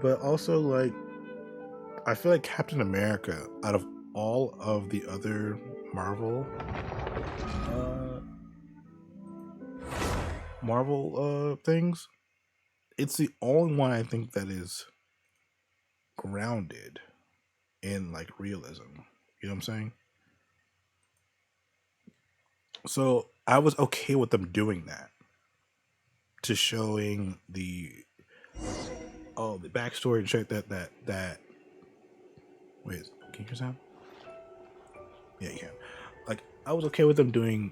but also like I feel like Captain America, out of all of the other Marvel, uh, things, it's the only one I think that is grounded in like realism. You know what I'm saying? So I was okay with them doing that, to showing the backstory and shit that. Wait, can you hear sound? Yeah, you can. Like I was okay with them doing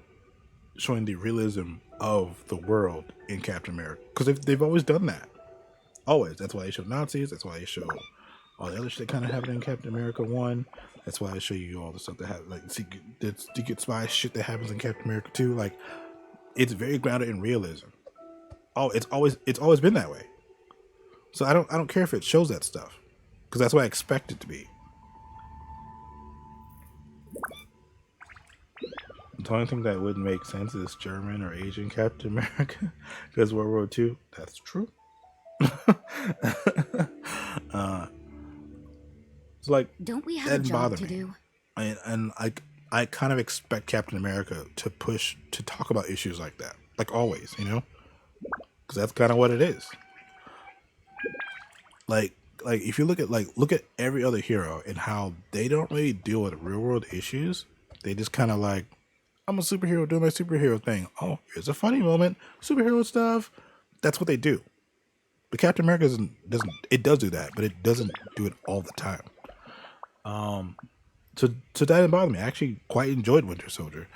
showing the realism of the world in Captain America because they've always done that. Always. That's why they show Nazis. That's why they show all the other shit kind of happening in Captain America 1. That's why I show you all the stuff that happens, like secret spy shit that happens in Captain America 2. Like it's very grounded in realism. Oh, it's always been that way. So I don't care if it shows that stuff because that's what I expect it to be. The only thing that wouldn't make sense is German or Asian Captain America because World War II. That's true. uh, it's like Don't we have that a didn't job bother to me, do? and I kind of expect Captain America to push to talk about issues like that, like always, because that's kind of what it is. Like like if you look at every other hero and how they don't really deal with real world issues. They just kind of like, I'm a superhero doing my superhero thing. Oh, here's a funny moment, superhero stuff. That's what they do. But Captain America doesn't it does do that, but it doesn't do it all the time. So that didn't bother me. I actually quite enjoyed Winter Soldier.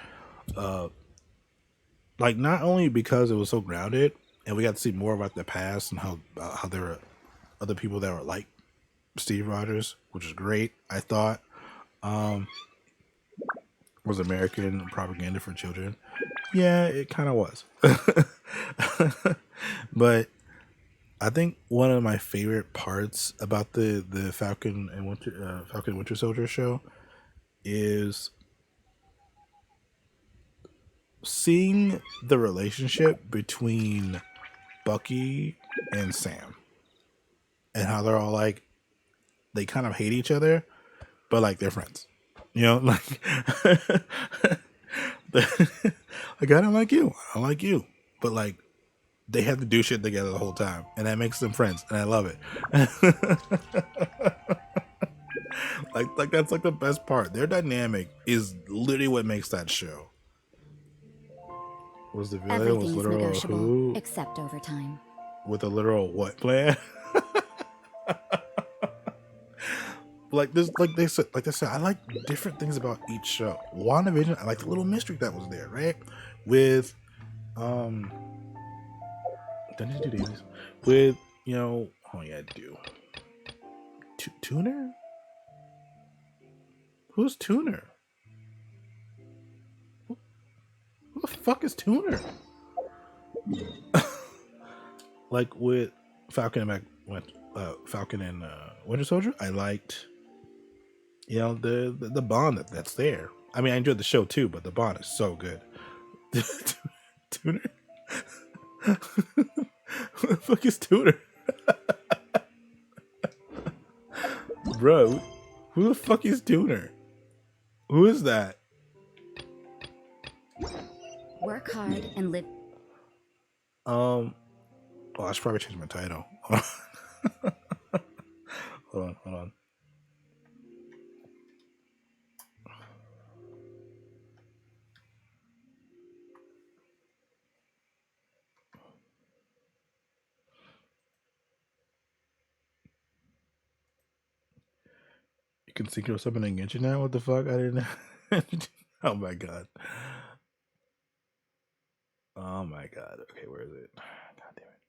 Like not only because it was so grounded, and we got to see more about the past and how there were other people that were like Steve Rogers, which is great. I thought was American propaganda for children. Yeah, it kind of was. But I think one of my favorite parts about the Falcon Winter Soldier show is seeing the relationship between Bucky and Sam and how they're all like they kind of hate each other, but like they're friends. Like like I don't like you, I don't like you, but like they have to do shit together the whole time, and that makes them friends, and I love it. Like that's like the best part. Their dynamic is literally what makes that show. Was the villain was Everything is literal negotiable, who except overtime. with a literal what plan? Like this, like they said, I like different things about each show. WandaVision, I like the little mystery that was there, right? With um, did I do these? With oh yeah, I do. Tuner? Who's Tuner? Who the fuck is Tuner? Like with Falcon and Winter Soldier, I liked the bond that's there. I mean, I enjoyed the show too, but the bond is so good. Tuner, who the fuck is Tuner, bro? Who the fuck is Tuner? Who is that? Work hard and live. Oh, I should probably change my title. Hold on. You can synchro summon a Genshin now? What the fuck? I didn't know. Oh my god. Oh my god. Okay, where is it? God damn it.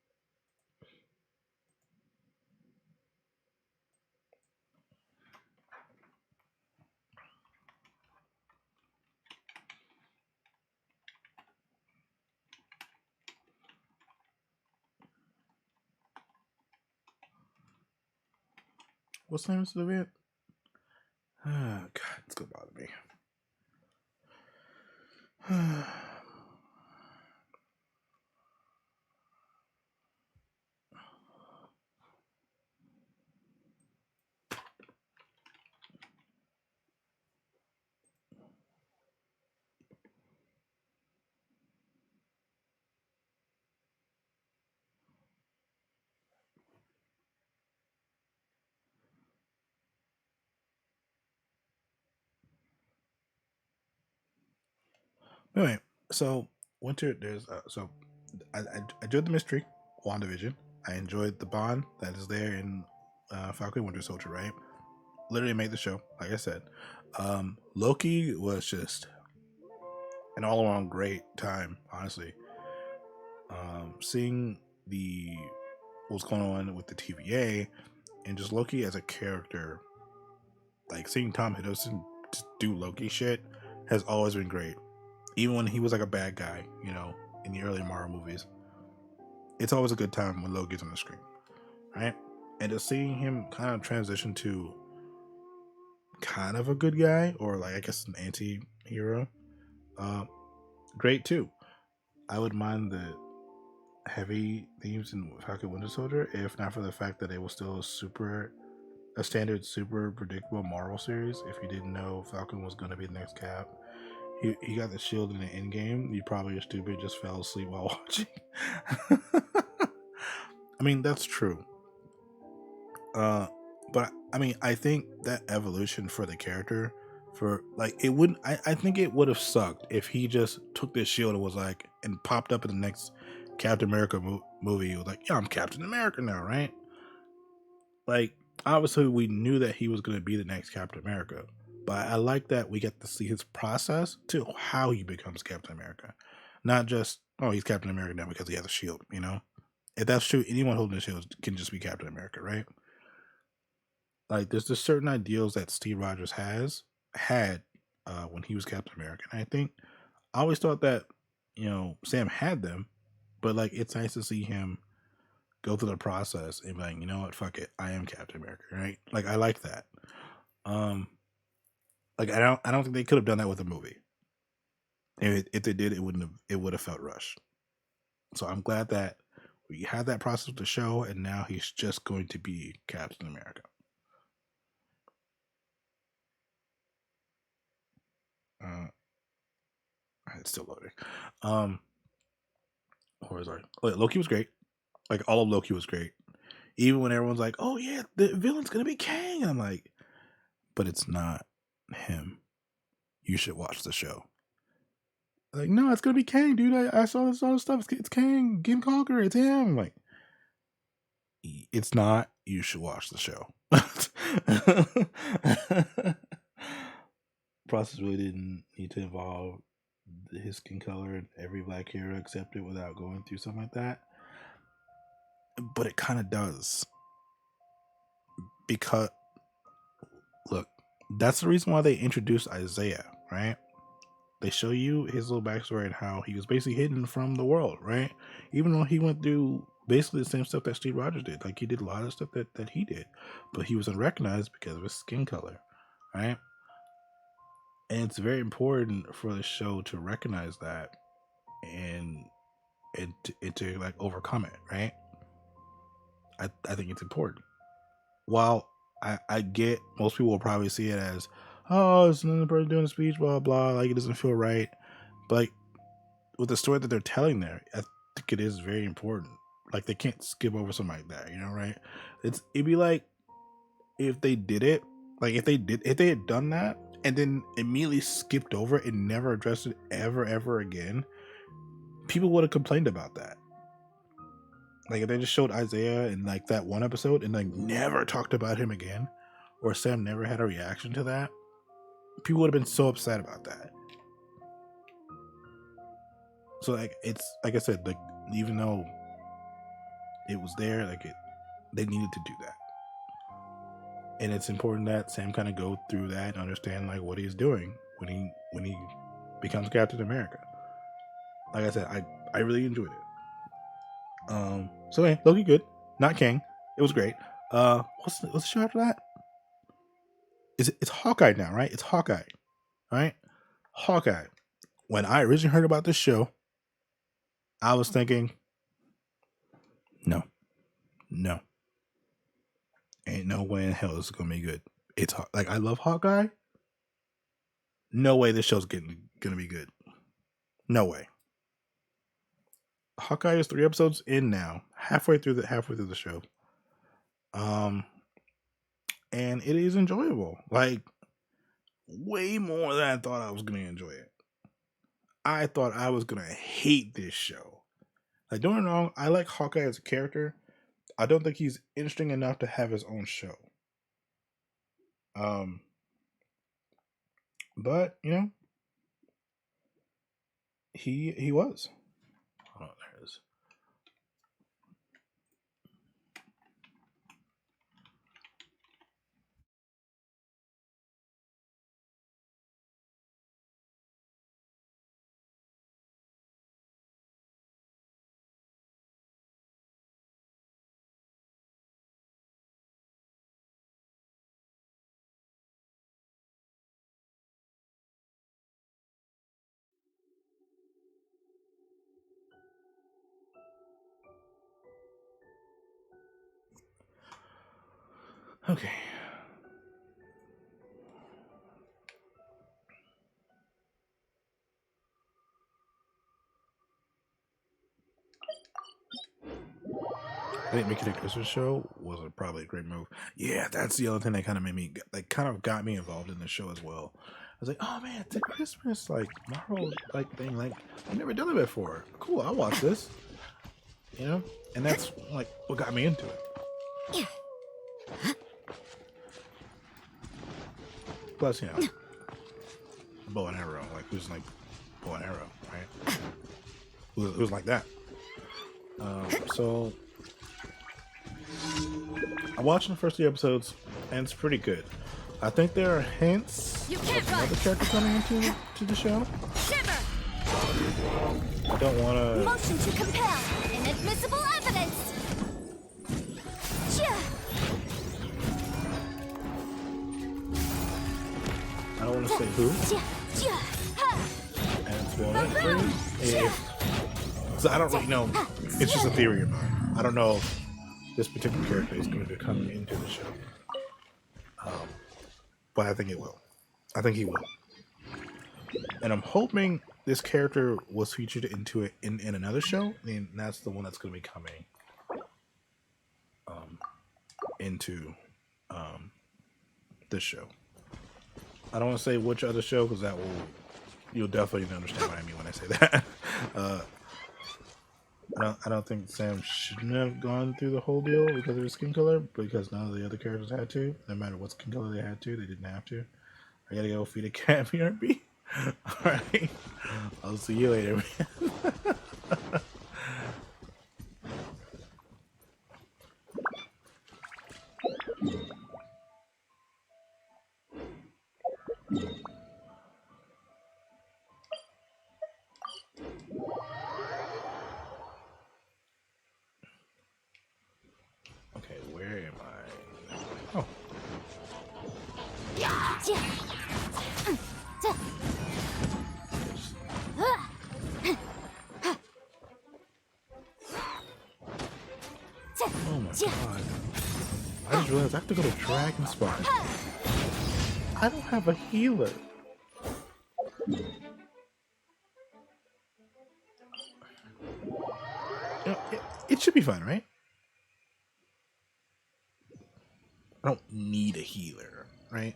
What's the name of the event? Oh god, it's gonna bother me. Anyway, so Winter, there's I enjoyed the mystery, WandaVision. I enjoyed the bond that is there in Falcon Winter Soldier, right? Literally made the show, like I said. Loki was just an all around great time, honestly. Seeing the what's going on with the TVA and just Loki as a character, like seeing Tom Hiddleston just do Loki shit has always been great. Even when he was like a bad guy, in the early Marvel movies, it's always a good time when Loki's on the screen, right? And just seeing him kind of transition to kind of a good guy, or like I guess an anti-hero, uh, great too. I would mind the heavy themes in Falcon Winter Soldier if not for the fact that it was still a standard super predictable Marvel series. If you didn't know Falcon was going to be the next Cap, he got the shield in the end game. You probably are stupid, just fell asleep while watching. I mean, that's true. But I mean, I think that evolution for the character, for like, it wouldn't. I think it would have sucked if he just took this shield and was like, and popped up in the next Captain America movie. He was like, yeah, I'm Captain America now, right? Like, obviously, we knew that he was going to be the next Captain America, but I like that we get to see his process to how he becomes Captain America, not just he's Captain America now because he has a shield. If that's true, anyone holding a shield can just be Captain America, right? Like, there's just certain ideals that Steve Rogers had when he was Captain America, and I think I always thought that Sam had them, but like it's nice to see him go through the process and be like, you know what, fuck it, I am Captain America, right? Like I like that. Um, like I don't think they could have done that with a movie. If they did, it would have felt rushed. So I'm glad that we had that process with the show, and now he's just going to be Captain America. It's still loading. Where was I? Loki was great. Like all of Loki was great. Even when everyone's like, "Oh yeah, the villain's gonna be Kang," and I'm like, "But it's not him. You should watch the show." Like, no, it's gonna be Kang, dude. I saw this all this stuff. It's Kang, Game Conqueror. It's him. I'm like, it's not. You should watch the show. Process really didn't need to involve his skin color and every black hero accept it without going through something like that. But it kind of does. Because, look, that's the reason why they introduced Isaiah, right? They show you his little backstory and how he was basically hidden from the world, right? Even though he went through basically the same stuff that Steve Rogers did. Like, he did a lot of stuff that he did. But he was unrecognized because of his skin color, right? And it's very important for the show to recognize that and to like overcome it, right? I think it's important. While I get most people will probably see it as, oh, it's another person doing a speech, blah blah, like it doesn't feel right. But like, with the story that they're telling there, I think it is very important. Like they can't skip over something like that, right? It'd be like if they did it, like if they had done that and then immediately skipped over it and never addressed it ever again, people would have complained about that. Like if they just showed Isaiah in like that one episode and like never talked about him again, or Sam never had a reaction to that, people would have been so upset about that. So like it's like I said, like even though it was there, they needed to do that. And it's important that Sam kind of go through that and understand like what he's doing when he becomes Captain America. Like I said, I really enjoyed it. So anyway, Loki good, not King. It was great. What's the show after that? It's Hawkeye now, right? It's Hawkeye, right? Hawkeye. When I originally heard about this show, I was thinking, no, no, ain't no way in hell this is gonna be good. It's like I love Hawkeye. No way this show's gonna be good. No way. Hawkeye is 3 episodes in now, halfway through the show. And it is enjoyable. Like way more than I thought I was gonna enjoy it. I thought I was gonna hate this show. Like, don't get me wrong, I like Hawkeye as a character. I don't think he's interesting enough to have his own show. But you know, he was. Oh, there it is. Okay. I think making a Christmas show was probably a great move. Yeah, that's the other thing that kind of made me, like, kind of got me involved in the show as well. I was like, oh man, it's a Christmas like Marvel like thing. Like, I've never done it before. Cool, I'll watch this. You know, and that's like what got me into it. Plus, you know, bow and arrow. Like, who's like bow and arrow, right? Who's like that? So I'm watching the first 3 episodes, and it's pretty good. I think there are hints of another character coming into the show. Shiver! I don't want to. Motion to compel inadmissible evidence. I don't want to say who. And spoil it for you. So I don't really know. It's just a theory of mine. I don't know if this particular character is going to come into the show. But I think it will. I think he will. And I'm hoping this character was featured into it in another show. And that's the one that's going to be coming into this show. I don't want to say which other show, because that will, you'll definitely understand what I mean when I say that. I don't think Sam shouldn't have gone through the whole deal because of his skin color, because none of the other characters had to. No matter what skin color they had to, they didn't have to. I gotta go feed a cat, BRB. Alright. I'll see you later, man. Okay, where am I? Oh. Oh my god. I just realized I have to go to Dragon Spot. I don't have a healer. You know, it should be fine, right? I don't need a healer, right?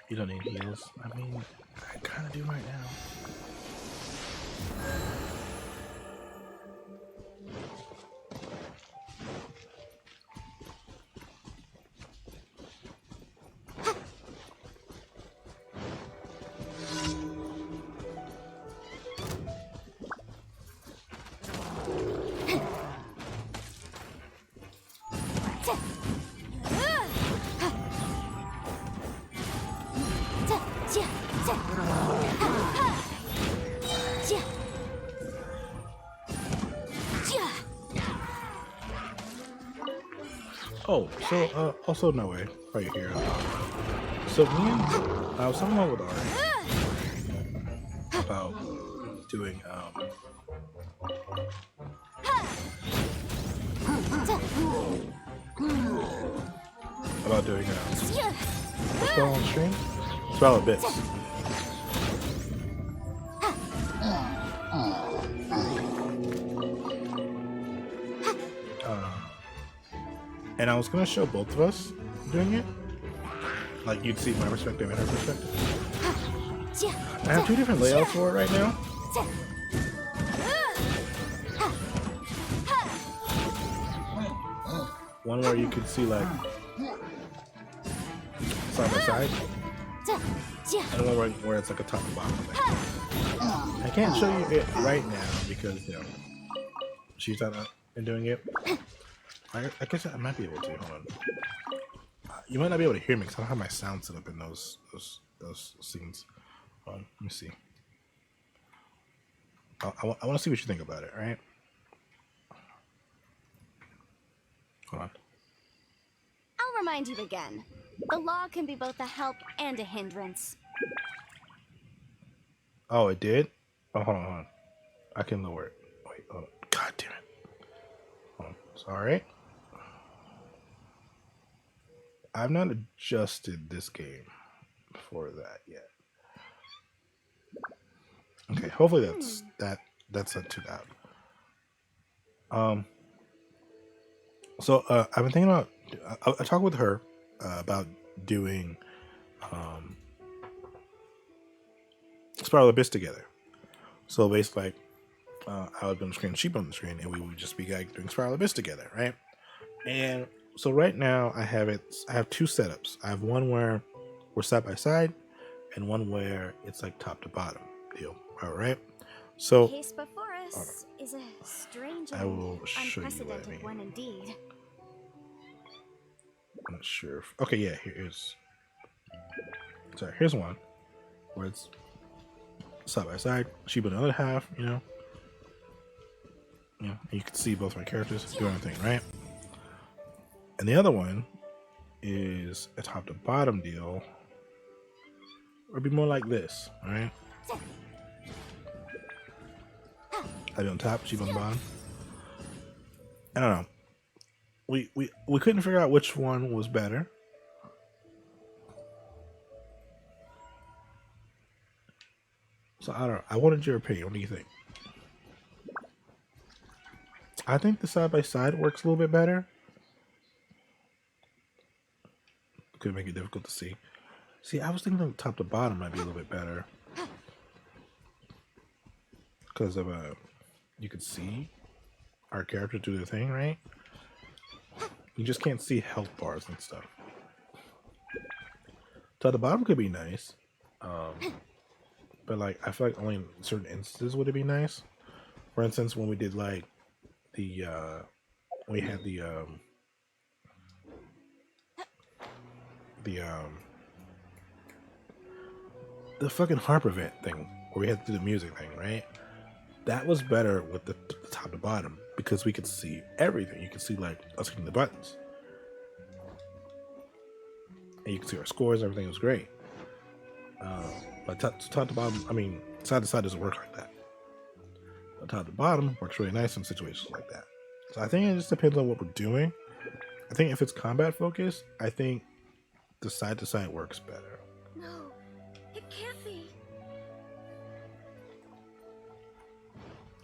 You don't need heals. I mean, I kind of do right now. Oh, so also no way, right here. So me and I was talking about with Ari about doing about doing a spell on stream. Spell Abyss. And I was gonna show both of us doing it. Like you'd see my perspective and her perspective. I have two different layouts for it right now. One where you can see like side by side. Another one where it's like a top and bottom thing. I can't show you it right now because she's not been doing it. I guess I might be able to. Hold on. You might not be able to hear me because I don't have my sound set up in those scenes. Let me see. I want to see what you think about it, right? Hold on. I'll remind you again. The law can be both a help and a hindrance. Oh, it did? Oh, hold on. I can lower it. Wait, hold on. God damn it. Hold on. Sorry. I've not adjusted this game for that yet. Okay, hopefully that's not too loud. So I've been thinking about. I talked with her about doing Spiral Abyss together. So basically, like, I would be on the screen, she'd be on the screen, and we would just be like doing Spiral Abyss together, right? And so right now I have two setups. I have one where we're side by side, and one where it's like top to bottom deal. All right. So the case before us is a strange I will show you what I unprecedented mean. one indeed. I'm not sure. Okay, yeah. Here's one where it's side by side. She put another half. You can see both my characters doing their thing, right? And the other one is a top to bottom deal. Or be more like this, alright? I'd be on top, she'd be on the bottom. I don't know. We couldn't figure out which one was better. So I don't know. I wanted your opinion. What do you think? I think the side by side works a little bit better. Could make it difficult to see. See, I was thinking the top to bottom might be a little bit better. Because of you can see our character do their thing, right? You just can't see health bars and stuff. Top to bottom could be nice. But like I feel like only in certain instances would it be nice. For instance, when we did like we had the fucking harp event thing where we had to do the music thing, right? That was better with the top to bottom because we could see everything. You could see like us hitting the buttons, and you could see our scores. Everything was great. But top to bottom, I mean, side to side doesn't work like that. But top to bottom works really nice in situations like that. So I think it just depends on what we're doing. I think if it's combat focused, I think the side to side works better. No, it can't be.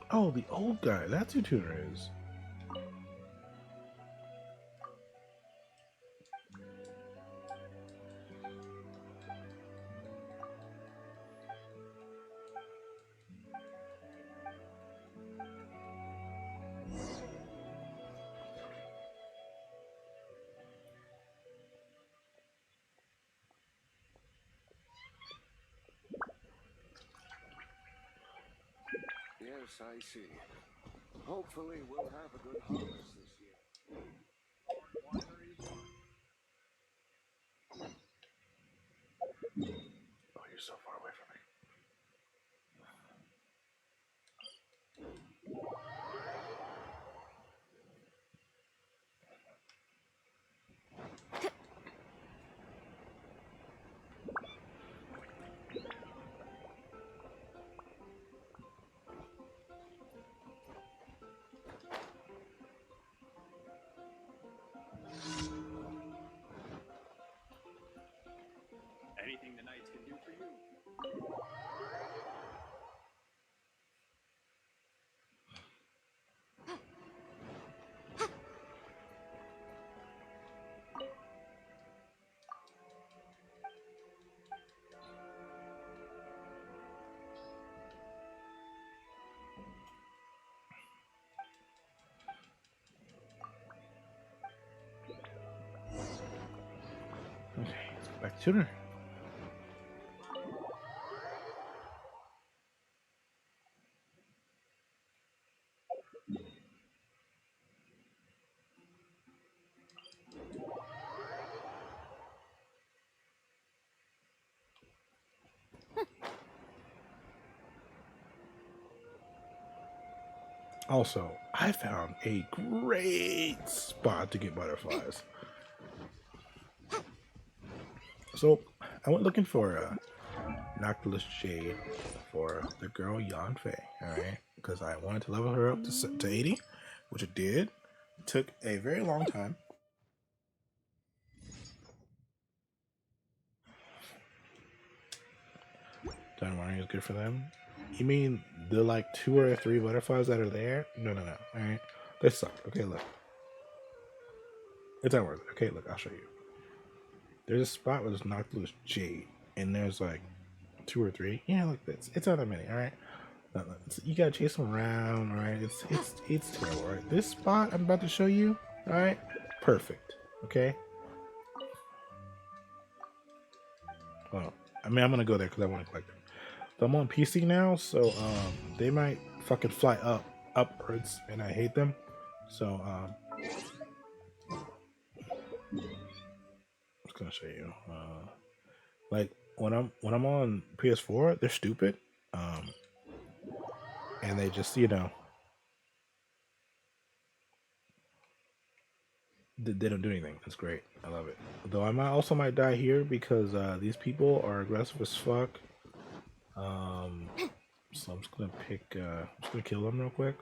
Oh, the old guy. That's who Tuner is. Yes, I see. Hopefully we'll have a good harvest this year. Oh, you're so far away from me. Sooner. Also, I found a great spot to get butterflies. So, I went looking for a Noctilus Jade for the girl Yan Fei, alright? Because I wanted to level her up to 80, which it did. It took a very long time. Diamond is good for them. You mean the like 2 or 3 butterflies that are there? No. Alright. They suck. Okay, look. It's not worth it. Okay, look, I'll show you. There's a spot where there's Noctilus Jade, and there's like 2 or 3. Yeah, look, it's not that many, alright? You gotta chase them around, alright? It's terrible, alright? This spot I'm about to show you, alright? Perfect. Okay? Well, I mean, I'm gonna go there because I want to collect them. But I'm on PC now, so they might fucking fly upwards, and I hate them. So I'm just gonna show you. Like when I'm on PS4, they're stupid, and they just they don't do anything. That's great. I love it. Though I might die here because these people are aggressive as fuck. So I'm just gonna I'm just gonna kill them real quick.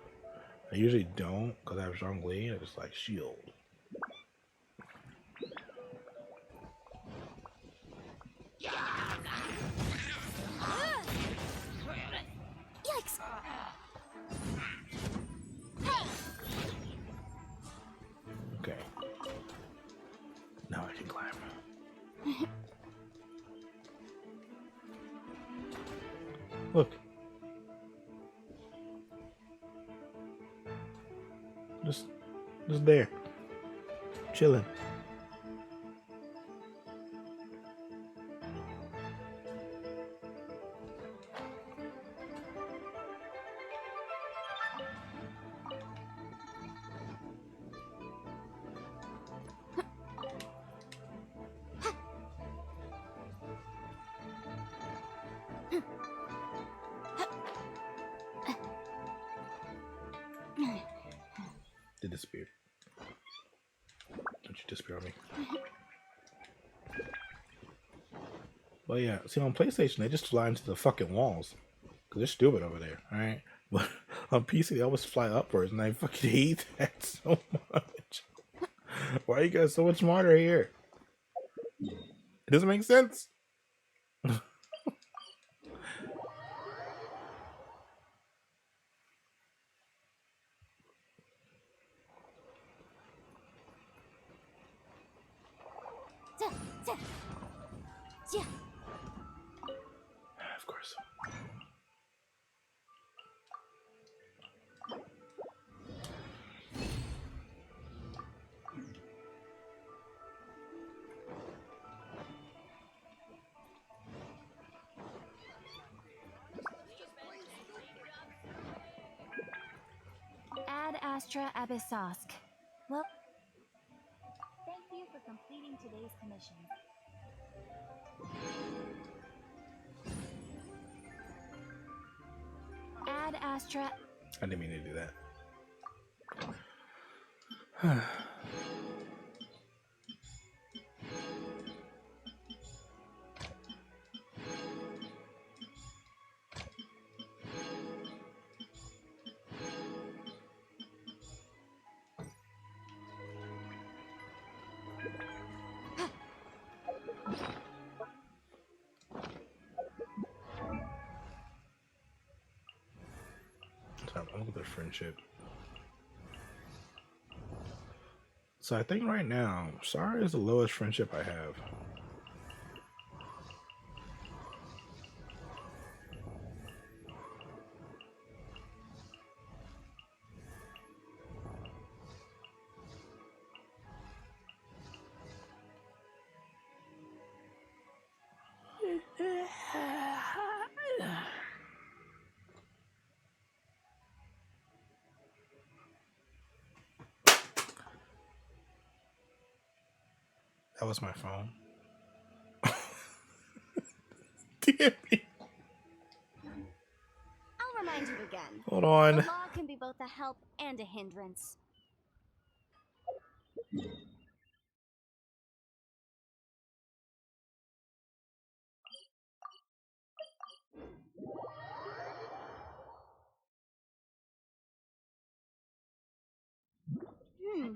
I usually don't because I have Zhongli. I just like shield. Yikes! Okay. Now I can climb. Look. Just there. Chilling. They disappeared. Don't you disappear on me. Well, yeah. See, on PlayStation, they just fly into the fucking walls. Because they're stupid over there, alright? But on PC, they always fly upwards, and I fucking hate that so much. Why are you guys so much smarter here? It doesn't make sense. Of course. Ad Astra Abyssosk. Well, thank you for completing today's commission. Ad Astra. I didn't mean to do that. Look at their friendship. So I think right now, Sarah is the lowest friendship I have. That was my phone. Damn it. I'll remind you again. Hold The on. law can be both a help and a hindrance. Hmm.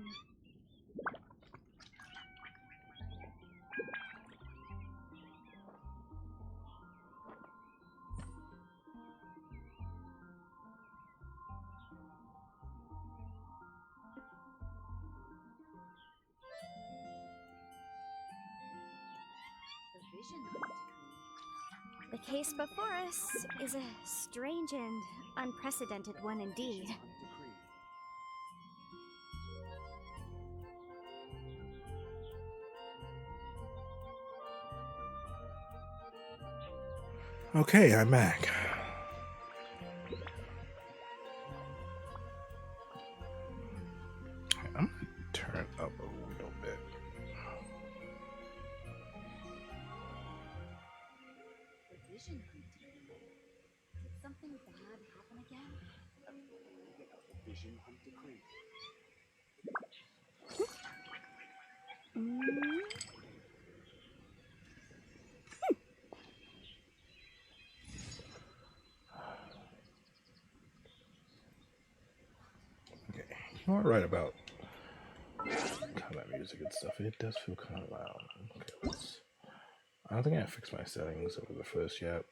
The case before us is a strange and unprecedented one indeed. Okay, I'm back. I'm gonna turn up a little bit. Did something bad happen again? Vision hunt decree. Okay, you are right about combat music and stuff. It does feel kind of loud. Okay, let's. I don't think I fixed my settings over the first yet.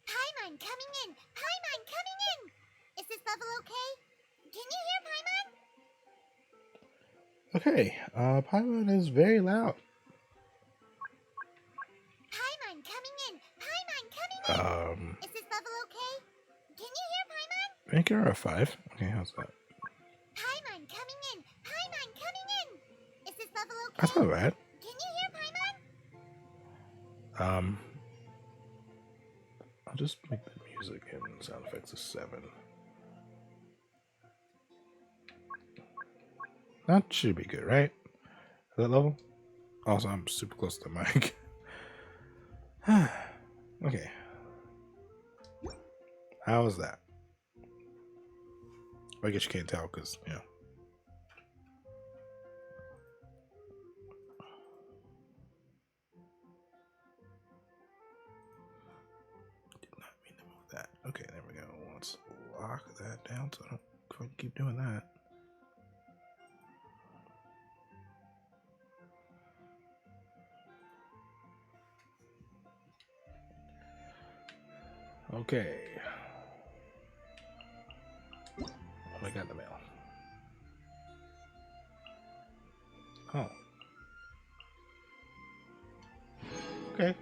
Paimon coming in! Paimon coming in! Is this level okay? Can you hear Paimon? Okay, Paimon is very loud. Paimon coming in! Paimon coming in! Is this level okay? Can you hear Paimon? Make her a 5. Okay, how's that? Paimon coming in! Paimon coming in! Is this level okay? That's not bad. Can you hear Paimon? I'll just make the music and sound effects a 7. That should be good, right? At that level? Also, I'm super close to the mic. Okay. How was that? I guess you can't tell because, you know. Did not mean to move that. Okay, there we go. Let's lock that down so I don't fucking keep doing that. Okay. What do I got in the mail? Oh. Okay.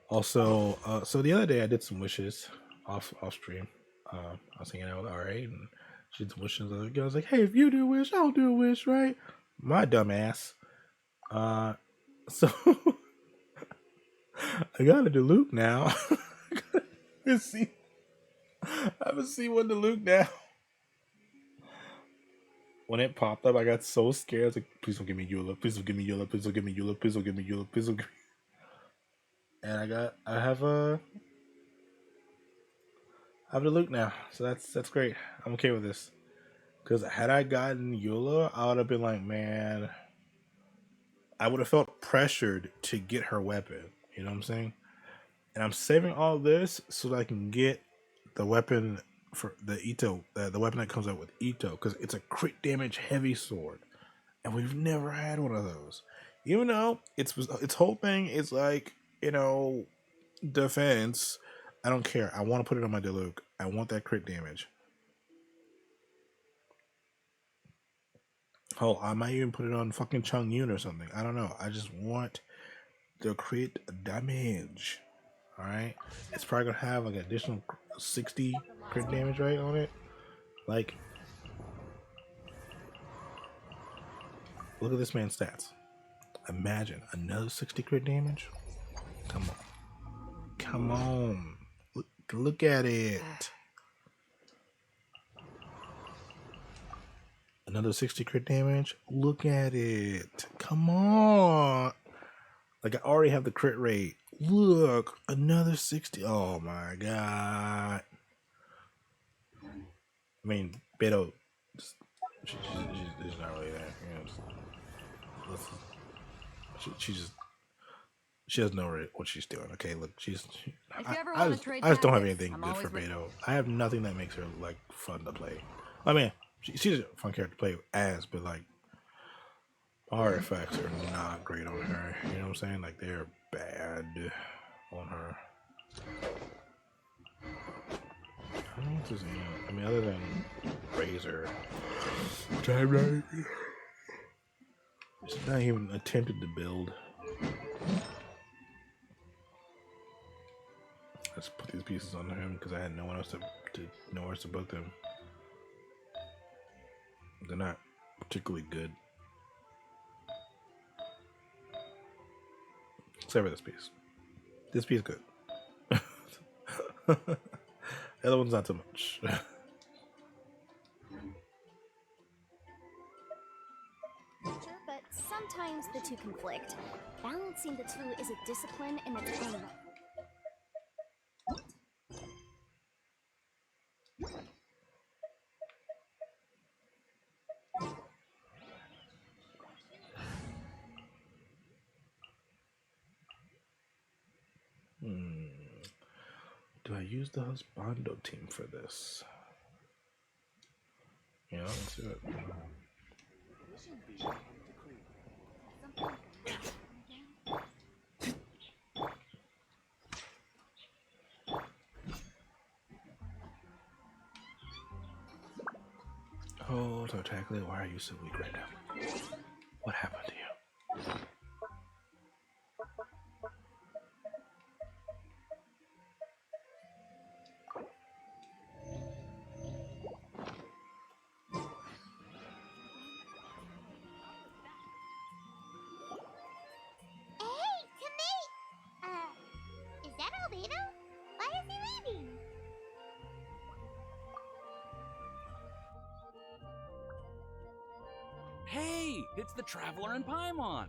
Also, so the other day I did some wishes off stream. I was hanging out with RA and she did some wishes. I was like, hey, if you do a wish, I'll do a wish, right? My dumb ass. So I got a Luke now. I haven't seen one to Luke now. When it popped up, I got so scared. I was like, please don't give me Eula. Please don't give me Eula. Please don't give me Eula. Please don't give me Eula. Please don't give me. And I have the Luke now. So that's great. I'm okay with this. Because had I gotten Eula, I would have been like, man, I would have felt pressured to get her weapon. You know what I'm saying? And I'm saving all this so that I can get the weapon for the Ito, the weapon that comes out with Ito, because it's a crit damage heavy sword, and we've never had one of those. Even though its whole thing is like, you know, defense. I don't care. I want to put it on my Diluc. I want that crit damage. Oh, I might even put it on fucking Chung Yun or something. I don't know. I just want the crit damage. Alright? It's probably gonna have like an additional 60 crit damage right on it. Like, look at this man's stats. Imagine another 60 crit damage. Come on. Come on. look at it. Another 60 crit damage. Look at it. Come on. Like, I already have the crit rate. Look, another 60. Oh my god. I mean, Beto, she's not really that. You know, she doesn't know what she's doing. Okay, look, I just don't have anything good for Beto. I have nothing that makes her like fun to play. I mean, she's a fun character to play as, but like power effects are not great on her. You know what I'm saying? Like they're bad on her. I don't know what to say. I mean, other than Razor, which it's not even attempted to build. I just put these pieces on him because I had no one else nowhere else to put them. They're not particularly good. Except for this piece. This piece is good. The other one's not so much. Sure, but sometimes the two conflict. Balancing the two is a discipline in its own right. Do I use the Husbando team for this? Yeah, let's do it. Oh, so technically, why are you so weak right now? What happened to you? Hey, it's the Traveler and Paimon.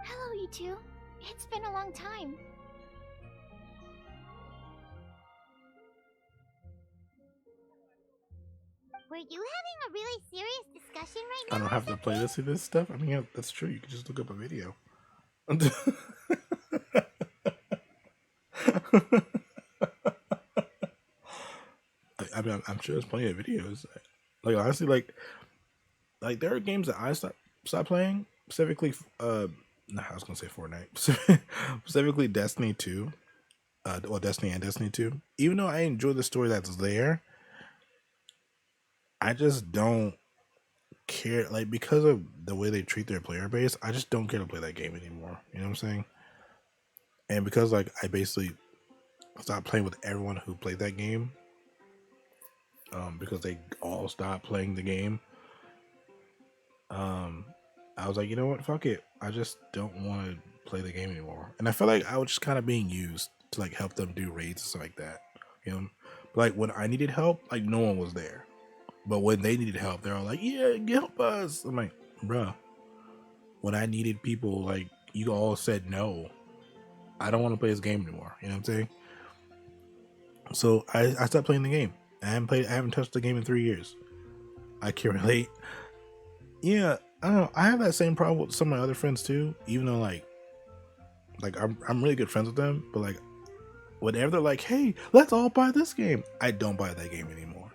Hello, you two. It's been a long time. Were you having a really serious discussion right now? I don't have to play this stuff. I mean, yeah, that's true. You can just look up a video. I mean, I'm sure there's plenty of videos. Like honestly, like there are games that I stopped playing. Specifically, I was gonna say Fortnite. Specifically, Destiny 2. Well, Destiny and Destiny 2. Even though I enjoy the story that's there, I just don't care. Like because of the way they treat their player base, I just don't care to play that game anymore. You know what I'm saying? And because like I basically stopped playing with everyone who played that game. Because they all stopped playing the game. I was like, you know what? Fuck it. I just don't want to play the game anymore. And I felt like I was just kind of being used to like help them do raids and stuff like that. You know, but like when I needed help, like no one was there. But when they needed help, they're all like, yeah, help us. I'm like, bruh. When I needed people, like you all said no. I don't want to play this game anymore. You know what I'm saying? So I stopped playing the game. I haven't touched the game in 3 years. I can relate. Yeah, I don't know. I have that same problem with some of my other friends too. Even though like I'm really good friends with them, but like whenever they're like, "Hey, let's all buy this game," I don't buy that game anymore.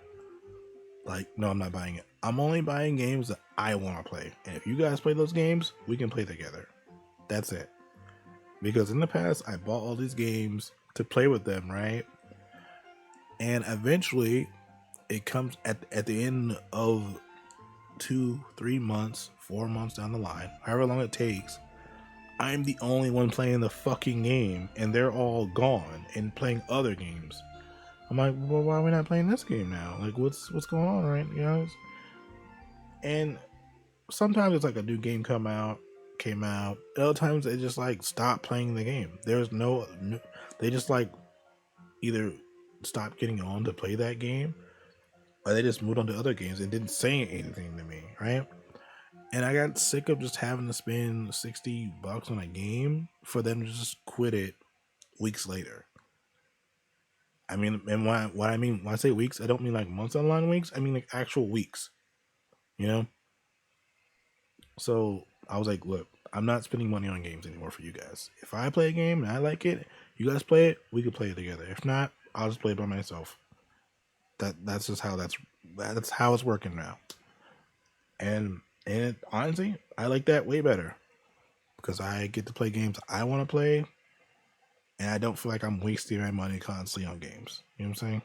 Like, no, I'm not buying it. I'm only buying games that I want to play, and if you guys play those games, we can play together. That's it. Because in the past, I bought all these games to play with them, right? And eventually, it comes at the end of 2, 3 months, 4 months down the line, however long it takes, I'm the only one playing the fucking game, and they're all gone and playing other games. I'm like, well, why are we not playing this game now? Like, what's going on, right, guys? And sometimes it's like a new game come out, came out. Other times they just like stopped playing the game. There's they just like either stopped getting on to play that game, or they just moved on to other games and didn't say anything to me, right? And I got sick of just having to spend $60 on a game for them to just quit it weeks later. I mean, and what I mean when I say weeks, I don't mean like months online weeks. I mean like actual weeks. You know. So I was like, look, I'm not spending money on games anymore for you guys. If I play a game and I like it, you guys play it, we can play it together. If not, I'll just play it by myself. That's just how that's how it's working now. And honestly, I like that way better because I get to play games I want to play, and I don't feel like I'm wasting my money constantly on games. You know what I'm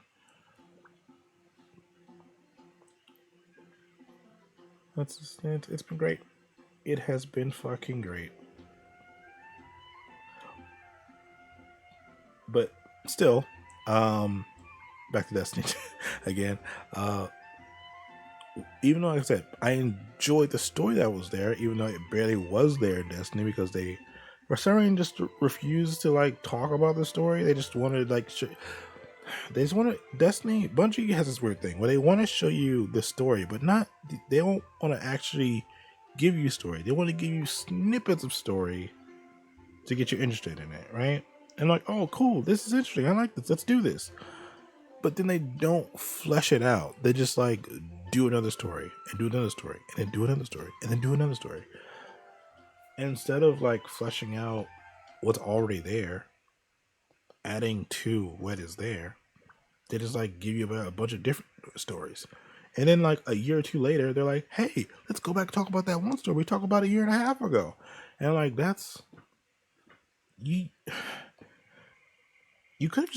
saying? It's been great. It has been fucking great. But still, back to Destiny again. Even though, like I said, I enjoyed the story that was there, even though it barely was there in Destiny because they, for some reason, just refused to like talk about the story. They just wanted like, they just wanted Destiny. Bungie has this weird thing where they want to show you the story, but not. They don't want to actually give you story. They want to give you snippets of story to get you interested in it, right? And like, oh, cool, this is interesting. I like this. Let's do this. But then they don't flesh it out. They just like do another story and do another story and then do another story and then do another story. And instead of like fleshing out what's already there, adding to what is there, they just like give you a bunch of different stories. And then like a year or two later, they're like, hey, let's go back and talk about that one story we talked about a year and a half ago. And like, that's, you could have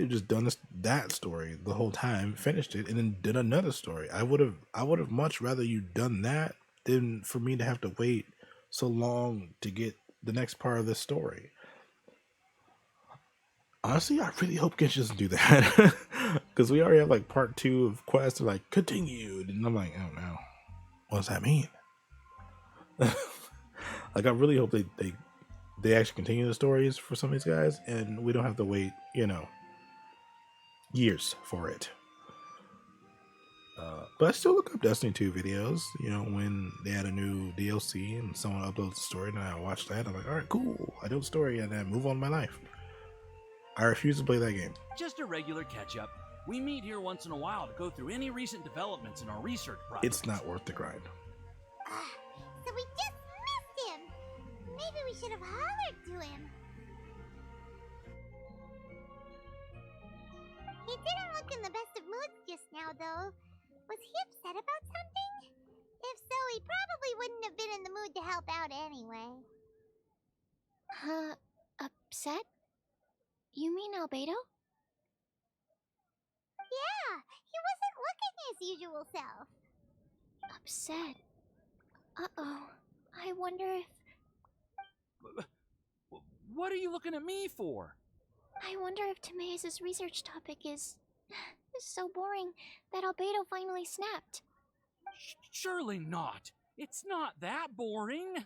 just done that story the whole time, finished it, and then did another story. I would have much rather you done that than for me to have to wait so long to get the next part of this story. Honestly, I really hope Genshin doesn't do that because we already have like part 2 of quests and like continued, and I'm like, oh no, what does that mean? Like, I really hope they actually continue the stories for some of these guys, and we don't have to wait, years for it. But I still look up Destiny 2 videos, when they had a new DLC and someone uploads the story, and I watch that. I'm like, all right, cool. I know the story, and I move on with my life. I refuse to play that game. Just a regular catch-up. We meet here once in a while to go through any recent developments in our research project. It's not worth the grind. So we just missed him. Maybe we should have hollered to him. He didn't look in the best of moods just now, though. Was he upset about something? If so, he probably wouldn't have been in the mood to help out anyway. Upset? You mean Albedo? Yeah, he wasn't looking his usual self. Upset? Uh-oh. I wonder if... What are you looking at me for? I wonder if Timaeus' research topic is so boring that Albedo finally snapped. Surely not. It's not that boring,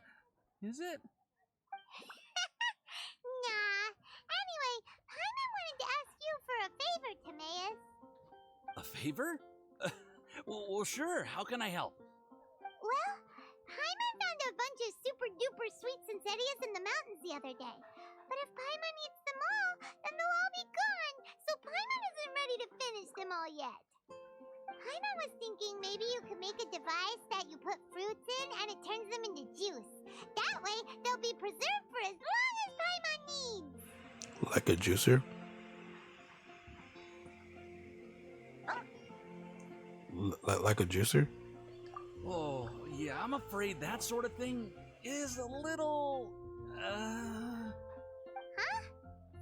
is it? Nah. Anyway, Paimon wanted to ask you for a favor, Timaeus. A favor? Well, sure. How can I help? Well, Paimon found a bunch of super-duper sweet Sincerias in the mountains the other day. But if Paimon eats them all, then they'll all be gone, so Paimon isn't ready to finish them all yet. Paimon was thinking maybe you could make a device that you put fruits in and it turns them into juice. That way, they'll be preserved for as long as Paimon needs. Like a juicer? Like a juicer? Oh, yeah, I'm afraid that sort of thing is a little... Huh?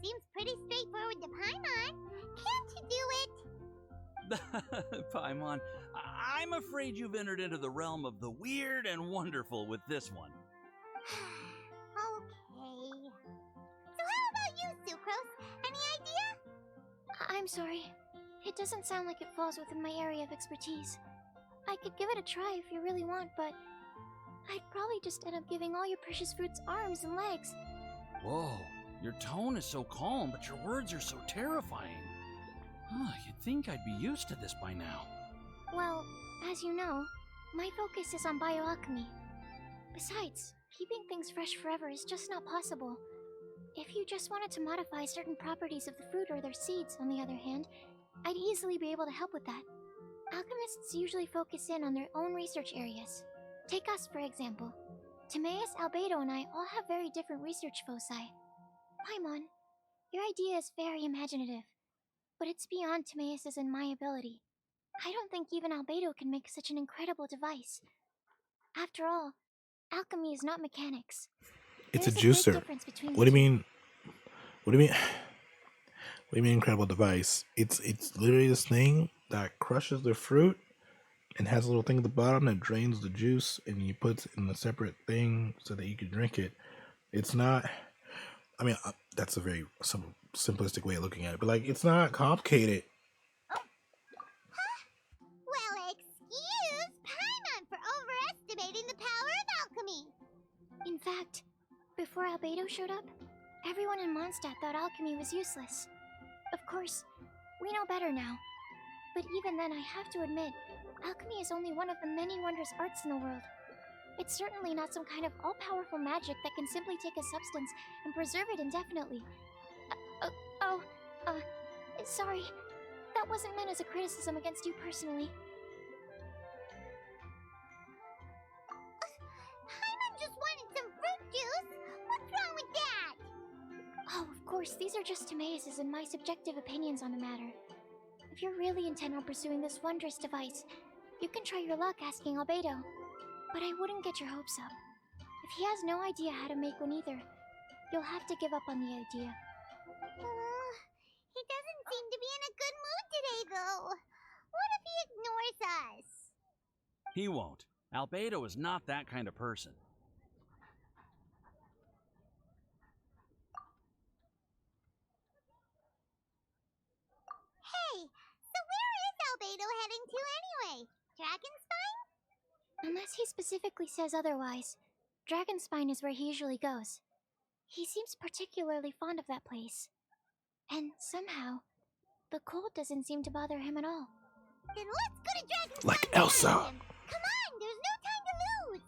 Seems pretty straightforward to Paimon. Can't you do it? Paimon, I'm afraid you've entered into the realm of the weird and wonderful with this one. Okay. So how about you, Sucrose? Any idea? I'm sorry. It doesn't sound like it falls within my area of expertise. I could give it a try if you really want, but I'd probably just end up giving all your precious fruits arms and legs. Whoa, your tone is so calm, but your words are so terrifying. You'd think I'd be used to this by now. Well, as you know, my focus is on bioalchemy. Besides, keeping things fresh forever is just not possible. If you just wanted to modify certain properties of the fruit or their seeds, on the other hand, I'd easily be able to help with that. Alchemists usually focus in on their own research areas. Take us, for example. Timaeus, Albedo, and I all have very different research foci. Paimon, your idea is very imaginative, but it's beyond Timaeus' and my ability. I don't think even Albedo can make such an incredible device. After all, alchemy is not mechanics. It's a There's big juicer. difference between What the do you two. mean? What do you mean? What do you mean incredible device? It's literally this thing that crushes the fruit and has a little thing at the bottom that drains the juice, and you put it in a separate thing so that you can drink it. It's not. I mean, that's a very simplistic way of looking at it, but like, it's not complicated. Well, excuse Paimon for overestimating the power of alchemy. In fact, before Albedo showed up, everyone in Mondstadt thought alchemy was useless. Of course, we know better now. But even then, I have to admit, alchemy is only one of the many wondrous arts in the world. It's certainly not some kind of all-powerful magic that can simply take a substance and preserve it indefinitely. Sorry. That wasn't meant as a criticism against you personally. Paimon just wanted some fruit juice. What's wrong with that? Oh, of course, these are just Timaeus' and my subjective opinions on the matter. If you're really intent on pursuing this wondrous device, you can try your luck asking Albedo. But I wouldn't get your hopes up. If he has no idea how to make one either, you'll have to give up on the idea. He doesn't seem to be in a good mood today, though. What if he ignores us? He won't. Albedo is not that kind of person. Hey, so where is Albedo heading to anyway? Dragonspine? Unless he specifically says otherwise, Dragonspine is where he usually goes. He seems particularly fond of that place. And somehow, the cold doesn't seem to bother him at all. Then let's go to Dragonspine. Like and Elsa. find him. Come on, there's no time to lose.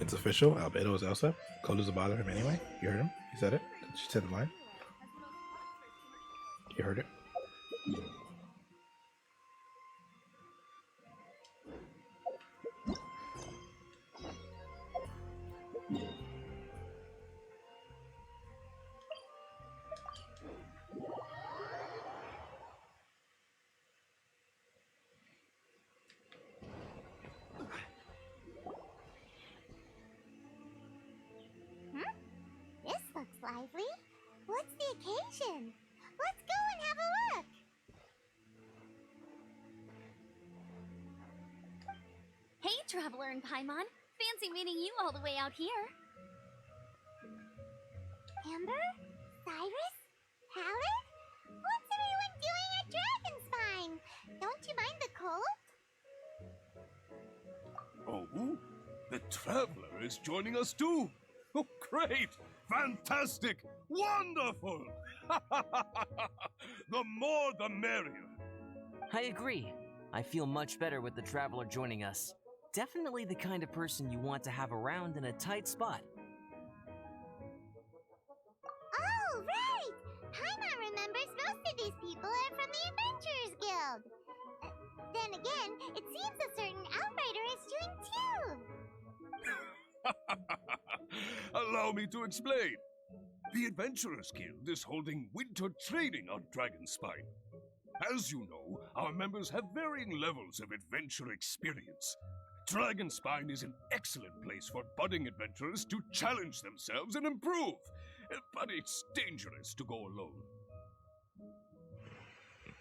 It's official. Albedo is Elsa. Cold doesn't bother him anyway. You heard him. He said it. She said the line. You heard it. This looks lively. What's the occasion? Let's go and have a look. Hey, Traveler and Paimon. Fancy meeting you all the way out here. Amber? Cyrus? Howard? What's everyone doing at Dragonspine? Don't you mind the cold? Oh, the Traveler is joining us too. Oh, great! Fantastic! Wonderful! The more the merrier. I agree. I feel much better with the Traveler joining us. Definitely the kind of person you want to have around in a tight spot. Oh, right! Paimon remembers most of these people are from the Adventurous Guild. Then again, it seems a certain Outrider is doing too. Allow me to explain. The Adventurous Guild is holding winter training on Dragonspine. As you know, our members have varying levels of adventure experience. Dragonspine is an excellent place for budding adventurers to challenge themselves and improve, but it's dangerous to go alone.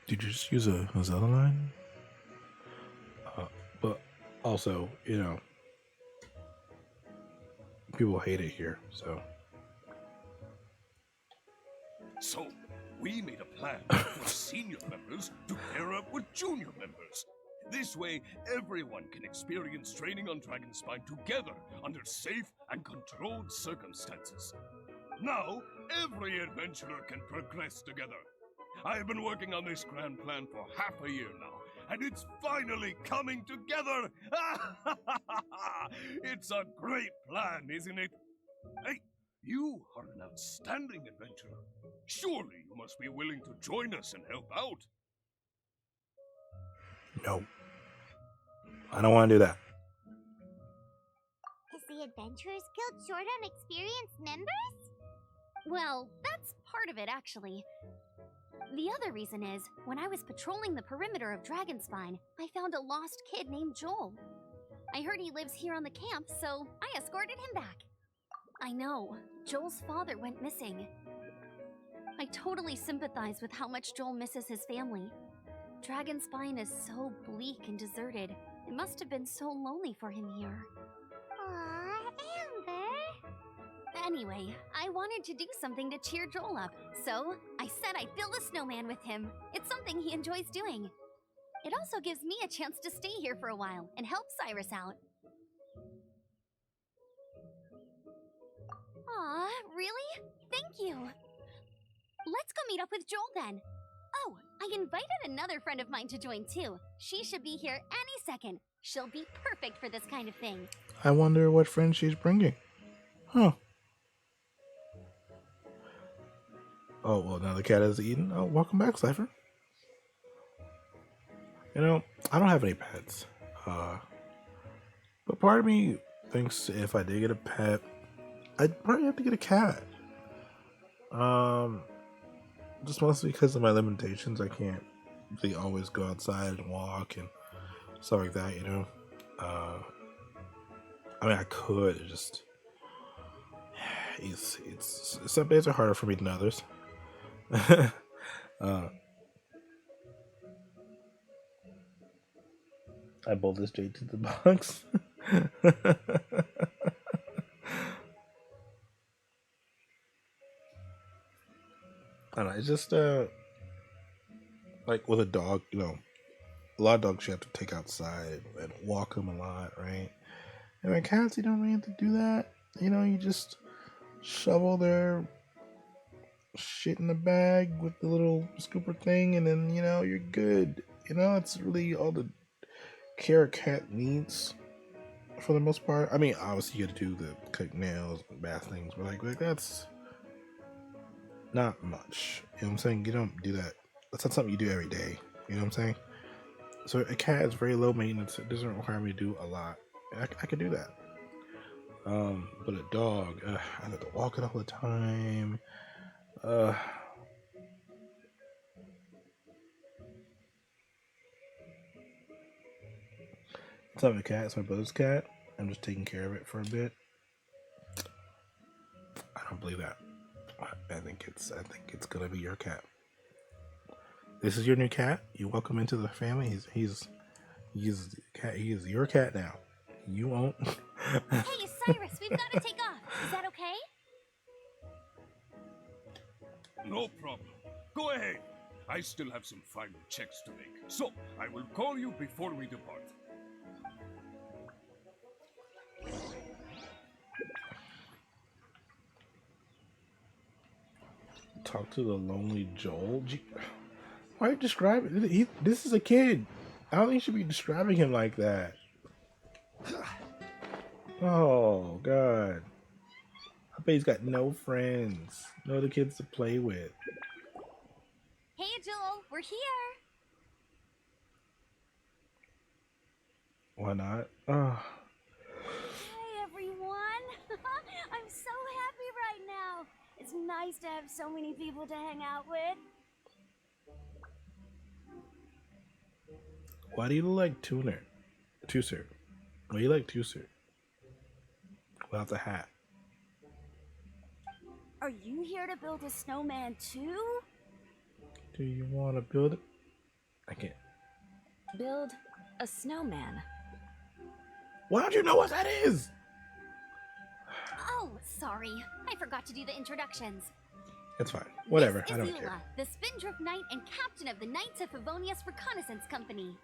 Did you just use a Zelda line? But also, you know, people hate it here, so. So, we made a plan for senior members to pair up with junior members. This way, everyone can experience training on Dragonspine together under safe and controlled circumstances. Now, every adventurer can progress together. I've been working on this grand plan for half a year now, and it's finally coming together! It's a great plan, isn't it? Hey, you are an outstanding adventurer. Surely you must be willing to join us and help out. No. I don't want to do that. Is the Adventurous Guild short on experienced members? Well, that's part of it, actually. The other reason is, when I was patrolling the perimeter of Dragonspine, I found a lost kid named Joel. I heard he lives here on the camp, so I escorted him back. I know, Joel's father went missing. I totally sympathize with how much Joel misses his family. Dragonspine is so bleak and deserted. It must have been so lonely for him here. Aw, Amber. Anyway, I wanted to do something to cheer Joel up, so I said I'd build a snowman with him. It's something he enjoys doing. It also gives me a chance to stay here for a while and help Cyrus out. Aw, really? Thank you. Let's go meet up with Joel then. Oh, I invited another friend of mine to join too. She should be here any second. She'll be perfect for this kind of thing. I wonder what friend she's bringing. Huh. Oh, well, now the cat has eaten. Oh, welcome back, Cypher. You know, I don't have any pets. But part of me thinks if I did get a pet, I'd probably have to get a cat. Just mostly because of my limitations. I can't really always go outside and walk and stuff like that, you know. I mean, I could. It just it's some days are harder for me than others. I bolted straight to the box. I don't know, it's just like with a dog, you know, a lot of dogs you have to take outside and walk them a lot, right? And with cats, you don't really have to do that. You know, you just shovel their shit in the bag with the little scooper thing, and then, you know, you're good. You know, it's really all the care a cat needs for the most part. I mean, obviously you gotta do the cut nails, bath things, but like that's not much. You know what I'm saying? You don't do that. That's not something you do every day. You know what I'm saying? So a cat is very low maintenance. It doesn't require me to do a lot. I could do that. But a dog, I have to walk it all the time. It's not a cat. It's my brother's cat. I'm just taking care of it for a bit. I don't believe that. I think it's gonna be your cat. This is your new cat. You welcome into the family. He's cat. He is your cat now. You won't. Hey, Cyrus, we've got to take off. Is that okay? No problem. Go ahead. I still have some final checks to make, so I will call you before we depart. Talk to the lonely Joel. Why are you describing? This is a kid. I don't think you should be describing him like that. Oh God! I bet he's got no friends, no other kids to play with. Hey, Joel, we're here. Why not? Oh. Hey, everyone. I'm so happy right now. It's nice to have so many people to hang out with. Why do you look like Tooser? Why do you like Tooser? Without the hat. Are you here to build a snowman too? Do you want to build it? I can't. Build a snowman? Why don't you know what that is? Oh, sorry. I forgot to do the introductions. It's fine. Whatever. This I is don't Eula, care. the Spindrift Knight and captain of the Knights of Favonius Reconnaissance Company.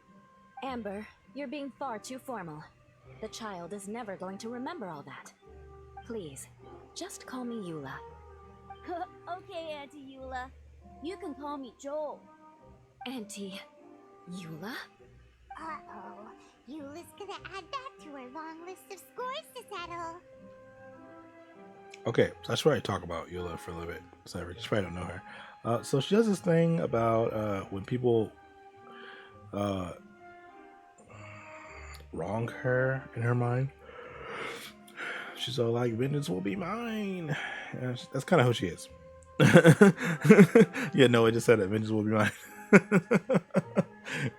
Amber, you're being far too formal. The child is never going to remember all that. Please, just call me Eula. Okay, Auntie Eula. You can call me Joel. Auntie Eula? Uh-oh. Eula's gonna add that to her long list of scores to settle. Okay, so I should probably talk about Eula for a little bit. Sorry, you probably don't know her. So she does this thing about when people wrong her in her mind. She's all like, vengeance will be mine. Yeah, that's kind of who she is. Yeah, no, I just said it. Vengeance will be mine.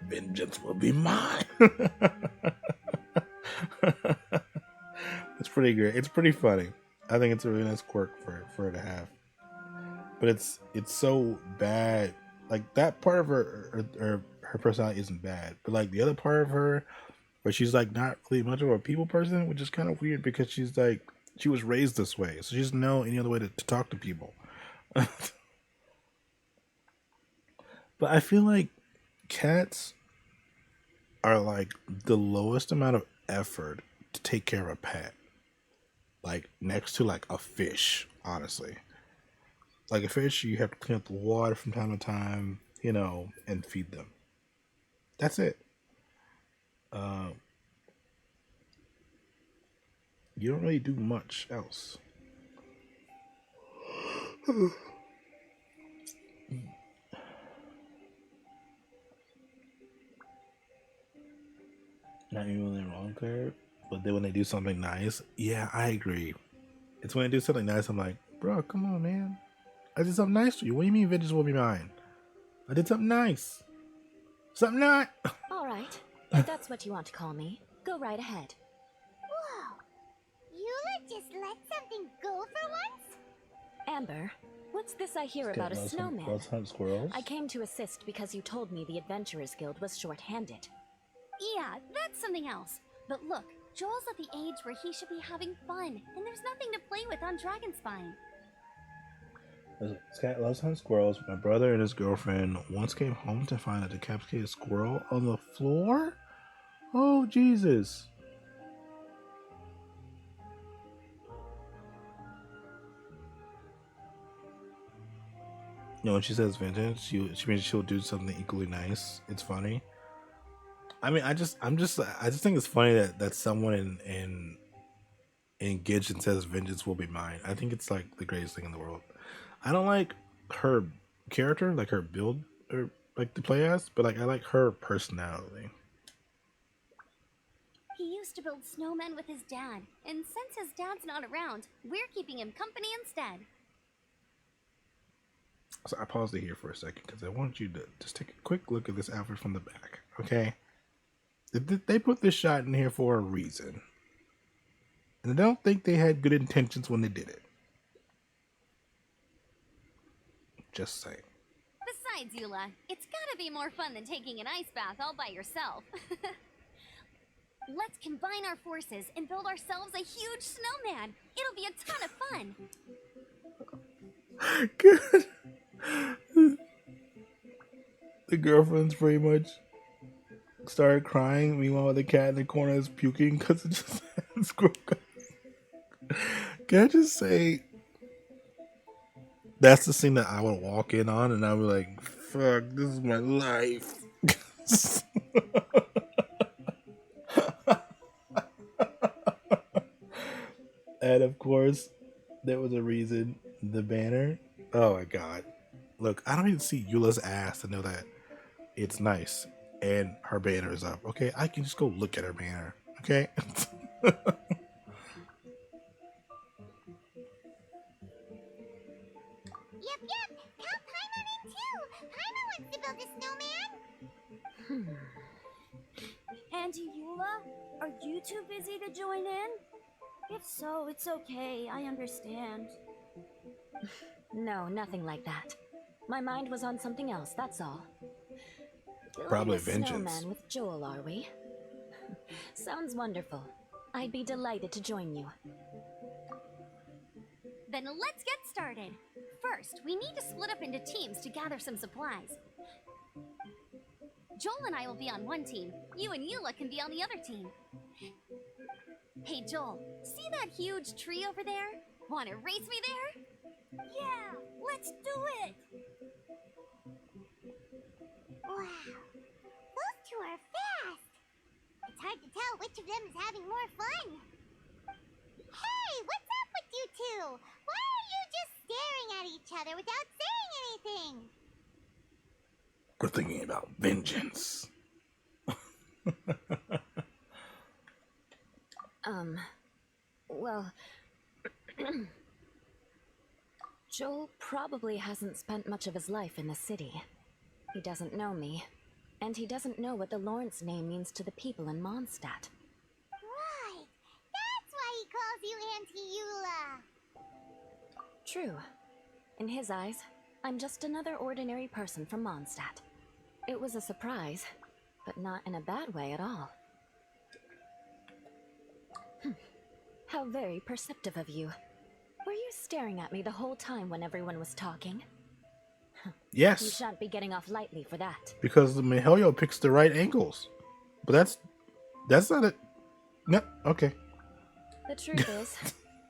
Vengeance will be mine. It's pretty great. It's pretty funny. I think it's a really nice quirk for her to have. But it's so bad. Like that part of her personality isn't bad, but like the other part of her, where she's like not really much of a people person, which is kind of weird because she's like she was raised this way, so she doesn't know any other way to talk to people. But I feel like cats are like the lowest amount of effort to take care of a pet. Like next to like a fish, honestly. Like a fish, you have to clean up the water from time to time, you know, and feed them. That's it. You don't really do much else. Not even when they're wrong, Claire. But then when they do something nice, yeah, I agree. It's when they do something nice, I'm like, bro, come on, man. I did something nice to you. What do you mean vengeance will be mine? I did something nice. Something not. All right, if that's what you want to call me, go right ahead. Whoa. Eula just let something go for once? Amber, what's this I hear about a snowman? Let's hunt squirrels. I came to assist because you told me the Adventurous Guild was short-handed. Yeah, that's something else. But look, Joel's at the age where he should be having fun, and there's nothing to play with on Dragonspine. Scat loves hunt squirrels. My brother and his girlfriend once came home to find a decapitated squirrel on the floor. Oh, Jesus. You know, when she says vengeance, she means she'll do something equally nice. It's funny. I mean, I just think it's funny that someone in Genshin says vengeance will be mine. I think it's like the greatest thing in the world. I don't like her character, like her build, or like to play as, but like I like her personality. He used to build snowmen with his dad, and since his dad's not around, we're keeping him company instead. So I paused it here for a second because I want you to just take a quick look at this outfit from the back, okay? They put this shot in here for a reason. And I don't think they had good intentions when they did it. Just saying. Besides, Eula, it's gotta be more fun than taking an ice bath all by yourself. Let's combine our forces and build ourselves a huge snowman. It'll be a ton of fun. Good. The girlfriend's pretty much started crying. Meanwhile, the cat in the corner is puking because it just had squirrel. Can I just say, that's the scene that I would walk in on, and I would be like, "Fuck, this is my life." And of course, there was a reason. The banner. Oh my god! Look, I don't even see Eula's ass to know that it's nice and her banner is up. Okay, I can just go look at her banner. Okay. Yep. Count Paimon in too. Paimon wants to build a snowman. Auntie Eula, are you too busy to join in? If so, it's okay. I understand. No, nothing like that. My mind was on something else, that's all. Probably Building a vengeance. snowman with Joel, are we? Sounds wonderful. I'd be delighted to join you. Then let's get started. First, we need to split up into teams to gather some supplies. Joel and I will be on one team. You and Eula can be on the other team. Hey Joel, see that huge tree over there? Wanna race me there? Yeah, let's do it! Wow, those two are fast. It's hard to tell which of them is having more fun. Hey, what's up with you two? Why are you just staring at each other without saying anything? We're thinking about vengeance. Well, Joel probably hasn't spent much of his life in the city. He doesn't know me, and he doesn't know what the Lawrence name means to the people in Mondstadt. Right, that's why he calls you Auntie Eula. True. In his eyes, I'm just another ordinary person from Mondstadt. It was a surprise, but not in a bad way at all. How very perceptive of you. Were you staring at me the whole time when everyone was talking? You Yes, shan't be getting off lightly for that. because the Mihelio picks the right angles. But that's not it. No, okay. The truth is,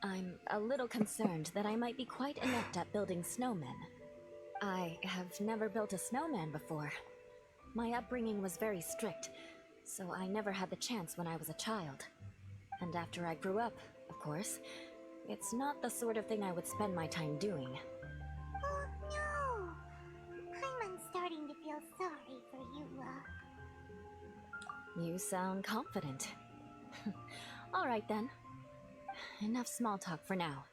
I'm a little concerned that I might be quite inept at building snowmen. I have never built a snowman before. My upbringing was very strict, so I never had the chance when I was a child. And after I grew up, of course, it's not the sort of thing I would spend my time doing. Oh no! I'm starting to feel sorry for Eula. You sound confident. All right then. Enough small talk for now.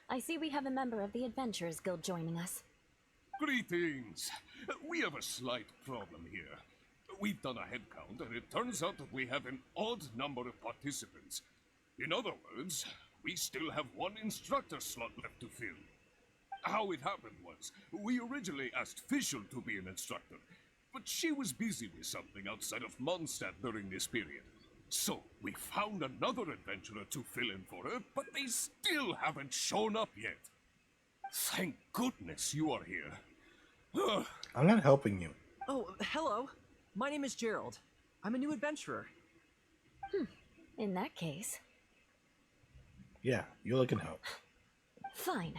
I see we have a member of the Adventurous Guild joining us. Greetings. We have a slight problem here. We've done a head count, and it turns out that we have an odd number of participants. In other words, we still have one instructor slot left to fill. How it happened was, we originally asked Fischl to be an instructor, but she was busy with something outside of Mondstadt during this period. So, we found another adventurer to fill in for her, but they still haven't shown up yet. Thank goodness you are here. Ugh. I'm not helping you. Oh, hello. My name is Gerald. I'm a new adventurer. In that case, Yeah, Eula can help. fine.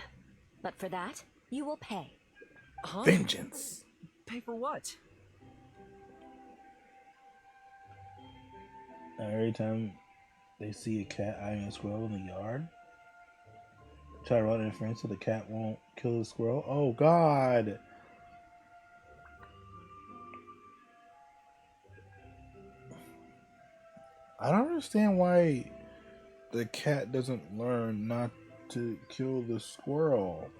But for that, you will pay. Huh? Vengeance. Pay for what? Every time they see a cat eyeing a squirrel in the yard, try to run in front so the cat won't kill the squirrel. Oh God! I don't understand why the cat doesn't learn not to kill the squirrel.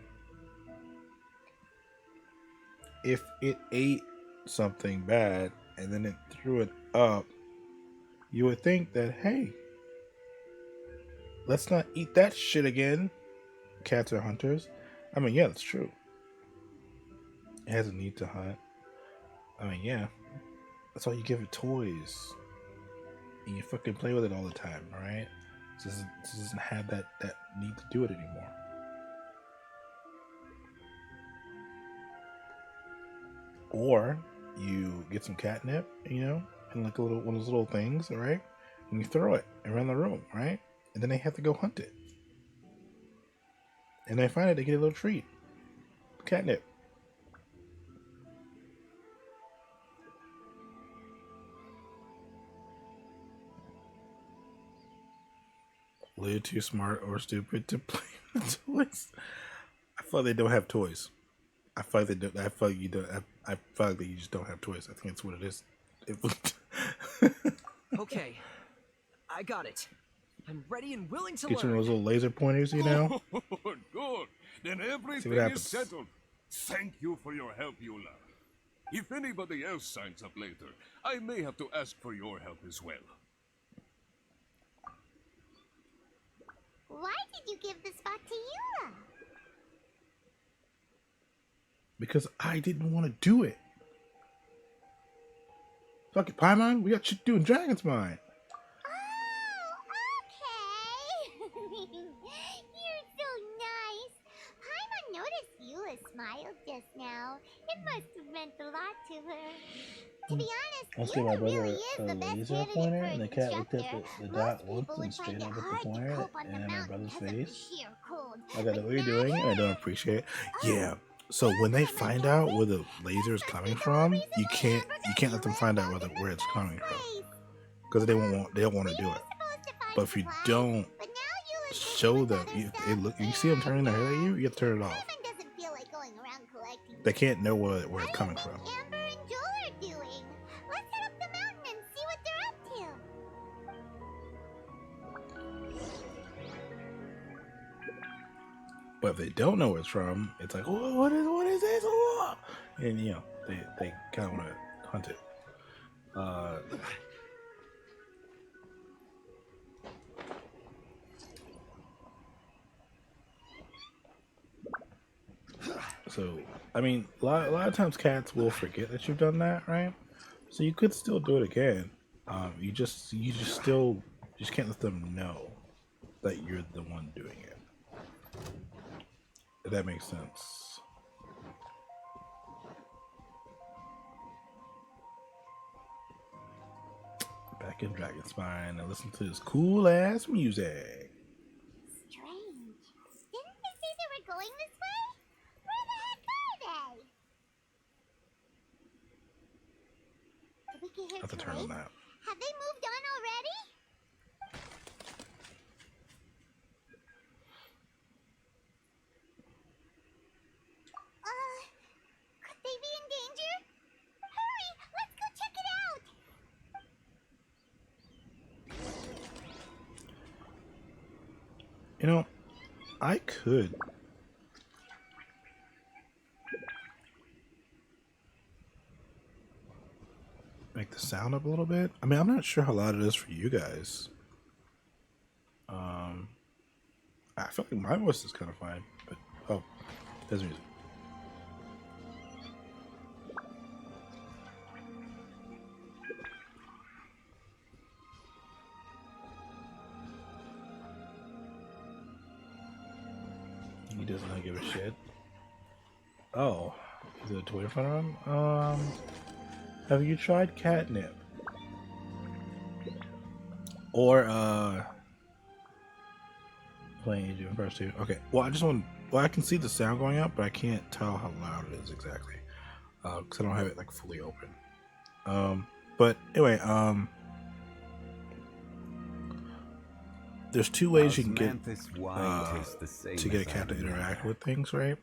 If it ate something bad and then it threw it up, you would think that, hey, let's not eat that shit again. Cats are hunters. I mean, yeah, that's true. It has a need to hunt. I mean, yeah. That's why you give it toys. And you fucking play with it all the time, alright? This doesn't have that need to do it anymore. Or you get some catnip, and like one of those little things, alright? And you throw it around the room, right? And then they have to go hunt it. And they find it, they get a little treat. Catnip. A little too smart or stupid to play with toys. I feel like they don't have toys. I feel like they don't. I feel like you don't. I feel like you just don't have toys. I think that's what it is. Okay. I got it. I'm ready and willing to Get you learn. one of those little laser pointers, Good. Then See everything what is happens. settled. Thank you for your help, Eula. If anybody else signs up later, I may have to ask for your help as well. Why did you give the spot to Eula? Because I didn't want to do it. Fuck it, Paimon. We got shit to do in Dragon's Mine. Oh, okay. You're so nice. now. It must have meant a lot to her. To be honest, Once gave my Yuna brother really is a the best laser candidate pointer, for and an the cat looked at instructor. the Most dot once people and would find straight it up with the hard to pointer cope on the in my mountain brother's because of the face. sheer cold. I got But what you're not doing, and I don't her. appreciate it. Oh, Yeah. So when they find out where the laser is coming from, you can't let them find out where it's coming from, because they don't want to do it. But if you don't show them, you see them turning their head at you, you have to turn it off. Paimon doesn't feel like going around collecting. They can't know where it's coming from. Amber and Joel are doing. Let's head up the mountain and see what they're up to. But if they don't know where it's from, it's like, oh, what is this? Oh! And you know, they kind of want to hunt it. So, I mean, a lot of times cats will forget that you've done that, right? So you could still do it again. You just can't let them know that you're the one doing it. If that makes sense. Back in Dragonspine and listen to this cool ass music. Strange. Didn't they say they were going this way? Where the heck are they? Did we get here I have to turn too on late? that. Have they moved on already? Could they be in danger? Hurry, let's go check it out. You know, I could make the sound up a little bit. I mean, I'm not sure how loud it is for you guys. I feel like my voice is kind of fine, but oh, there's music. He does not give a shit. Oh, is there a toy in front of him? Have you tried catnip? Or playing Age of Empires 2. Okay. Well, I can see the sound going up, but I can't tell how loud it is exactly. Because I don't have it like fully open. But anyway, there's two ways you can get to get a cat to interact with things, right?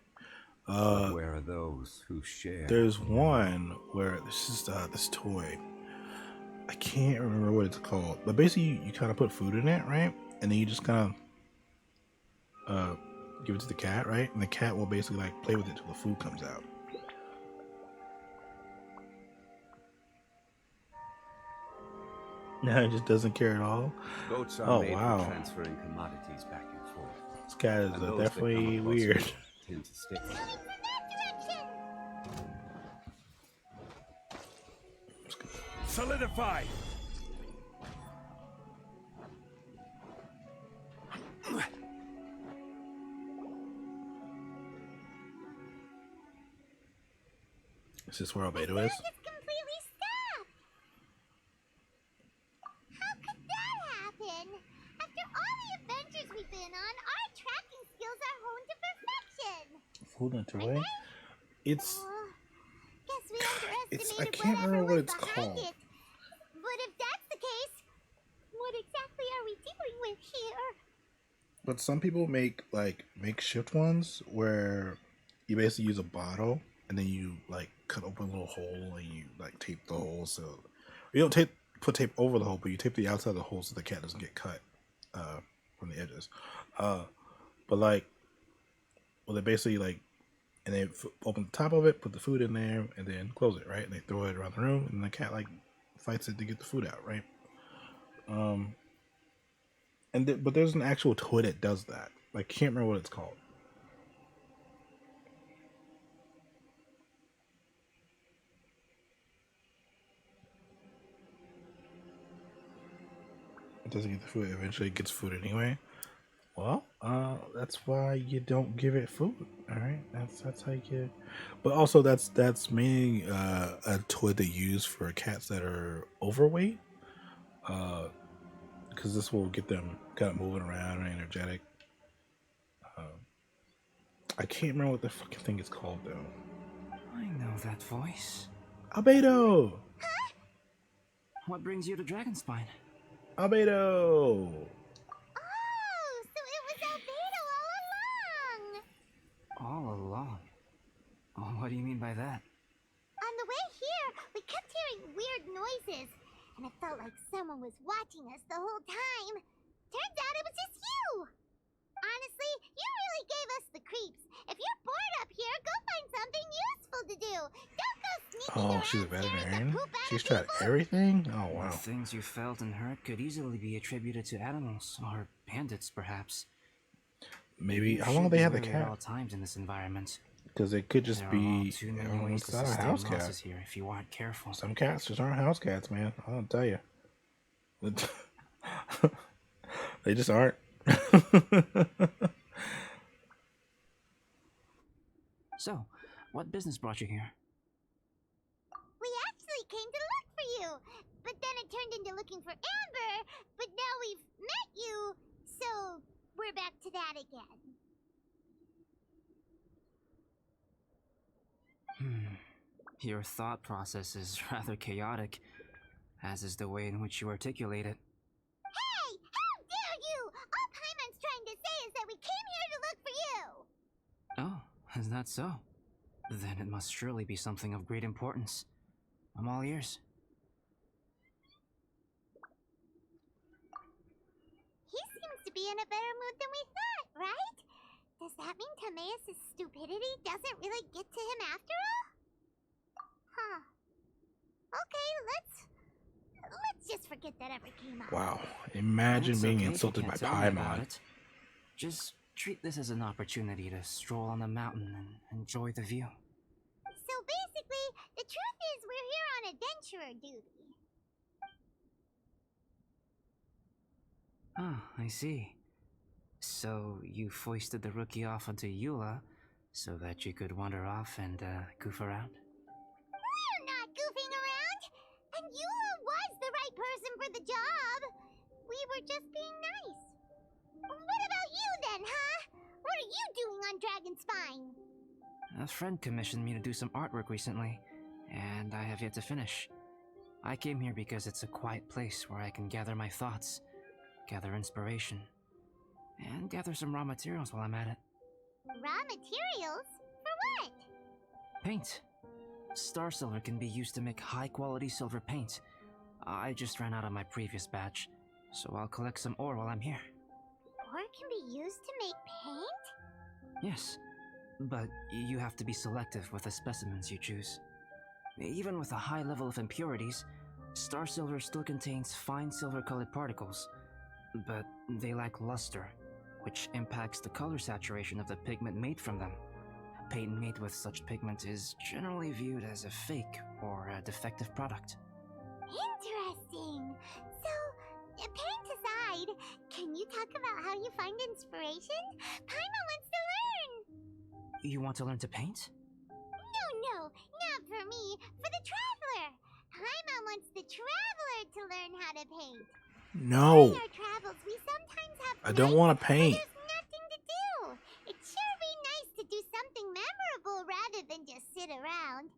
Where are those who share? There's one where this is this toy. I can't remember what it's called, but basically you kind of put food in it, right? And then you just kind of give it to the cat, right? And the cat will basically like play with it till the food comes out. No, it just doesn't care at all. Boats are Oh made wow, for transferring commodities back and forth. this cat is And those that definitely come across weird. it tend to stick. Solidify! Is this where Albedo is? It's completely stopped. How could that happen? After all the adventures we've been on, our tracking skills are honed to perfection. Food in a toy? It's Guess we it's underestimated I can't whatever remember what was it's behind called. it. But if that's the case, what exactly are we dealing with here? But some people make like makeshift ones where you basically use a bottle and then you like cut open a little hole and you like tape the hole, so you don't put tape over the hole, but you tape the outside of the hole so the cat doesn't get cut from the edges. But like, well, they basically like, and they open the top of it, put the food in there, and then close it, right? And they throw it around the room, and the cat like fights it to get the food out, right? But there's an actual toy that does that. Like, can't remember what it's called. It doesn't get the food. Eventually, it gets food anyway. Well, that's why you don't give it food. All right, that's how you get. But also, that's mainly a toy they use for cats that are overweight. Because this will get them kind of moving around and energetic. I can't remember what the fucking thing is called though. I know that voice. Albedo. What brings you to Dragonspine? Albedo. Oh, so it was Albedo all along! All along. Oh, what do you mean by that? On the way here, we kept hearing weird noises, and it felt like someone was watching us the whole time. Turns out it was just you! Honestly, you really gave us the creeps. If you're bored up here, go find something useful to do. Don't go sneaking Oh, around she's a scaring the veterinarian. poop out She's of tried people. everything. Oh The wow. things you felt and heard could easily be attributed to animals, or bandits, perhaps. Maybe You how long should they be have the wary at all cat? times in this environment. Because it could just There are be too many ways it's to not a sustain house cat. losses here if you aren't careful. Some cats just aren't house cats, man. I'll tell you. They just aren't. So, what business brought you here? We actually came to look for you, but then it turned into looking for Amber, but now we've met you, so we're back to that again. Your thought process is rather chaotic, as is the way in which you articulate it. Hey, how dare you! All Paimon's trying to say is that we came here to look for you! Oh, is that so? Then it must surely be something of great importance. I'm all ears. He seems to be in a better mood than we thought, right? Does that mean Timaeus' stupidity doesn't really get to him after all? Huh. Okay, let's just forget that ever came up. Wow. Imagine It's being okay if you insulted by can't tell me about Paimon. it. Just treat this as an opportunity to stroll on the mountain and enjoy the view. So basically, the truth is we're here on adventurer duty. Ah, I see. So you foisted the rookie off onto Eula so that you could wander off and goof around? We're not goofing around! And Eula was the right person for the job! We were just being nice. What about you then, huh? What are you doing on Dragonspine? A friend commissioned me to do some artwork recently, and I have yet to finish. I came here because it's a quiet place where I can gather my thoughts, gather inspiration, and gather some raw materials while I'm at it. Raw materials? For what? Paint. Star silver can be used to make high-quality silver paint. I just ran out of my previous batch, so I'll collect some ore while I'm here. Ore can be used to make paint? Yes, but you have to be selective with the specimens you choose. Even with a high level of impurities, star silver still contains fine silver-colored particles, but they lack luster, which impacts the color saturation of the pigment made from them. Paint made with such pigment is generally viewed as a fake or a defective product. Interesting. So, paint aside, can you talk about how you find inspiration? Paimon wants to learn. You want to learn to paint? No, not for me. For the traveler. Paimon wants the traveler to learn how to paint. No. During our travels, we sometimes have I don't nights want to where paint. there's nothing to do. It'd sure be nice to do something memorable rather than just sit around.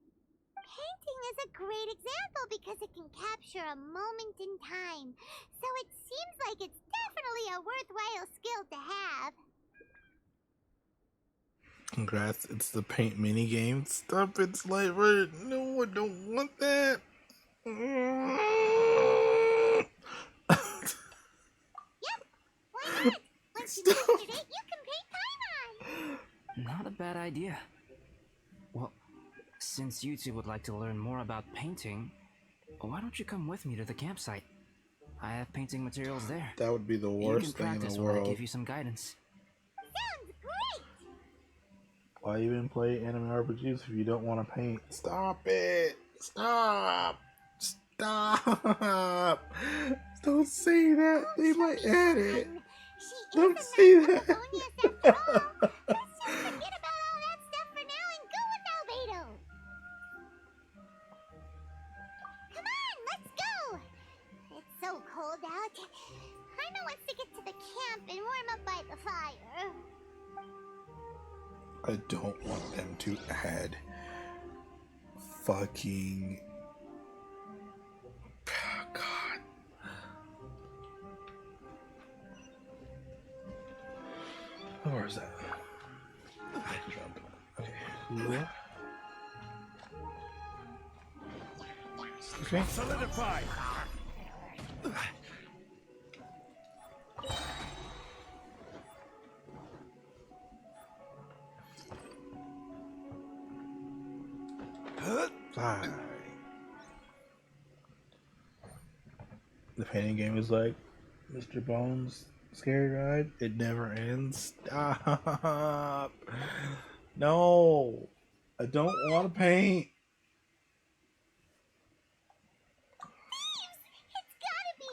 Painting is a great example because it can capture a moment in time. So it seems like it's definitely a worthwhile skill to have. Congrats, it's the paint mini game. Stop it, Slaver. No, I don't want that. Why not? Once you mastered it, you can paint Paimon. Not a bad idea. Well, since you two would like to learn more about painting, why don't you come with me to the campsite? I have painting materials there. That would be the You worst can thing in practice the while I world. give you some guidance. Sounds great. Why even play anime RPGs if you don't want to paint? Stop it! Stop! Stop! Don't say that. They might edit. She Don't is say a that. Melonius after all. Let's just forget about all that stuff for now and go with Albedo. Come on, let's go. It's so cold out. Jaime wants to get to the camp and warm up by the fire. I don't want them to add fucking. God. Where is that? Okay. Okay. Solidify! Fine. The painting game is like Mr. Bones' scary ride. It never ends. Stop. No. I don't want to paint. It's gotta be.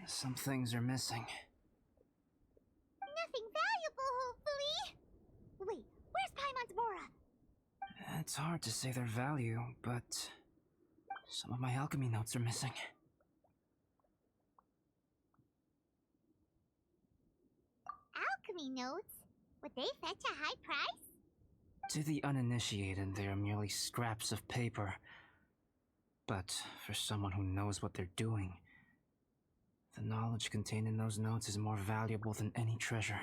Some things are missing. Nothing valuable, hopefully. Wait, where's Paimon's Mora? It's hard to say their value, but some of my alchemy notes are missing. Alchemy notes? Would they fetch a high price? To the uninitiated, they are merely scraps of paper. But for someone who knows what they're doing, the knowledge contained in those notes is more valuable than any treasure.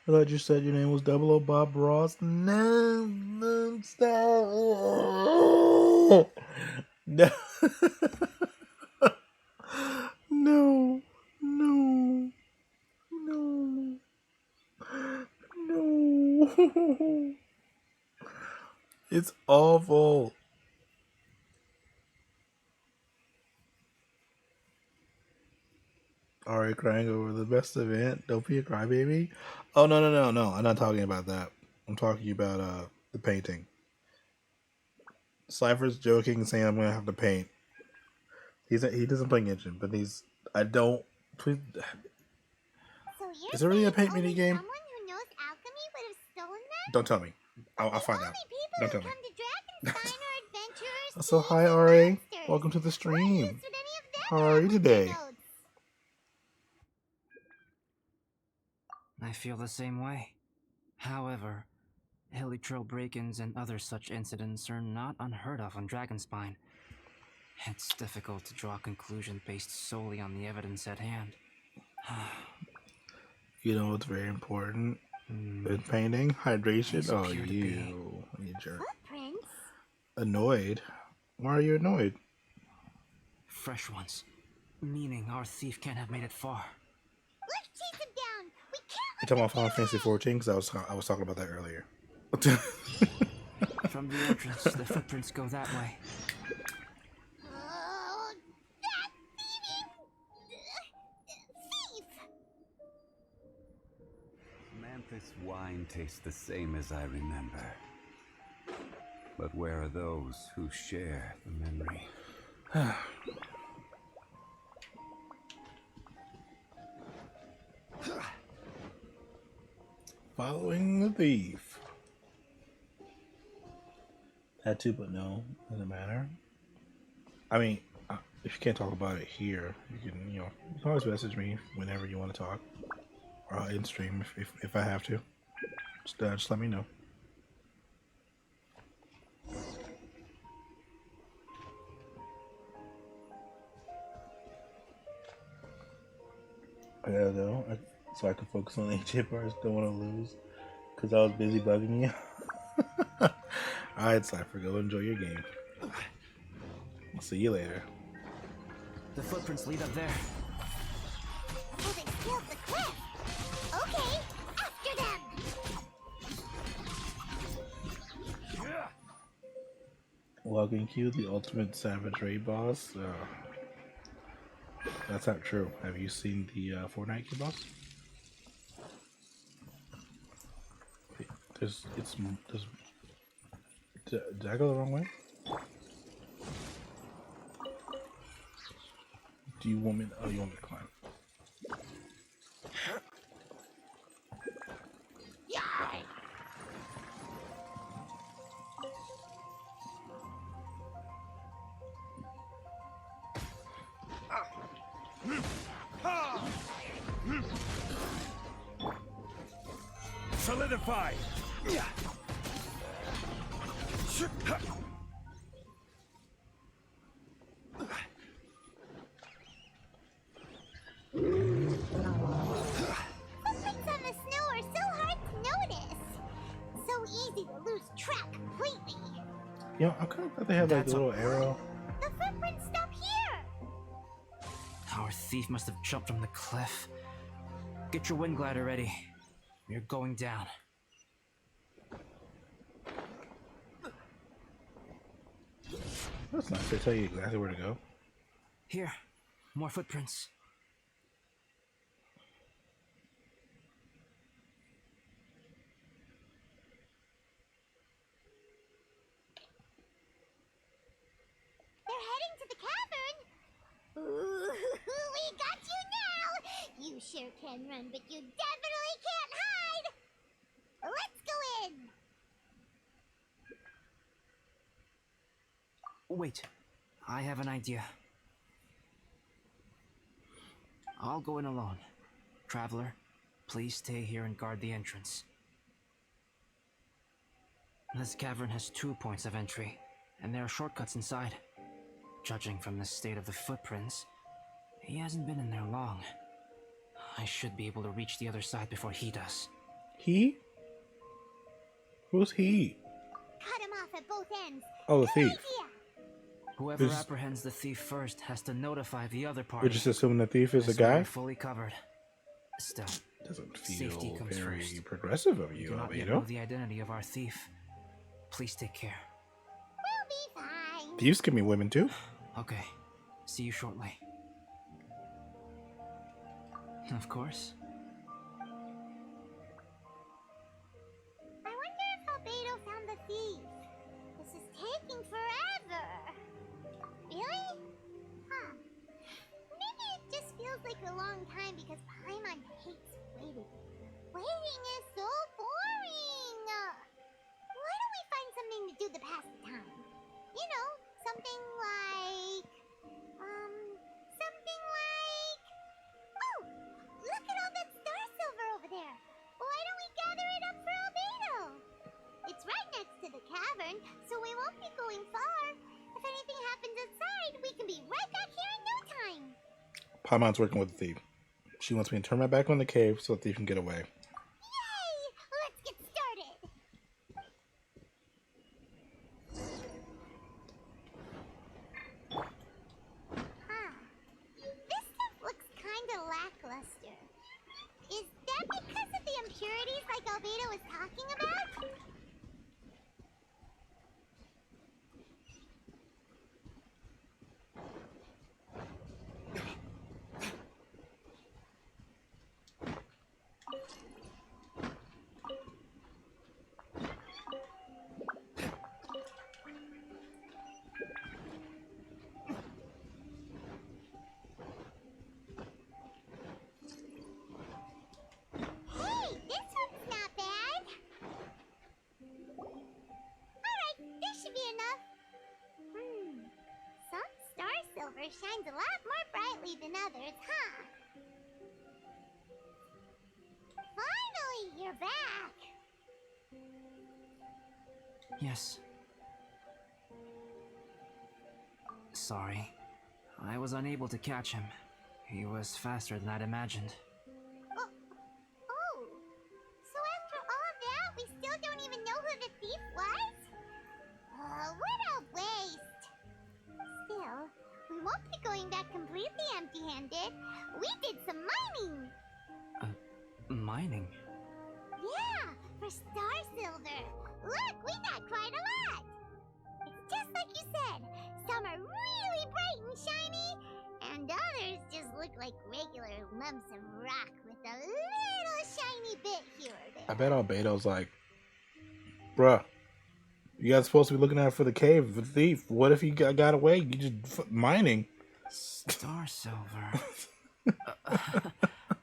I thought you said your name was 00 Bob Ross. No, no, stop. No. No. No. No. No. It's awful. Ari crying over the best event. Don't be a crybaby. Oh no. I'm not talking about that. I'm talking about the painting. Cypher's joking, saying I'm gonna have to paint. He doesn't play Genshin, but I don't. Please, So you're is there really a saying paint only mini game? someone who knows alchemy would have stolen that? Don't tell me. I'll The find out. only people Don't who tell me. come to Dragonstein are adventurers, So thieves, hi and Ari, monsters. welcome to the What stream. use would any of them How are have you with their today? notes? I feel the same way. However, hilly trail break-ins and other such incidents are not unheard of on Dragonspine. It's difficult to draw a conclusion based solely on the evidence at hand. You know what's very important in painting? Hydration. These Oh, appear to you jerk. Footprints? Annoyed? Why are you annoyed? Fresh ones. Meaning our thief can't have made it far. Let's chase him down. We can't You're talking about Final Fantasy 14 because I was talking about that earlier. From the entrance, the footprints go that way. Oh, that thieving thief! Manthus wine tastes the same as I remember. But where are those who share the memory? Following the thief. That too, but no, doesn't matter. I mean, if you can't talk about it here, you can always message me whenever you want to talk, or I'll in stream if I have to. Just let me know. I gotta know, so I can focus on the HA parts. Don't want to lose because I was busy bugging you. Alright, Cypher, go enjoy your game. I'll see you later. The footprints lead up there. So they scaled the cliff. Okay, after them. Logging Q, the ultimate savage raid boss. That's not true. Have you seen the Fortnite Q boss? Did I go the wrong way? Do you want me? Oh, you want me to climb? Solidify! Footprints on the snow are so hard to notice. So easy to lose track completely. You know, I kind of thought they had like a little arrow. The footprints stop here. Our thief must have jumped from the cliff. Get your wind glider ready. We're going down. That's nice. They tell you exactly where to go. Here, more footprints. They're heading to the cavern. Ooh, we got you now. You sure can run, but you definitely can't hide. Let's go in. Wait, I have an idea. I'll go in alone. Traveler, please stay here and guard the entrance. This cavern has 2 points of entry, and there are shortcuts inside. Judging from the state of the footprints, he hasn't been in there long. I should be able to reach the other side before he does. He? Who's he? Cut him off at both ends. Oh, the Good thief. idea. Whoever Is- apprehends the thief first has to notify the other We're party. just assuming the thief is a This way we're guy? fully covered. Still, Doesn't safety feel comes very first. progressive of We you, do not yet know Albedo. the identity of our thief. Please take care. We'll be fine. Thieves can be women too. Okay. See you shortly. Of course. I wonder if Albedo found the thief. This is taking forever. Really? Huh. Maybe it just feels like a long time because Paimon hates waiting. Waiting is so boring. Why don't we find something to do to pass the time? You know, something like... Oh! Look at all that star silver over there! Why don't we gather it up for Albedo? It's right next to the cavern, so we won't be going far. If anything happens outside, we can be right back here in no time. Paimon's working with the thief. She wants me to turn my back on the cave so the thief can get away. Yay! Let's get started! This stuff looks kinda lackluster. Is that because of the impurities like Albedo was talking about? Hey, this one's not bad. Alright, this should be enough. Some star silver shines a lot more brightly than others, huh? Finally, you're back. Yes. Sorry. I was unable to catch him. He was faster than I'd imagined. Oh, so after all that, we still don't even know who the thief was? What a waste. Still, we won't be going back completely empty-handed. We did some mining. Mining? Yeah, for star silver. Look, we got quite a lot. It's just like you said. Some are really bright and shiny, and others just look like regular lumps of rock with a little shiny bit here or there. I bet Albedo's like, bruh, You guys supposed to be looking out for the cave for the thief. What if he got away? You just mining. Star Silver.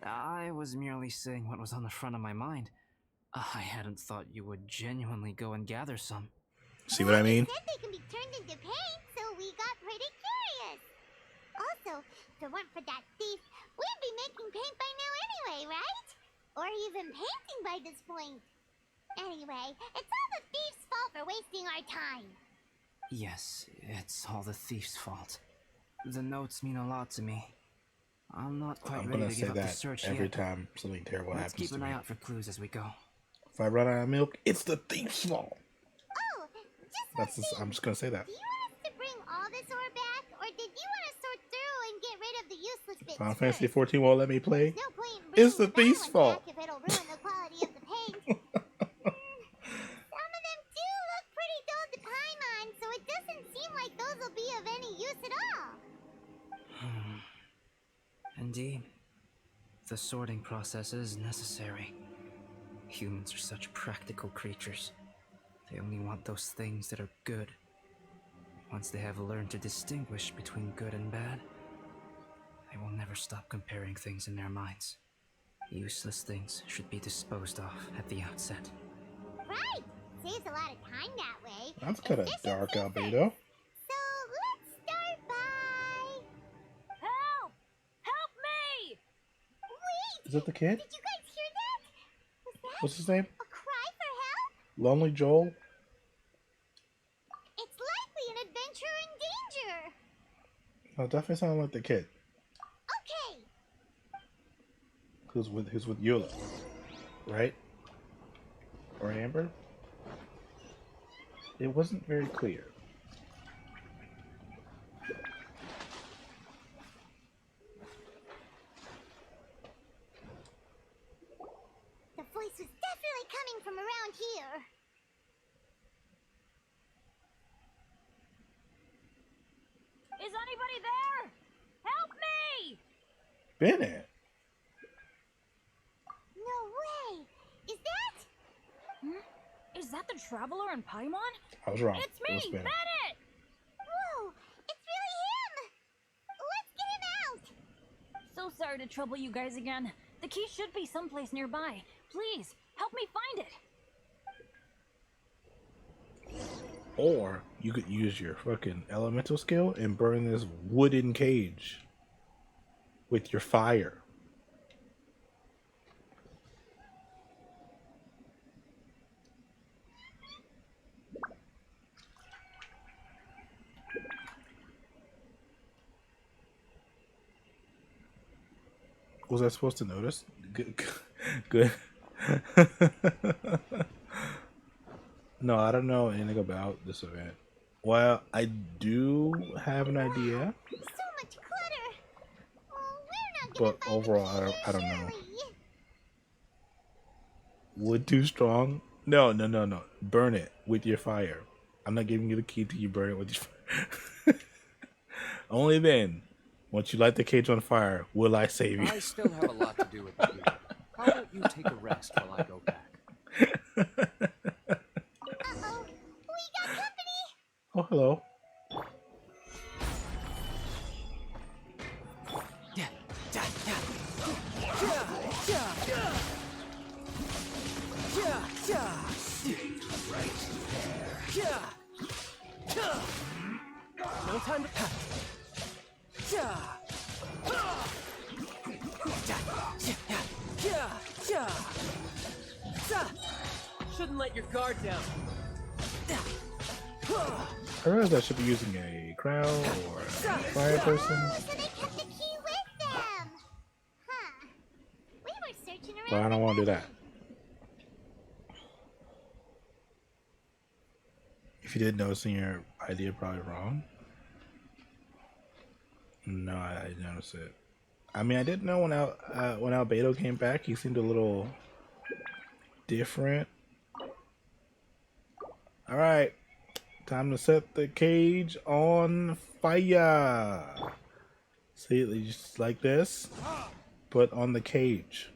I was merely saying what was on the front of my mind. I hadn't thought you would genuinely go and gather some. See what I mean? They said they can be turned into paint, so we got pretty curious. Also, if it weren't for that thief, we'd be making paint by now anyway, right? Or even painting by this point. Anyway, it's all the thief's fault for wasting our time. Yes, it's all the thief's fault. The notes mean a lot to me. I'm not quite ready to give up the search every yet. time something terrible Let's happens keep to an me. eye out for clues as we go. If I run out of milk, it's the thief's fault. Oh, I'm just gonna say that. do you want us to bring all this ore back, or did you want to sort through and get rid of the useless bits? Final Fantasy 14 won't let me play. No point in It's the bringing thief's that one fault. back if it'll ruin the quality of the paint. Some of them do look pretty dull to Paimon, so it doesn't seem like those will be of any use at all. Indeed. The sorting process is necessary. Humans are such practical creatures. They only want those things that are good. Once they have learned to distinguish between good and bad, they will never stop comparing things in their minds. Useless things should be disposed of at the outset. Right! Saves a lot of time that way. That's kind of dark, Albedo. So let's start by... Help! Help me! Wait! Is it the kid? Did you guys hear that? Was that What's his name? a cry for help? Lonely Joel? It's likely an adventurer in danger. No, it definitely sounded like the kid. Okay. Who's with Eula, right? Or Amber? It wasn't very clear. The voice was definitely coming from around here. Is anybody there? Help me! Bennett? No way. Is that? Is that the traveler in Paimon? I was wrong. It's It was me, Bennett. Bennett! Whoa! It's really him! Let's get him out! So sorry to trouble you guys again. The key should be someplace nearby. Please, help me find it. Or you could use your fucking elemental skill and burn this wooden cage with your fire. Was I supposed to notice? Good. No, I don't know anything about this event. Well, I do have an idea, So much clutter. Oh, we're not but gonna find overall, the key I don't know. surely. Wood too strong? No. Burn it with your fire. I'm not giving you the key till you burn it with your fire. Only then, once you light the cage on fire, will I save you. I still have a lot to do with the game. How about you take a rest while I go back? Uh-oh. We got company. Oh, hello. No time to pass. Shouldn't let your guard down. I realized I should be using a crown or a fire person, So they kept the key with them. Huh. We were searching around. but I don't want to do that. If you did notice, then your idea probably wrong. No, I didn't notice it. I mean, I didn't know when Albedo came back, he seemed a little different. All right, time to set the cage on fire. See, just like this, but on the cage.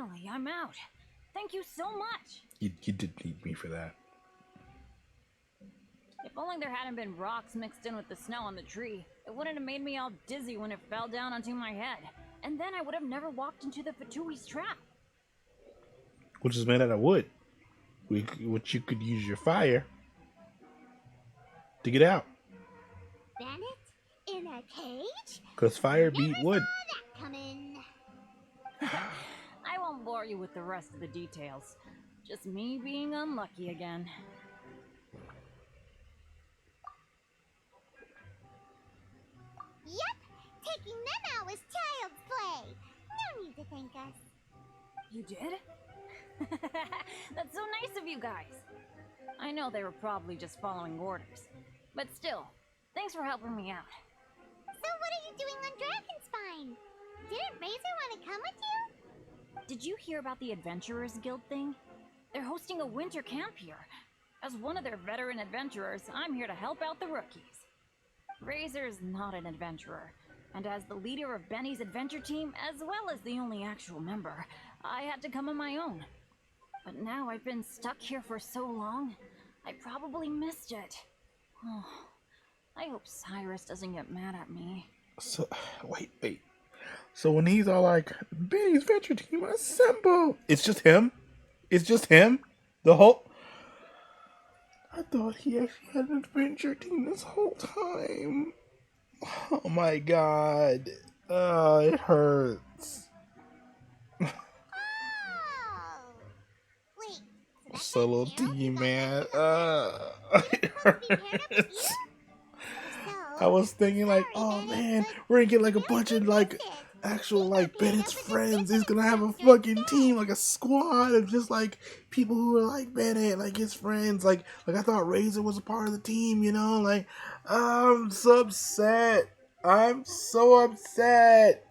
Finally, I'm out. Thank you so much. You did need me for that. If only there hadn't been rocks mixed in with the snow on the tree, it wouldn't have made me all dizzy when it fell down onto my head. And then I would have never walked into the Fatui's trap. Which is made out of wood. Which you could use your fire to get out. Bennett in a cage? Because fire beat wood. Saw that coming. I won't bore you with the rest of the details. Just me being unlucky again. Yep, taking them out was child's play. No need to thank us. You did? That's so nice of you guys. I know they were probably just following orders. But still, thanks for helping me out. So what are you doing on Dragonspine? Didn't Razor want to come with you? Did you hear about the Adventurous Guild thing? They're hosting a winter camp here. As one of their veteran adventurers, I'm here to help out the rookies. Razor's not an adventurer, and as the leader of Benny's adventure team, as well as the only actual member, I had to come on my own. But now I've been stuck here for so long, I probably missed it. Oh, I hope Cyrus doesn't get mad at me. So, wait. So when he's all like, Benny's adventure team, assemble! It's just him? It's just him? The whole... I thought he actually had an adventure team this whole time. Oh my god. It hurts. Oh! Wait, so that's Solo not you? team, man. It supposed to be paired up with hurts. you? I was thinking like, oh Bennett, man, but we're gonna get like a you bunch of missed like it. actual We like could pair Bennett's up with friends. the He's gonna have a instructor fucking instead. team, like a squad of just like people who are like Bennett, like his friends. Like I thought Razor was a part of the team, you know? Like I'm so upset. I'm so upset.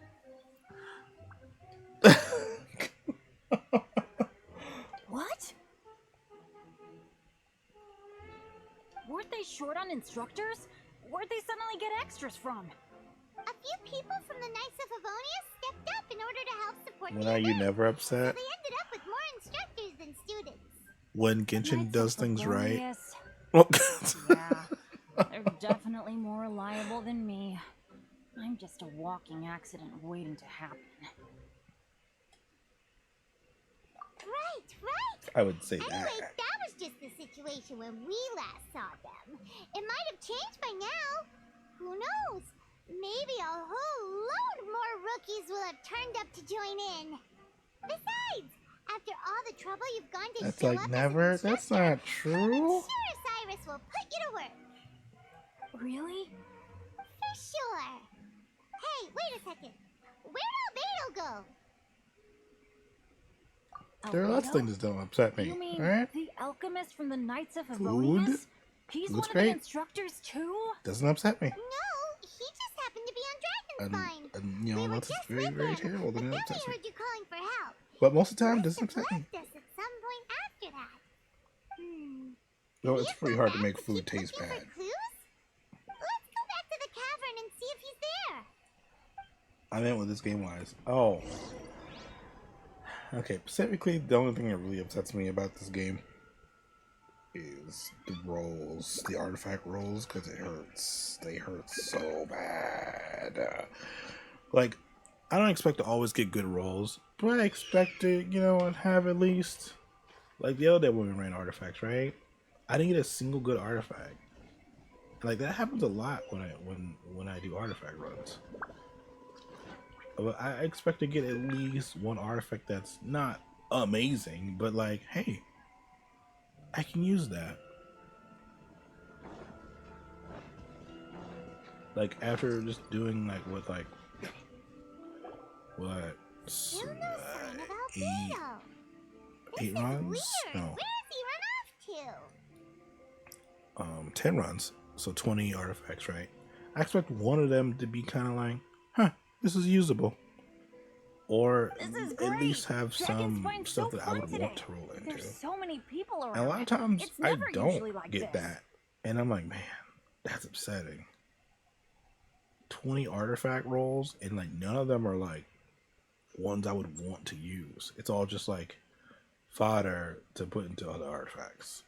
What? Weren't they short on instructors? Where'd they suddenly get extras from? A few people from the Knights of Favonius stepped up in order to help support When the are you event. never So upset? they ended up with more instructors than students. When Genshin Knights does of things right. Favonius. Well, Yeah, they're definitely more reliable than me. I'm just a walking accident waiting to happen. Right. I would say Anyway, that. that was just the situation when we last saw them. It might have changed by now. Who knows? Maybe a whole load more rookies will have turned up to join in. Besides, after all the trouble you've gone to That's show like up never. as an That's instructor, not I'm true. sure Cyrus will put you to work. Really? For sure. Hey, wait a second. Where'd Albedo go? There are lots of Albedo? things that don't upset me. You mean Alright? the alchemist from the Knights of Food. Favonius? He's Food's one of great. the instructors too? Doesn't upset me. No, he just happened to be on Dragonspine. And you know, We were unless it's just very, with very him, terrible, but then then it we upsets me. heard you calling for help. But most of the time, it Must doesn't have upset me. left us at some point after that. No, Have it's you pretty gone hard to back make to food keep taste looking for bad. clues? Let's go back to the cavern and see if he's there. I meant with this game wise. Oh. Okay, specifically, the only thing that really upsets me about this game is the rolls, the artifact rolls, because it hurts. They hurt so bad. Like, I don't expect to always get good rolls, but I expect to, you know, have at least, like the other day when we ran artifacts, right? I didn't get a single good artifact. Like that happens a lot when I do artifact runs. But I expect to get at least one artifact that's not amazing, but like, hey, I can use that. Like after just doing like what Still no sign of eight Albedo. This is runs? weird. No. Where has he run off to? 10 runs, so 20 artifacts, right? I expect one of them to be kind of like, huh, this is usable, or This is at great. least have some Dragonspine's stuff so that I fun would today. want to roll into. There's so many people around. And a lot of times It's I never usually don't like get this. that, and I'm like, man, that's upsetting. 20 artifact rolls, and like none of them are like ones I would want to use. It's all just like fodder to put into other artifacts.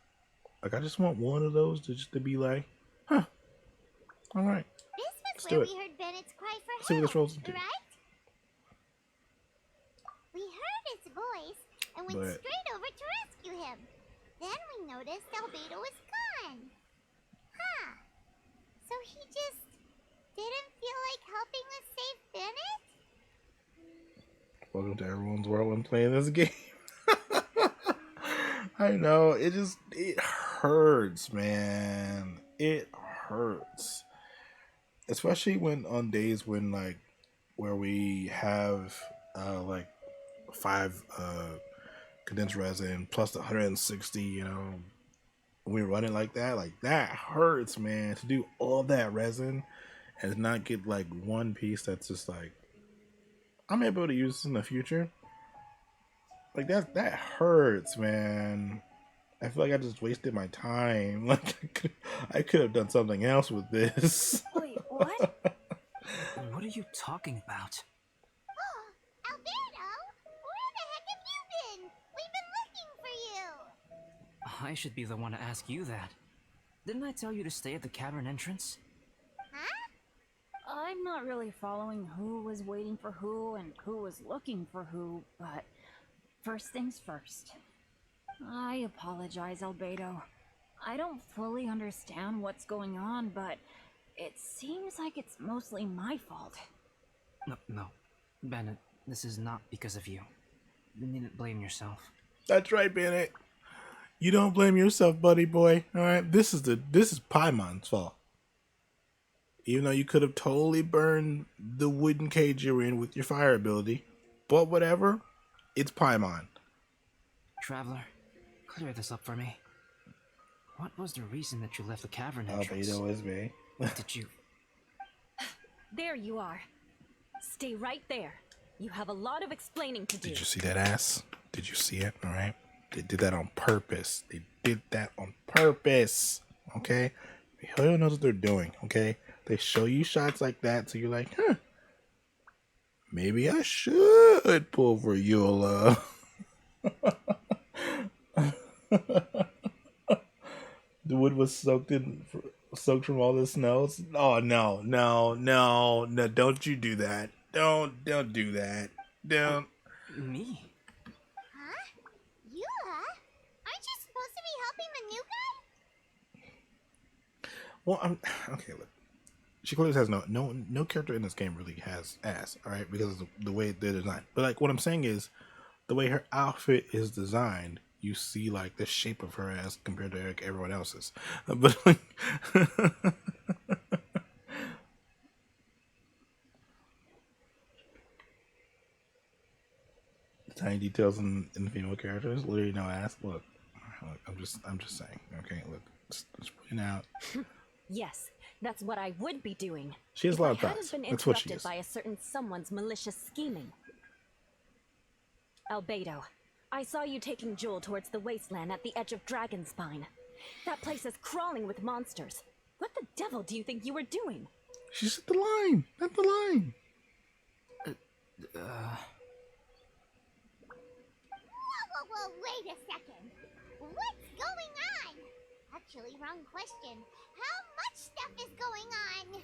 Like I just want one of those to be like, huh, all right. This was where we heard Bennett's cry for Let's see what this help, rolls into. right? We heard his voice and went But- straight over to rescue him. Then we noticed Albedo was gone. Huh. So he just didn't feel like helping us save Bennett? Welcome to everyone's world when playing this game. I know, it hurts, man. It hurts. Especially when on days when like where we have like 5 condensed resin plus the 160, you know, when we run it like that hurts, man, to do all that resin and not get like one piece that's just like I'm able to use this in the future. Like that hurts, man. I feel like I just wasted my time. Like I could have done something else with this. Wait, what? What are you talking about? Oh, Albedo, where the heck have you been? We've been looking for you. I should be the one to ask you that. Didn't I tell you to stay at the cavern entrance? Huh? I'm not really following who was waiting for who and who was looking for who, but first things first. I apologize, Albedo. I don't fully understand what's going on, but it seems like it's mostly my fault. No. Bennett, this is not because of you. You needn't blame yourself. That's right, Bennett. You don't blame yourself, buddy boy. All right, this is Paimon's fault. Even though you could have totally burned the wooden cage you're in with your fire ability, but whatever, it's Paimon. Traveler, clear this up for me. What was the reason that you left the cavern entrance? Albedo is me. Did you... There you are. Stay right there. You have a lot of explaining to do. Did you see that ass? Did you see it? All right. They did that on purpose. They did that on purpose. Okay. Who knows what they're doing? Okay. They show you shots like that, so you're like, huh? Maybe I should pull for Eula. The wood was soaked from all the snows. Oh no! Don't you do that! Don't do that! Don't. Me? Huh? Eula? Aren't you supposed to be helping the new guy? Well, okay. Look, she clearly has no character in this game really has ass. All right, because of the way they're designed. But like, what I'm saying is, the way her outfit is designed, you see like the shape of her ass compared to like, everyone else's. But like, tiny details in the female characters, literally no ass. Look, I'm just saying. Okay, look, just pointing out. Yes, that's what I would be doing. She has a lot of if I hadn't thoughts. been That's what she interrupted is. by a certain someone's malicious scheming. Albedo, I saw you taking Jewel towards the wasteland at the edge of Dragonspine. That place is crawling with monsters. What the devil do you think you were doing? She's at the line. At the line. Whoa, wait a second. What's going on? Actually, wrong question. How much stuff is going on?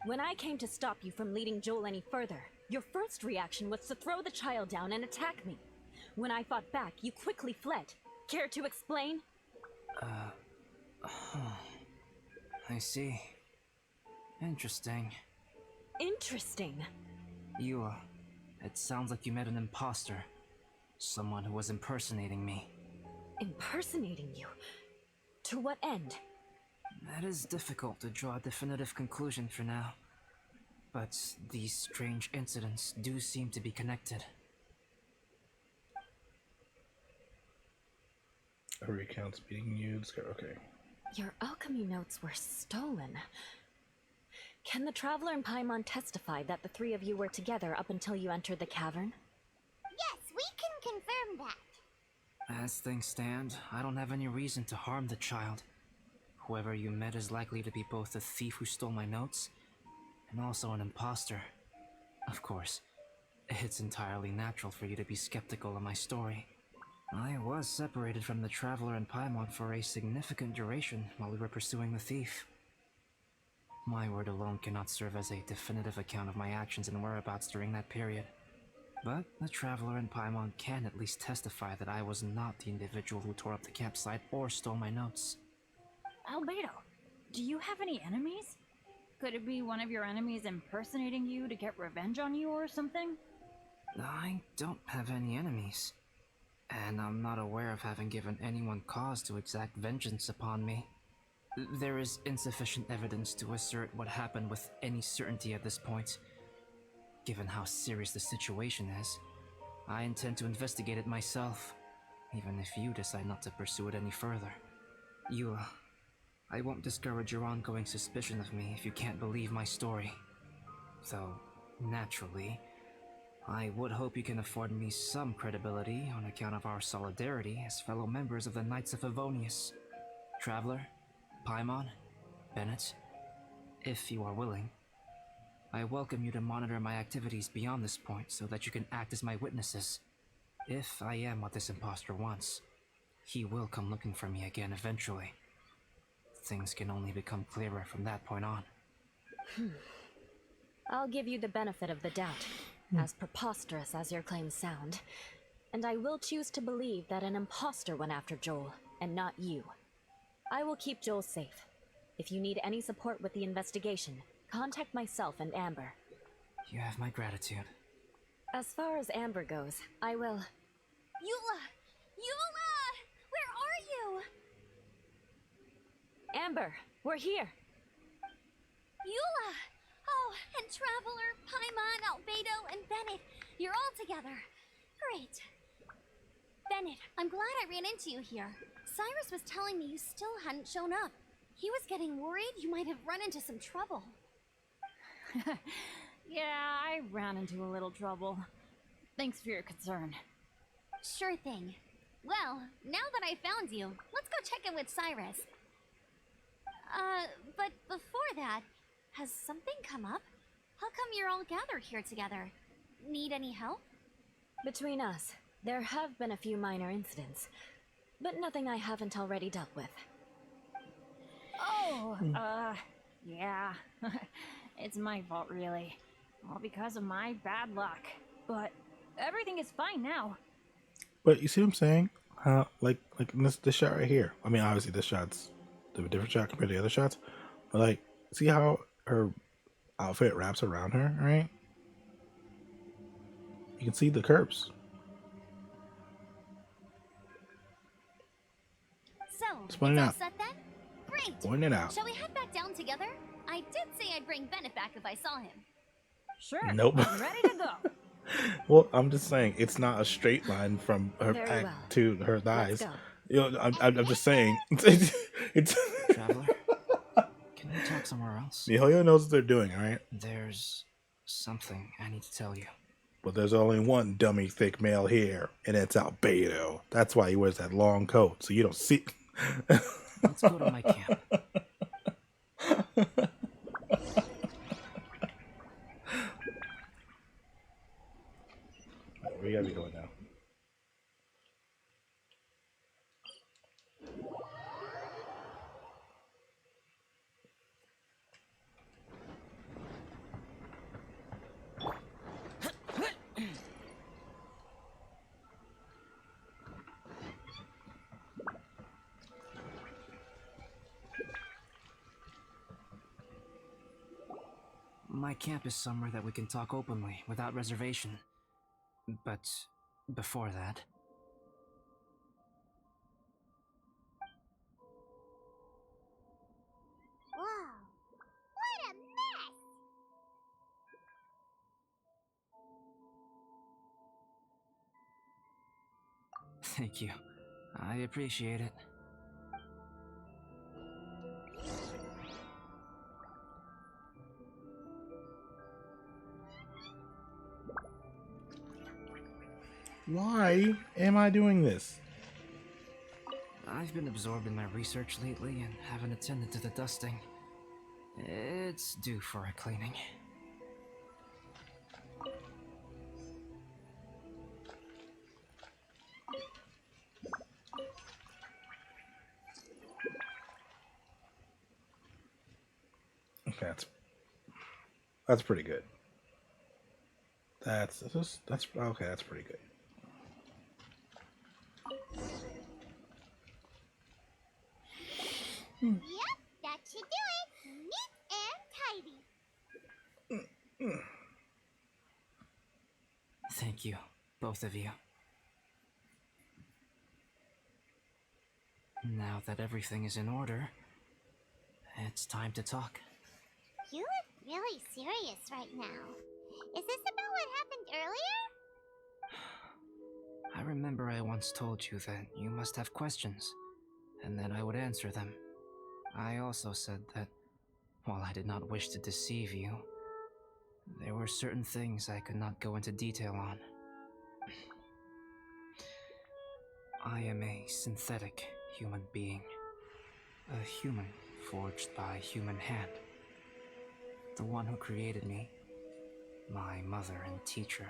When I came to stop you from leading Joel any further, your first reaction was to throw the child down and attack me. When I fought back, you quickly fled. Care to explain? I see. Interesting. Interesting. It sounds like you met an imposter. Someone who was impersonating me. Impersonating you? To what end? That is difficult to draw a definitive conclusion for now. But these strange incidents do seem to be connected. Her account's beating you. Okay. Your alchemy notes were stolen. Can the Traveler and Paimon testify that the three of you were together up until you entered the cavern? Yes, we can confirm that. As things stand, I don't have any reason to harm the child. Whoever you met is likely to be both the thief who stole my notes and also an imposter. Of course, It's entirely natural for you to be skeptical of my story. I was separated from the Traveler and Paimon for a significant duration while we were pursuing the thief. My word alone cannot serve as a definitive account of my actions and whereabouts during that period. But the Traveler and Paimon can at least testify that I was not the individual who tore up the campsite or stole my notes. Albedo, do you have any enemies? Could it be one of your enemies impersonating you to get revenge on you or something? I don't have any enemies, and I'm not aware of having given anyone cause to exact vengeance upon me. There is insufficient evidence to assert what happened with any certainty at this point. Given how serious the situation is, I intend to investigate it myself, even if you decide not to pursue it any further. Eula, I won't discourage your ongoing suspicion of me if you can't believe my story. Though, naturally, I would hope you can afford me some credibility on account of our solidarity as fellow members of the Knights of Favonius. Traveler, Paimon, Bennett, if you are willing, I welcome you to monitor my activities beyond this point so that you can act as my witnesses. If I am what this imposter wants, he will come looking for me again eventually. Things can only become clearer from that point on. I'll give you the benefit of the doubt, as preposterous as your claims sound. And I will choose to believe that an imposter went after Joel, and not you. I will keep Joel safe. If you need any support with the investigation, contact myself and Amber. You have my gratitude. As far as Amber goes, I will... Eula! Eula! Where are you? Amber, we're here! Eula! Oh, and Traveler, Paimon, Albedo, and Bennett. You're all together. Great. Bennett, I'm glad I ran into you here. Cyrus was telling me you still hadn't shown up. He was getting worried you might have run into some trouble. Yeah, I ran into a little trouble. Thanks for your concern. Sure thing. Well, now that I found you, let's go check in with Cyrus. But before that, has something come up? How come you're all gathered here together? Need any help? Between us, there have been a few minor incidents, but nothing I haven't already dealt with. Oh, yeah. It's my fault, really. All because of my bad luck. But everything is fine now. But you see what I'm saying? Like in this shot right here. I mean, obviously this shot's a different shot compared to the other shots. But like, see how her outfit wraps around her, right? You can see the curves. So, Just pointing it's all out. set then? Great! Pointing it out. Shall we head back down together? I did say I'd bring Bennett back if I saw him. Sure. Nope. I'm ready to go. Well, I'm just saying it's not a straight line from her Very back well. to her thighs. Let's go. You know, I'm just saying it's. Traveler, can we talk somewhere else? Mihoyo knows what they're doing, all right? There's something I need to tell you. But there's only one dummy thick male here, and it's Albedo. That's why he wears that long coat, so you don't see. Let's go to my camp. Where you gotta be going now? My camp is somewhere that we can talk openly, without reservation. But before that... Whoa! What a mess! Thank you. I appreciate it. Why am I doing this? I've been absorbed in my research lately and haven't attended to the dusting. It's due for a cleaning. That's pretty good. That's okay. That's pretty good. Yep, that should do it. Neat and tidy. Thank you, both of you. Now that everything is in order, it's time to talk. You look really serious right now. Is this about what happened earlier? I remember I once told you that you must have questions, and then I would answer them. I also said that, while I did not wish to deceive you, there were certain things I could not go into detail on. I am a synthetic human being. A human forged by human hand. The one who created me, my mother and teacher.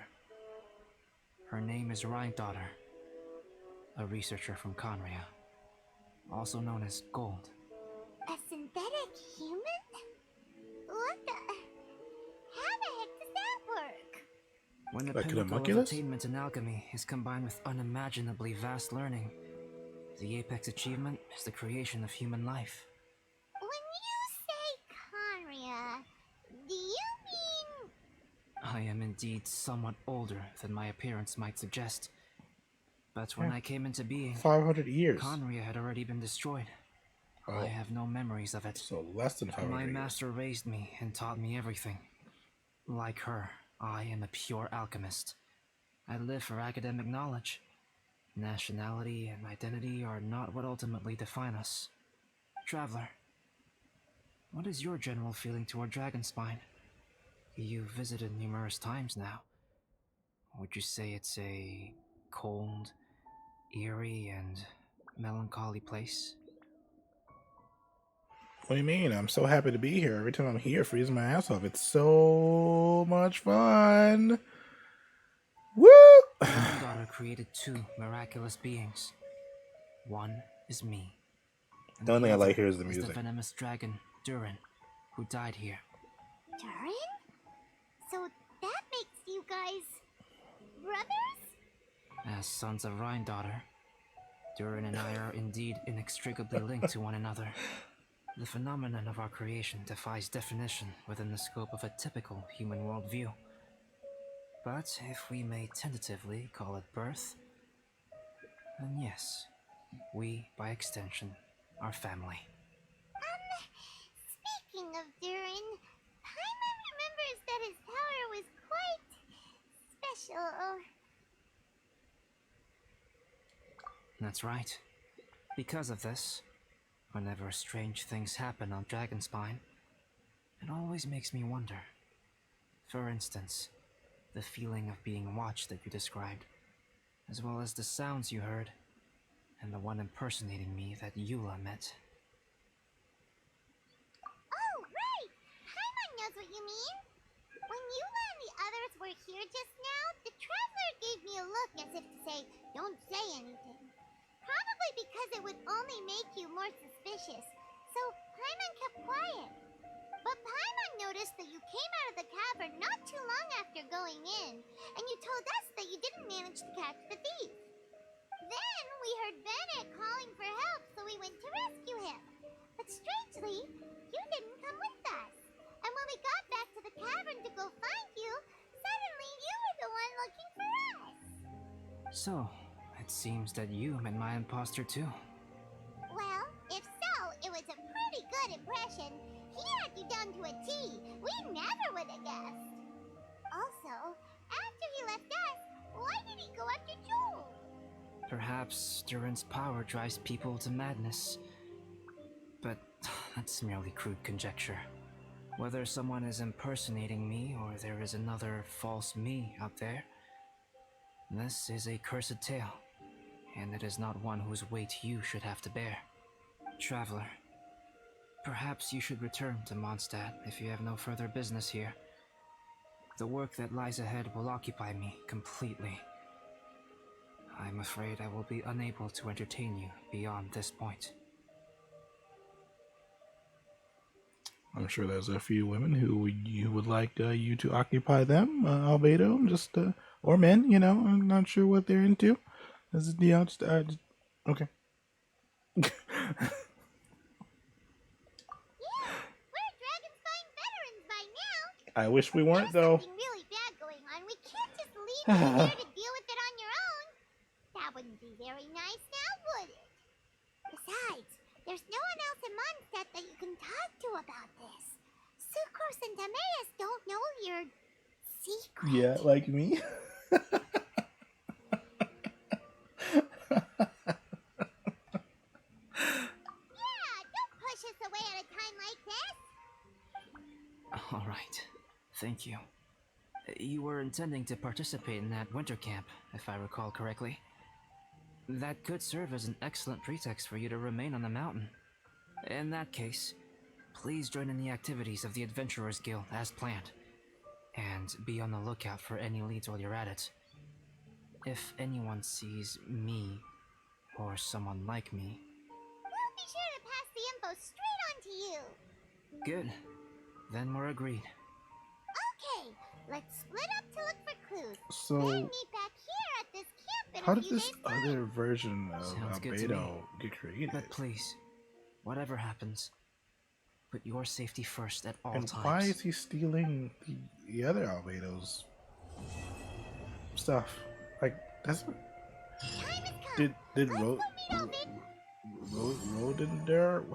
Her name is Rhine-Daughter, a researcher from Conria, also known as Gold. A synthetic human? What the... How the heck does that work? When the Like an pinnacle of homunculus? attainment in alchemy is combined with unimaginably vast learning, the apex achievement is the creation of human life. When you say Conria, do you mean... I am indeed somewhat older than my appearance might suggest. But when Yeah. I came into being, 500 years. Conria had already been destroyed. Oh. I have no memories of it. So less than 500 My years. master raised me and taught me everything. Like her, I am a pure alchemist. I live for academic knowledge. Nationality and identity are not what ultimately define us. Traveler, what is your general feeling toward Dragonspine? You've visited numerous times now. Would you say it's a cold, eerie, and melancholy place? What do you mean? I'm so happy to be here. Every time I'm here, freezing my ass off. It's so much fun. Woo! My daughter created two miraculous beings. One is me. and The only thing I other like here is the The music. venomous dragon, Durin, who died here. Durin? So that makes you guys... brothers? As sons of Rhine-Daughter, Durin and I are indeed inextricably linked to one another. The phenomenon of our creation defies definition within the scope of a typical human worldview. But if we may tentatively call it birth, then yes, we, by extension, are family. Speaking of Durin, Paimon remembers that his power was quite... special. That's right. Because of this, whenever strange things happen on Dragonspine, it always makes me wonder. For instance, the feeling of being watched that you described, as well as the sounds you heard, and the one impersonating me that Eula met. Oh, right! Paimon knows what you mean. When Eula and the others were here just now, the Traveler gave me a look as if to say, don't say anything. Probably because it would only make you more suspicious, so Paimon kept quiet. But Paimon noticed that you came out of the cavern not too long after going in, and you told us that you didn't manage to catch the thief. Then we heard Bennett calling for help, so we went to rescue him. But strangely, you didn't come with us. And when we got back to the cavern to go find you, suddenly you were the one looking for us. So, it seems that you met my imposter too. Well, if so, it was a pretty good impression. He had you down to a T. We never would have guessed. Also, after he left us, why did he go after Joel? Perhaps Durin's power drives people to madness. But that's merely crude conjecture. Whether someone is impersonating me or there is another false me out there, this is a cursed tale, and it is not one whose weight you should have to bear. Traveler, perhaps you should return to Mondstadt if you have no further business here. The work that lies ahead will occupy me completely. I'm afraid I will be unable to entertain you beyond this point. I'm sure there's a few women who you would like you to occupy them, albedo, just or men. You know, I'm not sure what they're into. This is just, okay. We're Dragonspine veterans by now. I wish we weren't, If though. there's something really bad going on, we can't just leave you here to deal with it on your own. That wouldn't be very nice now, would it? Besides, there's no one else in Mondstadt that you can talk to about this. Sucrose and Timaeus don't know your secret. Yeah, like me. Yeah, don't push us away at a time like this. All right. Thank you. You were intending to participate in that winter camp, if I recall correctly. That could serve as an excellent pretext for you to remain on the mountain. In that case, please join in the activities of the Adventurous Guild as planned, and be on the lookout for any leads while you're at it. If anyone sees me, or someone like me... We'll be sure to pass the info straight on to you. Good. Then we're agreed. Okay, let's split up to look for clues. So, then meet back here at this camp in how a did few this days' time. other version of Sounds good to me. albedo get created? But please, whatever happens, put your safety first at all And times. why is he stealing the other albedo's stuff? Like, that's what... Did Rodender...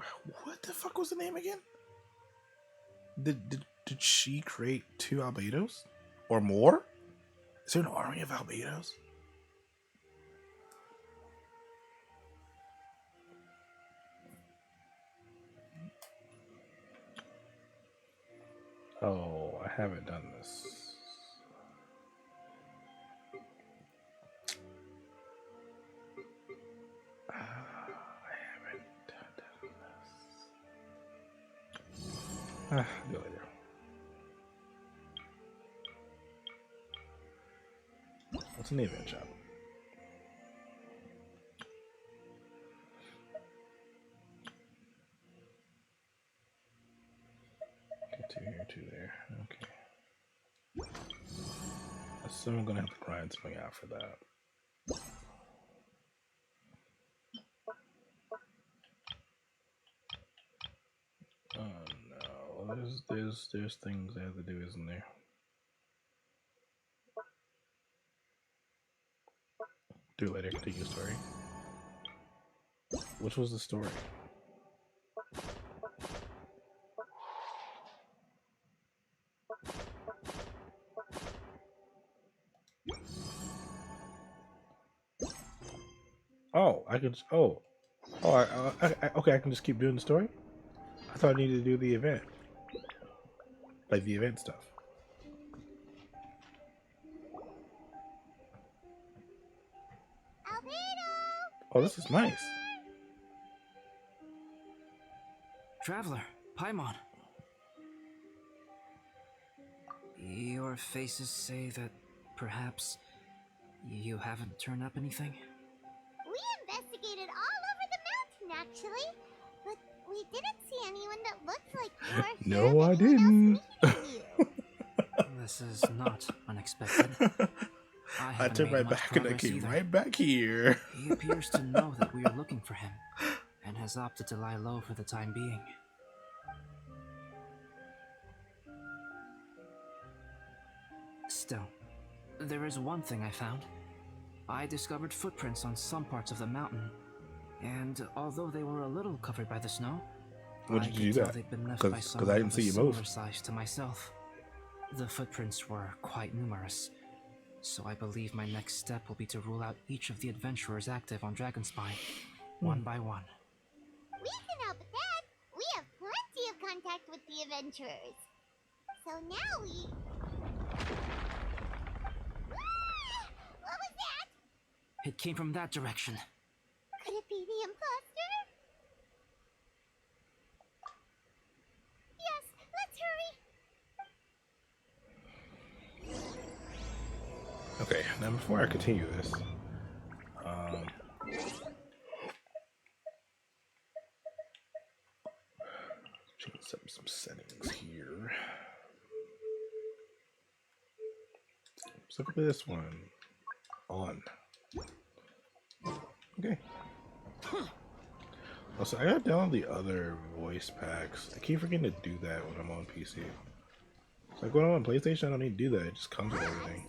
What the fuck was the name again? Did she create 2 albedos? Or more? Is there an army of albedos? Oh, I haven't done this. I haven't done this. Go later. What's in the event shop? Get 2 here, 2 there. Okay. So I'm gonna have to grind something out for that. Oh no, there's things I have to do, isn't there? Do it later. Continue the story. Which was the story? Oh, I could. Oh, okay. I can just keep doing the story. I thought I needed to do the event, like the event stuff. Oh, this is nice. Traveler, Paimon. Your faces say that perhaps you haven't turned up anything? We investigated all over the mountain, actually, but we didn't see anyone that looked like you or No, I didn't. This is not unexpected. I turned my back and I came right back here. He appears to know that we are looking for him, and has opted to lie low for the time being. Still, there is one thing I found. I discovered footprints on some parts of the mountain, and although they were a little covered by the snow, What did you do that? Because I didn't see you move. Size to myself. The footprints were quite numerous, so I believe my next step will be to rule out each of the adventurers active on Dragonspine, one by one. We can help with that. We have plenty of contact with the adventurers. So now we... What was that? It came from that direction. Could it be the imposter? Yes, let's hurry. Okay, now before I continue this, change some settings. Specifically this one. On. Okay. Also, I gotta download the other voice packs. I keep forgetting to do that when I'm on PC. It's like when I'm on PlayStation, I don't need to do that. It just comes with everything.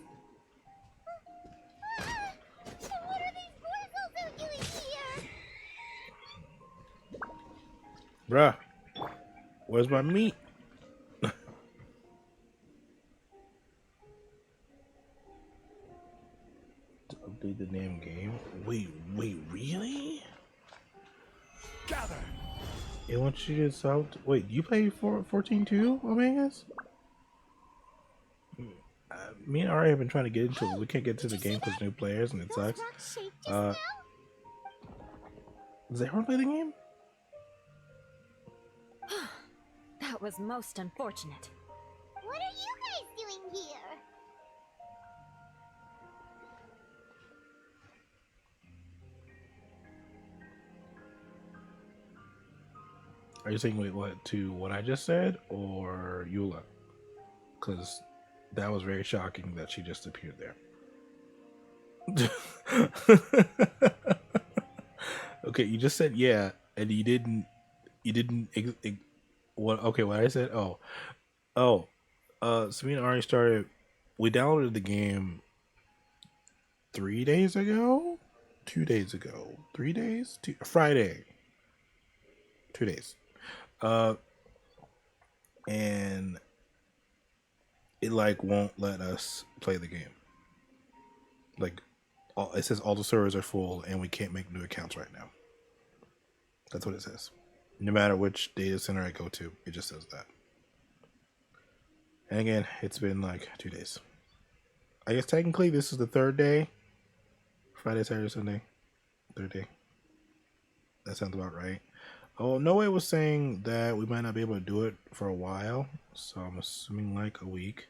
What are these boys also doing here? Bruh, where's my meat? To update the damn game? Wait, really? Gather! It wants you to solve. Wait, you play 14.2, Omegas? Me and Ari have been trying to get into it. We can't get to the game because new players and it sucks. Does everyone play the game? That was most unfortunate. What are you guys doing here? Are you saying wait what to what I just said or Eula? Because that was very shocking that she just appeared there. Okay, you just said yeah, and you didn't. What? Okay, what I said. So me and Ari started. We downloaded the game 3 days ago, 2 days ago, 3 days, Friday, 2 days, and it like won't let us play the game. Like, it says all the servers are full and we can't make new accounts right now. That's what it says. No matter which data center I go to, it just says that. And again, it's been like 2 days. I guess technically this is the third day. Friday, Saturday, Sunday. Third day. That sounds about right. Oh, Noe was saying that we might not be able to do it for a while. So I'm assuming like a week.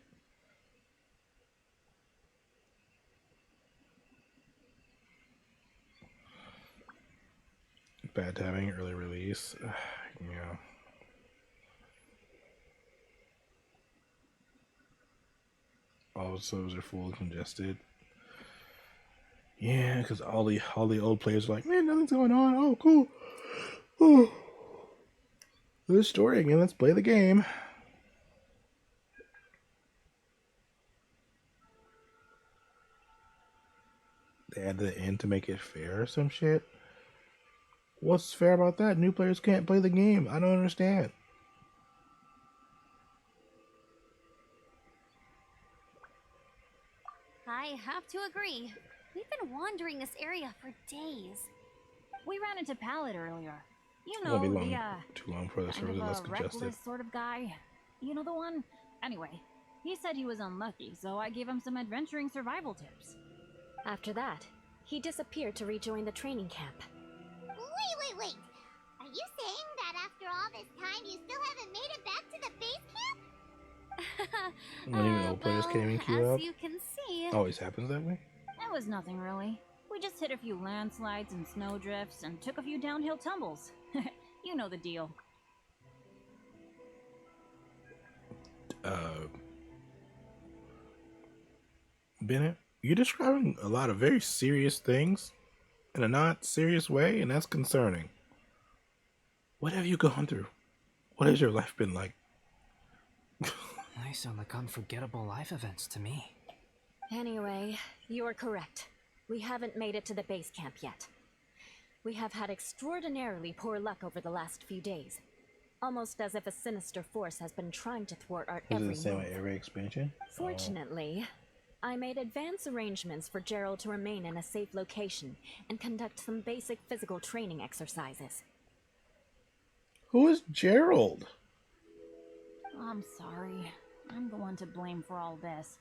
Bad timing, early release. Yeah. All the servers are full, congested. Yeah, because all the old players are like, man, nothing's going on. Oh, cool. Oh. This story again. Let's play the game. They added the end to make it fair or some shit. What's fair about that? New players can't play the game. I don't understand. I have to agree. We've been wandering this area for days. We ran into Pallet earlier. You It won't know, be long, the, too long for the kind server of less a congested. reckless sort of guy. You know the one? Anyway, he said he was unlucky, so I gave him some adventuring survival tips. After that, he disappeared to rejoin the training camp. Wait. Are you saying that after all this time you still haven't made it back to the base camp? When even old players can't even queue up. As you can see, Always happens that way. It was nothing really. We just hit a few landslides and snowdrifts and took a few downhill tumbles. You know the deal. Bennett, you're describing a lot of very serious things in a not serious way, and that's concerning. What have you gone through? What has your life been like? They sound like unforgettable life events to me. Anyway, you're correct. We haven't made it to the base camp yet. We have had extraordinarily poor luck over the last few days. Almost as if a sinister force has been trying to thwart our every move. Is it the same with every expansion? Fortunately, I made advance arrangements for Gerald to remain in a safe location and conduct some basic physical training exercises. Who is Gerald? I'm sorry. I'm the one to blame for all this.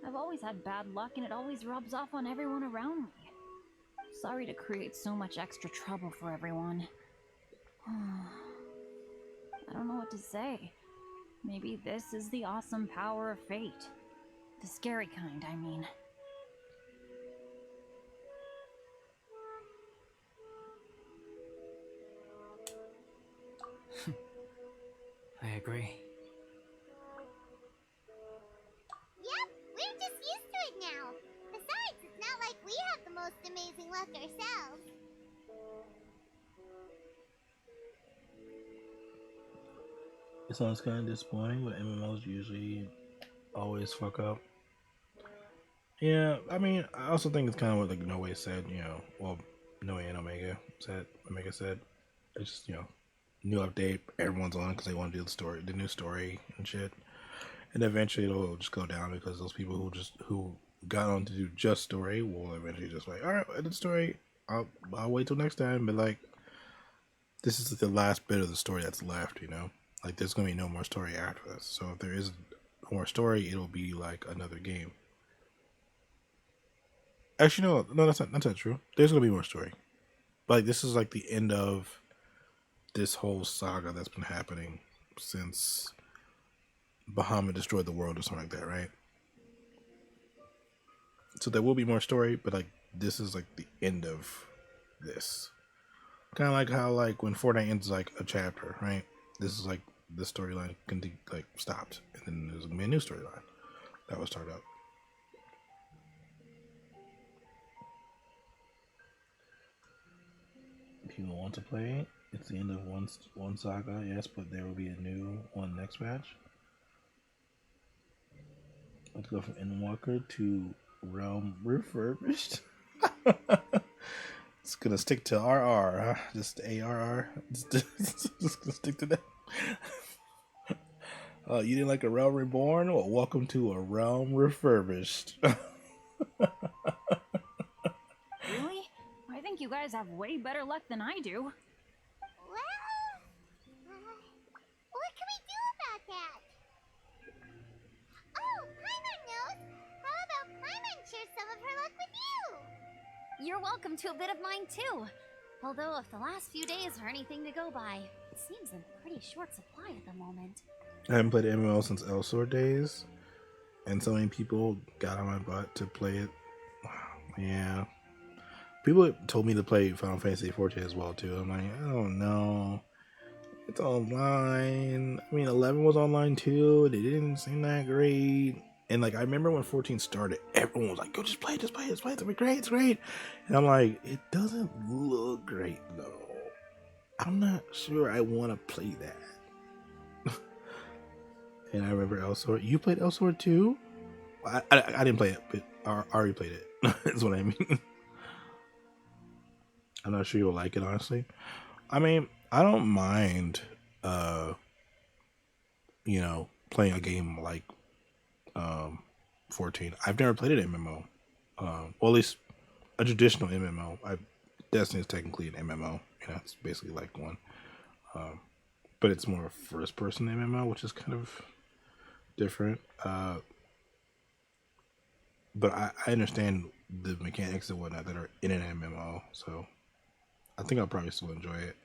I've always had bad luck and it always rubs off on everyone around me. Sorry to create so much extra trouble for everyone. I don't know what to say. Maybe this is the awesome power of fate. The scary kind, I mean. I agree. Yep, we're just used to it now. left ourselves. It sounds kind of disappointing, but MMOs usually always fuck up. Yeah, I mean, I also think it's kind of what like Noe said, you know, well, Noe and Omega said, it's just, you know, new update, everyone's on because they want to do the new story and shit, and eventually it'll just go down because those people who got on to do just story will eventually just like, all right, I did story, I'll wait till next time, but like, this is the last bit of the story that's left, you know, like there's gonna be no more story after this, so if there is more story, it'll be like another game. Actually, no, that's not true. There's gonna be more story. But like, this is like the end of this whole saga that's been happening since Bahamut destroyed the world or something like that, right? So there will be more story, but like this is like the end of this. Kind of like how like when Fortnite ends like a chapter, right? This is like the storyline like stopped, and then there's gonna be a new storyline that will start up. People want to play, it's the end of one saga, yes, but there will be a new one next patch. Let's go from Endwalker to Realm Refurbished. It's gonna stick to RR, huh? Just ARR. Just gonna stick to that. You didn't like a Realm Reborn? Well, welcome to a Realm Refurbished. Really? I think you guys have way better luck than I do. Well, what can we do about that? Oh, Paimon knows! How about Paimon share some of her luck with you? You're welcome to a bit of mine too. Although if the last few days are anything to go by, it seems in pretty short supply at the moment. I haven't played MMO since Elsword days, and so many people got on my butt to play it. Yeah. People told me to play Final Fantasy XIV as well too. I'm like, I don't know. It's online. I mean, 11 was online too. They didn't seem that great. And like, I remember when 14 started, everyone was like, "Go, just play it. It's gonna be great. It's great." And I'm like, it doesn't look great though. I'm not sure I want to play that. And I remember Elsword. You played Elsword too? I didn't play it, but Ari played it. That's what I mean. I'm not sure you'll like it, honestly. I mean, I don't mind, you know, playing a game like 14. I've never played an MMO. Well, at least a traditional MMO. Destiny is technically an MMO. You know, it's basically like one. But it's more a first-person MMO, which is kind of different. But I understand the mechanics and whatnot that are in an MMO, so I think I'll probably still enjoy it.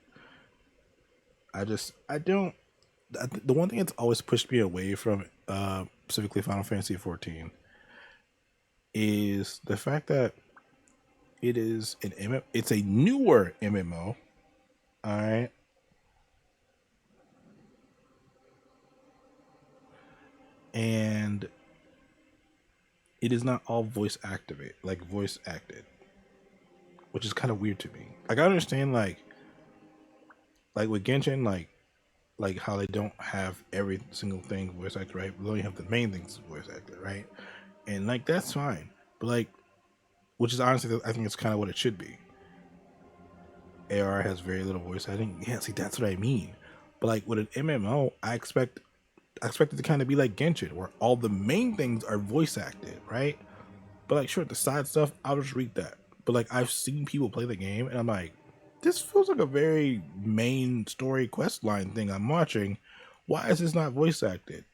The one thing that's always pushed me away from specifically Final Fantasy XIV is the fact that it is it's a newer MMO. All right. And it is not all voice acted, which is kind of weird to me. Like, I understand like with Genshin, like how they don't have every single thing voice acted, right? We only have the main things voice acted, right? And like, that's fine, but like, which is honestly, I think it's kind of what it should be. AR has very little voice acting. Yeah, see, that's what I mean. But like with an MMO, I expect it to kind of be like Genshin, where all the main things are voice acted, right? But like, sure, the side stuff, I'll just read that. But like, I've seen people play the game, and I'm like, this feels like a very main story quest line thing I'm watching. Why is this not voice acted?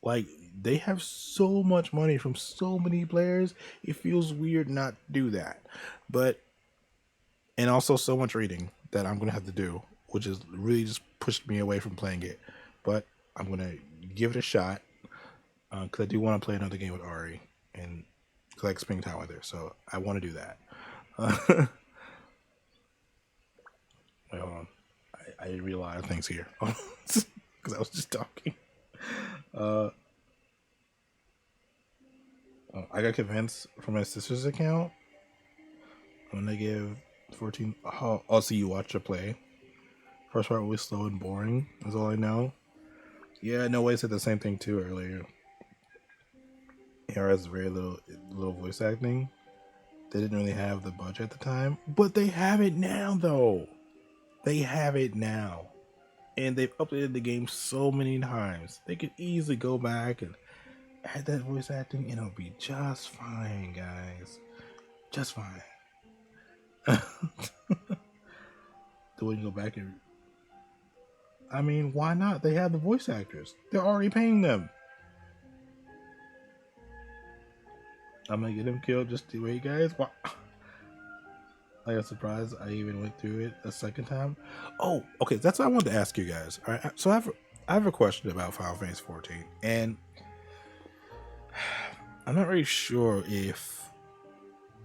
Like, they have so much money from so many players, it feels weird not to do that. But, and also so much reading that I'm gonna have to do, which is really just pushed me away from playing it. But I'm gonna give it a shot, because I do want to play another game with Ari, and because I like spending time with her, so I want to do that. Wait, hold on. I didn't read a lot of things here because I was just talking. I got convinced from my sister's account I'm gonna give 14. Oh, see you watch her play. First part was slow and boring. That's all I know. Yeah, no way said the same thing too earlier. Here has very little voice acting. They didn't really have the budget at the time, but they have it now though. They have it now. And they've updated the game so many times. They could easily go back and add that voice acting and it'll be just fine, guys. Just fine. Do we go back and... I mean, why not? They have the voice actors. They're already paying them. I'm gonna get him killed just to wait, guys. Why? I got surprised I even went through it a second time. Oh, okay. That's what I wanted to ask you guys. All right. So I have a question about Final Fantasy 14, and I'm not really sure if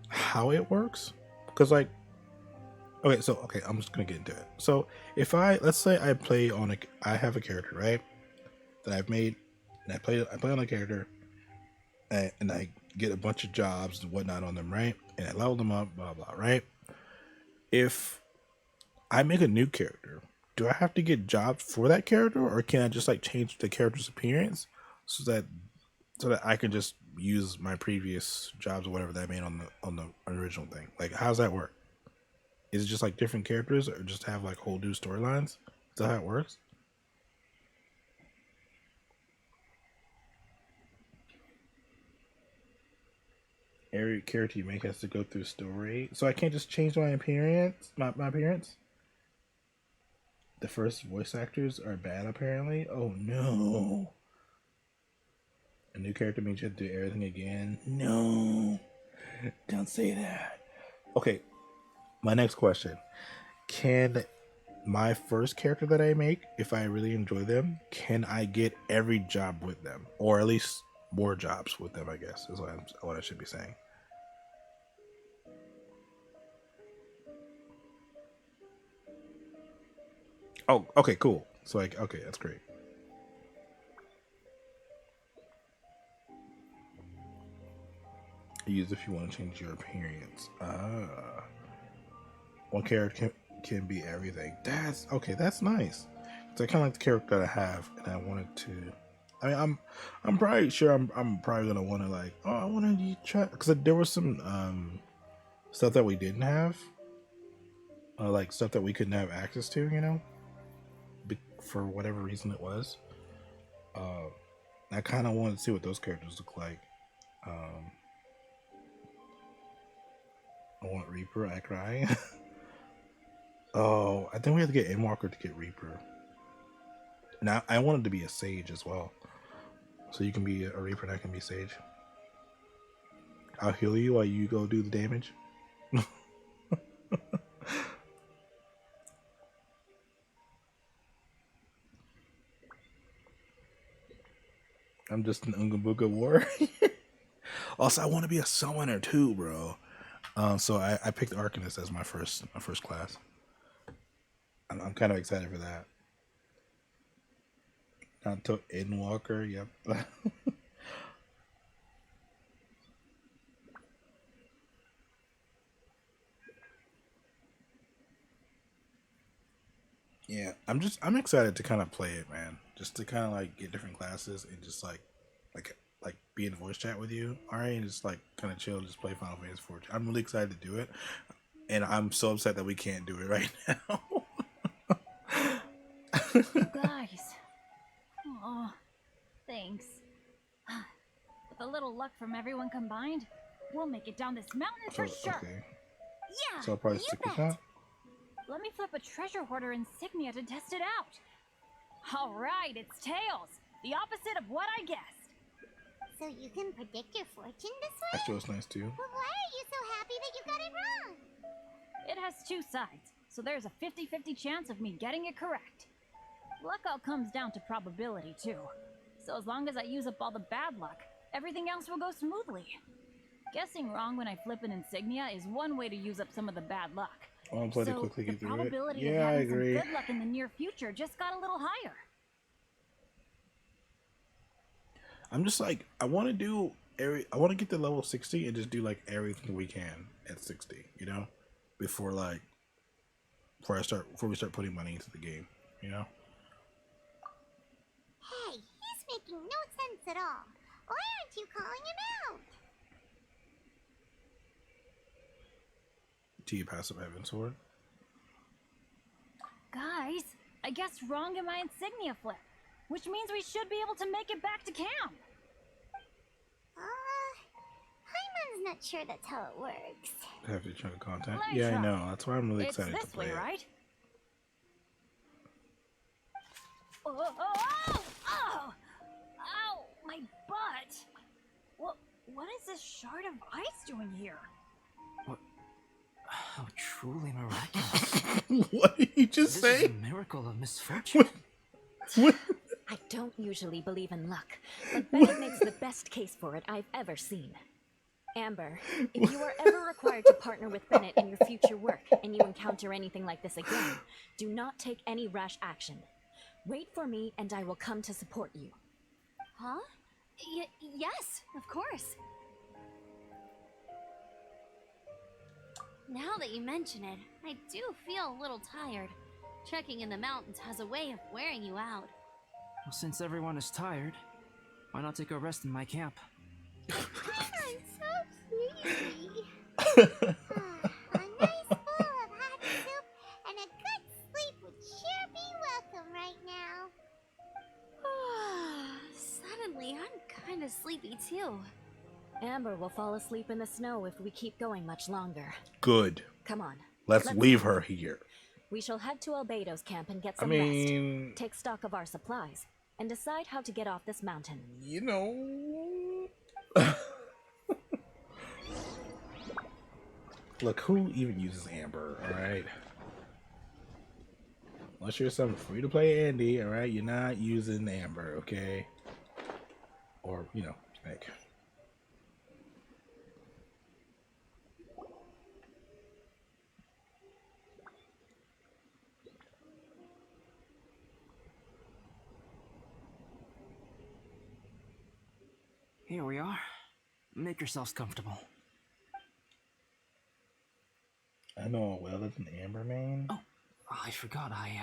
how it works because, like, okay, I'm just gonna get into it. So if let's say I play on I have a character, right, that I've made, and I play on a character, and I get a bunch of jobs and whatnot on them, right, and I level them up, blah blah, right. If I make a new character, do I have to get jobs for that character, or can I just like change the character's appearance so that I can just use my previous jobs or whatever that I made on the original thing? Like, how does that work? Is it just like different characters, or just have like whole new storylines? Is that how it works? Every character you make has to go through story, so I can't just change my appearance. My appearance. The first voice actors are bad, apparently. Oh no! A new character means you have to do everything again. No, don't say that. Okay, my next question: can my first character that I make, if I really enjoy them, can I get every job with them, or at least more jobs with them? I guess is what I should be saying. Oh, okay, cool. So like, okay, that's great. Use if you want to change your appearance. One character can be everything. That's okay. That's nice. It's kind of like the character that I have, and I wanted to. I mean, I'm probably sure I'm probably gonna want to like. Oh, I want to try because there was some stuff that we didn't have, like stuff that we couldn't have access to. You know, for whatever reason it was. I kind of wanted to see what those characters look like. I want Reaper. I cry. Oh, I think we have to get Endwalker to get Reaper. Now I wanted to be a Sage as well, so you can be a Reaper and I can be Sage. I'll heal you while you go do the damage. I'm just an Ungabuga warrior. Also, I want to be a summoner too, bro. So I picked Arcanist as my first class. I'm kind of excited for that. Not to Endwalker, yep. Yeah, I'm excited to kind of play it, man. Just to kind of like get different classes and just like be in voice chat with you, all right, and just like kind of chill, and just play Final Fantasy 14. I'm really excited to do it, and I'm so upset that we can't do it right now. You guys. Oh, thanks. With a little luck from everyone combined, we'll make it down this mountain for sure. Okay. Yeah, So I'll probably stick with that. Let me flip a treasure hoarder insignia to test it out. All right, it's tails. The opposite of what I guessed. So you can predict your fortune this way? Actually, it's nice too. But why are you so happy that you got it wrong? It has two sides, so there's a 50-50 chance of me getting it correct. Luck all comes down to probability too. So as long as I use up all the bad luck, everything else will go smoothly. Guessing wrong when I flip an insignia is one way to use up some of the bad luck. I want to play So to quickly the get through it. probability of Yeah, I having some agree. good luck in the near future just got a little higher. I'm just like, I want to do I want to get to level 60 and just do like everything we can at 60, you know, before we start putting money into the game, you know. Hey, he's making no sense at all. Why aren't you calling him out? Do you pass up Heaven Sword? Guys, I guess wrong in my insignia flip, which means we should be able to make it back to camp. Paimon's not sure that's how it works. Have your chunk of content. Let me Yeah, I try. know. That's why I'm really It's excited to this play way, it. right? Oh! Ow! My butt! What is this shard of ice doing here? How truly miraculous. What did you just This say? is a miracle of misfortune. What? I don't usually believe in luck, but Bennett makes the best case for it I've ever seen. Amber, if you are ever required to partner with Bennett in your future work and you encounter anything like this again, do not take any rash action. Wait for me and I will come to support you. Huh? Yes, of course. Now that you mention it, I do feel a little tired. Trekking in the mountains has a way of wearing you out. Well, since everyone is tired, why not take a rest in my camp? I'm so sleepy. A nice bowl of hot soup and a good sleep would sure be welcome right now. Suddenly, I'm kind of sleepy too. Amber will fall asleep in the snow if we keep going much longer. Good. Come on. Let's leave her here. We shall head to Albedo's camp and get I some mean, rest. Take stock of our supplies and decide how to get off this mountain. you know. Look, who even uses Amber, alright? Unless you're some free-to-play Andy, alright? You're not using Amber, okay? Or, you know, like... Here we are. Make yourselves comfortable. I know a well-lived Amber main. Oh, I forgot. I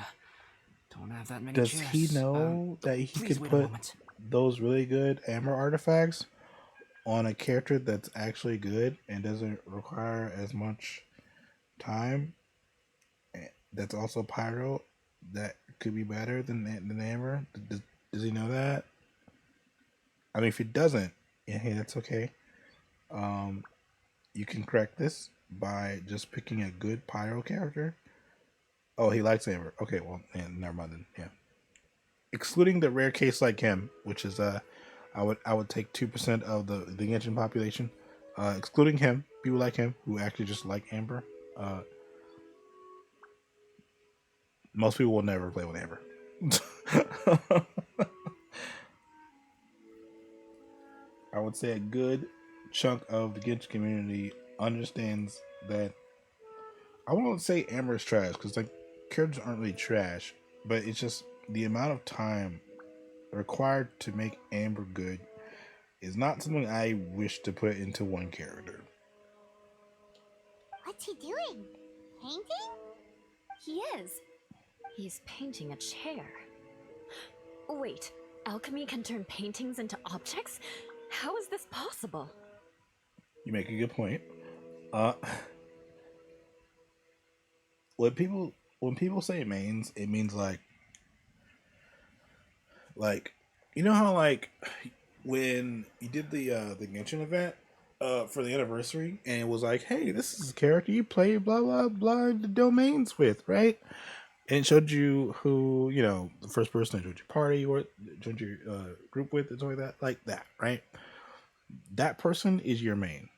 don't have that many Does chairs. he know that he please could wait a put moment. those really good Amber artifacts on a character that's actually good and doesn't require as much time? That's also Pyro. That could be better than Amber. Does he know that? I mean, if he doesn't, yeah, hey, that's okay. You can correct this by just picking a good Pyro character. Oh, he likes Amber. Okay, well, yeah, never mind then. Yeah, excluding the rare case like him, which is I would take 2% of the Genshin population. Excluding him, people like him who actually just like Amber. Most people will never play with Amber. I would say a good chunk of the Genshin community understands that. I won't say Amber is trash because like characters aren't really trash, but it's just the amount of time required to make Amber good is not something I wish to put into one character. What's he doing? Painting? He is. He's painting a chair. Wait, alchemy can turn paintings into objects? How is this possible? You make a good point. When people say mains, it means like you know how like when you did the Genshin event for the anniversary and it was like, hey, this is a character you play blah blah blah the domains with, right? And it showed you who, you know, the first person that joined your party or joined your group with, and something like that, right? That person is your main.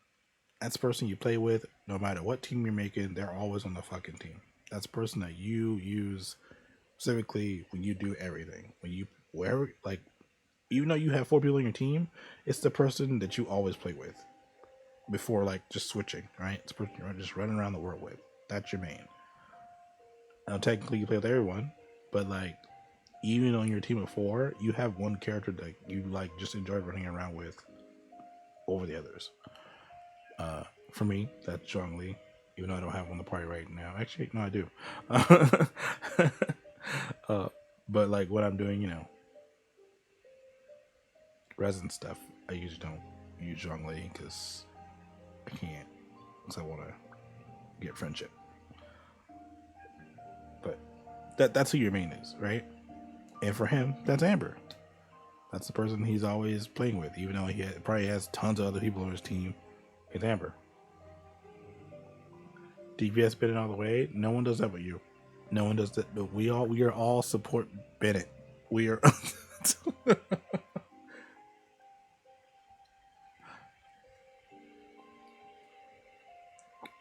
That's the person you play with, no matter what team you're making, they're always on the fucking team. That's the person that you use specifically when you do everything. When you, wherever, like, even though you have 4 people on your team, it's the person that you always play with before, like, just switching, right? It's the person you're just running around the world with. That's your main. Now, technically, you play with everyone, but, like, even on your team of 4, you have one character that you, like, just enjoy running around with. over the others. For me, that's Zhongli, even though I don't have one on the party right now. Actually, no, I do. But like when I'm doing, resin stuff, I usually don't use Zhongli because I can't, because I want to get friendship. But that's who your main is, right? And for him, that's Amber. That's the person he's always playing with, even though he probably has tons of other people on his team. It's Amber. DPS Bennett all the way. No one does that but you. No one does that. We are all support Bennett. We are.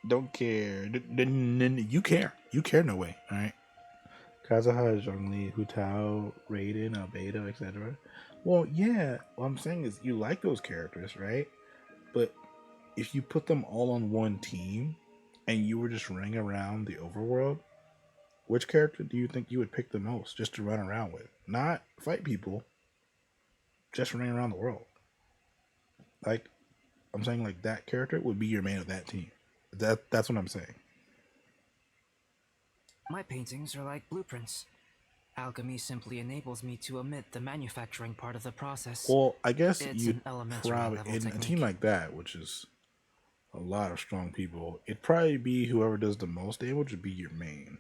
Don't care. You care. You care no way. All right. Kazuha, Zhongli, Hutao, Raiden, Albedo, etc. Well, yeah. What I'm saying is you like those characters, right? But if you put them all on one team and you were just running around the overworld, which character do you think you would pick the most just to run around with? Not fight people, just running around the world. Like, I'm saying like that character would be your main of that team. That's what I'm saying. My paintings are like blueprints. Alchemy simply enables me to omit the manufacturing part of the process. Well, I guess it's you'd elementary probably, in technique. a team like that, which is a lot of strong people, it'd probably be whoever does the most damage would be your main.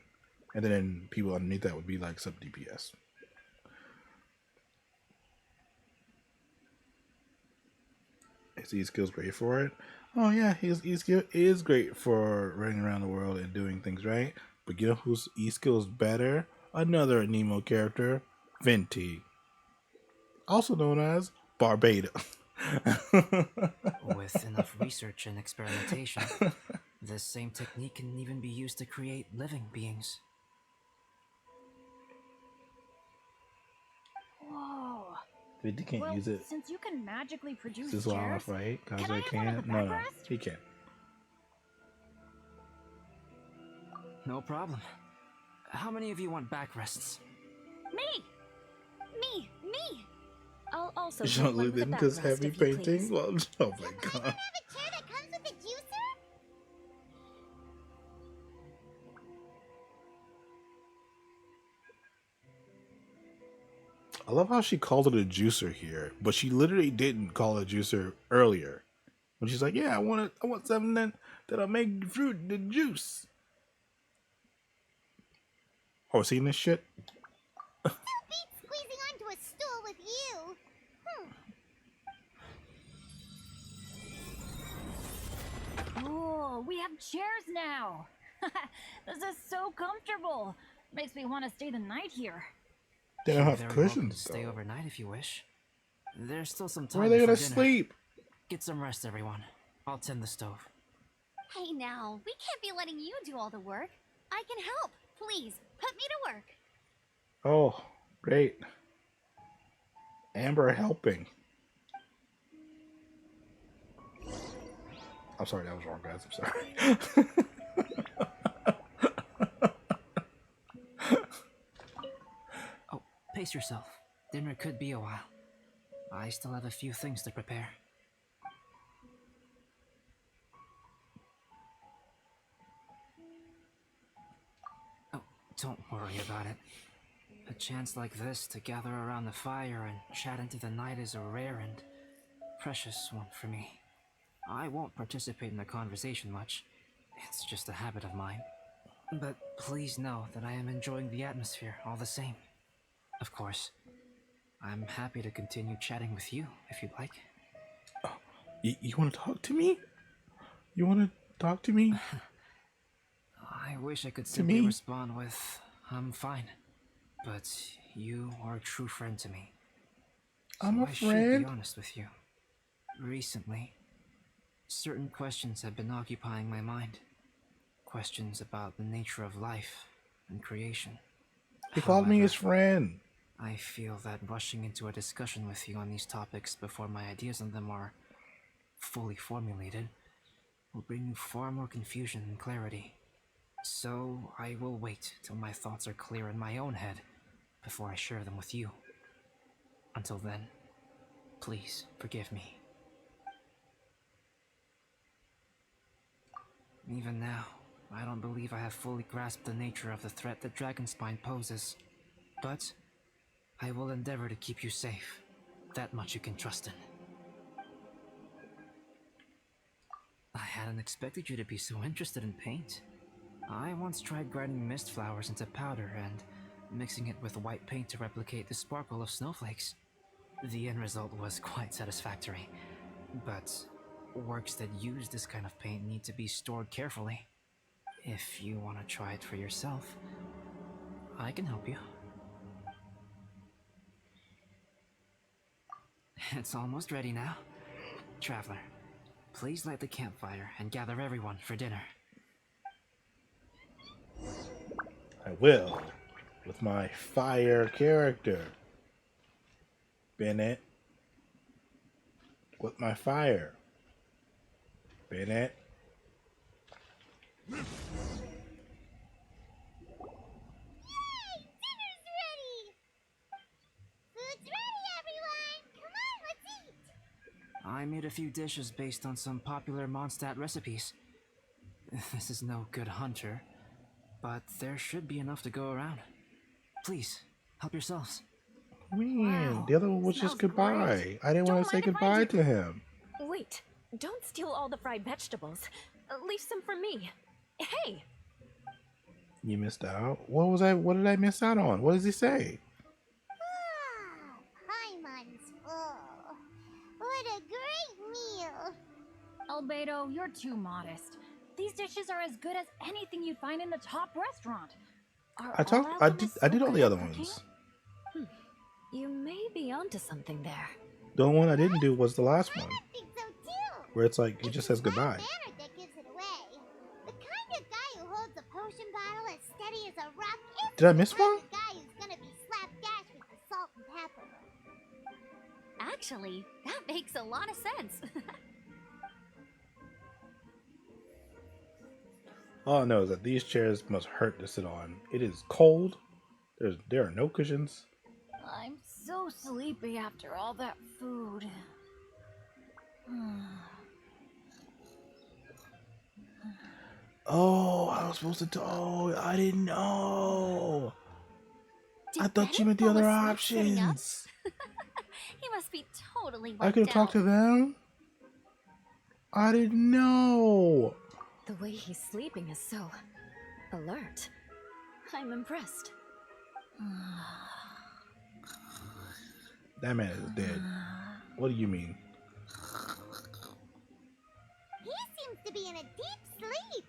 And then people underneath that would be like sub DPS. Is E-Skill's great for it? Oh yeah, his E-Skill is great for running around the world and doing things, right? But you know whose E-Skill is better? Another Nemo character, Venti. Also known as Barbada. With enough research and experimentation, this same technique can even be used to create living beings. Whoa. Venti can't use it. Since you can magically produce This is why I chairs, fight. can I Kazuha have one of can't. the No, backrest? he can't. No problem. How many of you want backrests? Me! Me! Me! I'll also You take don't one live with a in because backrest, heavy if you painting? please. Well, oh my god. Have a chair that comes with a juicer? I love how she called it a juicer here, but she literally didn't call it a juicer earlier. When she's like, "Yeah, I want something that'll make fruit the juice." Oh, seeing this shit? Still beats squeezing onto a stool with you. Oh, we have chairs now. This is so comfortable. Makes me want to stay the night here. They don't You're have very welcome cushions, to stay though. overnight if you wish. There's still some time. Where are they before gonna dinner. sleep? Get some rest, everyone. I'll tend the stove. Hey now, we can't be letting you do all the work. I can help. Please, put me to work. Oh, great. Amber helping. I'm sorry, that was wrong, guys. I'm sorry. Oh, pace yourself. Dinner could be a while. I still have a few things to prepare. Oh, don't worry about it. A chance like this to gather around the fire and chat into the night is a rare and precious one for me. I won't participate in the conversation much. It's just a habit of mine. But please know that I am enjoying the atmosphere all the same. Of course, I'm happy to continue chatting with you if you'd like. Oh, you want to talk to me? You want to talk to me? I wish I could simply respond with, I'm fine. But you are a true friend to me. I'm a I should friend. be honest with you. Recently, certain questions have been occupying my mind. Questions about the nature of life and creation. He called me his However, friend. I feel that rushing into a discussion with you on these topics before my ideas on them are fully formulated will bring you far more confusion than clarity. So I will wait till my thoughts are clear in my own head before I share them with you. Until then, please forgive me. Even now, I don't believe I have fully grasped the nature of the threat that Dragonspine poses. But I will endeavor to keep you safe. That much you can trust in. I hadn't expected you to be so interested in paint. I once tried grinding mist flowers into powder and mixing it with white paint to replicate the sparkle of snowflakes. The end result was quite satisfactory, but works that use this kind of paint need to be stored carefully. If you want to try it for yourself, I can help you. It's almost ready now. Traveler, please light the campfire and gather everyone for dinner. I will, with my fire character. Bennett. With my fire. Bennett. Yay! Dinner's ready! Food's ready, everyone! Come on, let's eat! I made a few dishes based on some popular Mondstadt recipes. This is no good hunter, but there should be enough to go around. Please, help yourselves. Man, the other one was just goodbye. Great. I didn't want to say goodbye to him. Wait, don't steal all the fried vegetables. Leave some for me. Hey! You missed out? What was I? What did I miss out on? What does he say? Paimon's full. What a great meal! Albedo, you're too modest. These dishes are as good as anything you'd find in the top restaurant. I did all the other ones. You may be onto something there. The only one I didn't do was the last one, I think so too. where it's like it just says goodbye. Banner that gives it away. The kind of guy who holds a potion bottle as steady as a rock isn't Did I miss the kind one? of guy who's gonna be slapdash with the salt and pepper. Actually, that makes a lot of sense. All I know is that these chairs must hurt to sit on. It is cold. There are no cushions. I'm so sleepy after all that food. Oh, I was supposed to. Oh, I didn't know. Did I thought you meant Bennett the fall other asleep sitting up? options. He must be totally wiped I could have talked to out. them. I didn't know. The way he's sleeping is so alert. I'm impressed. That man is dead. What do you mean? He seems to be in a deep sleep.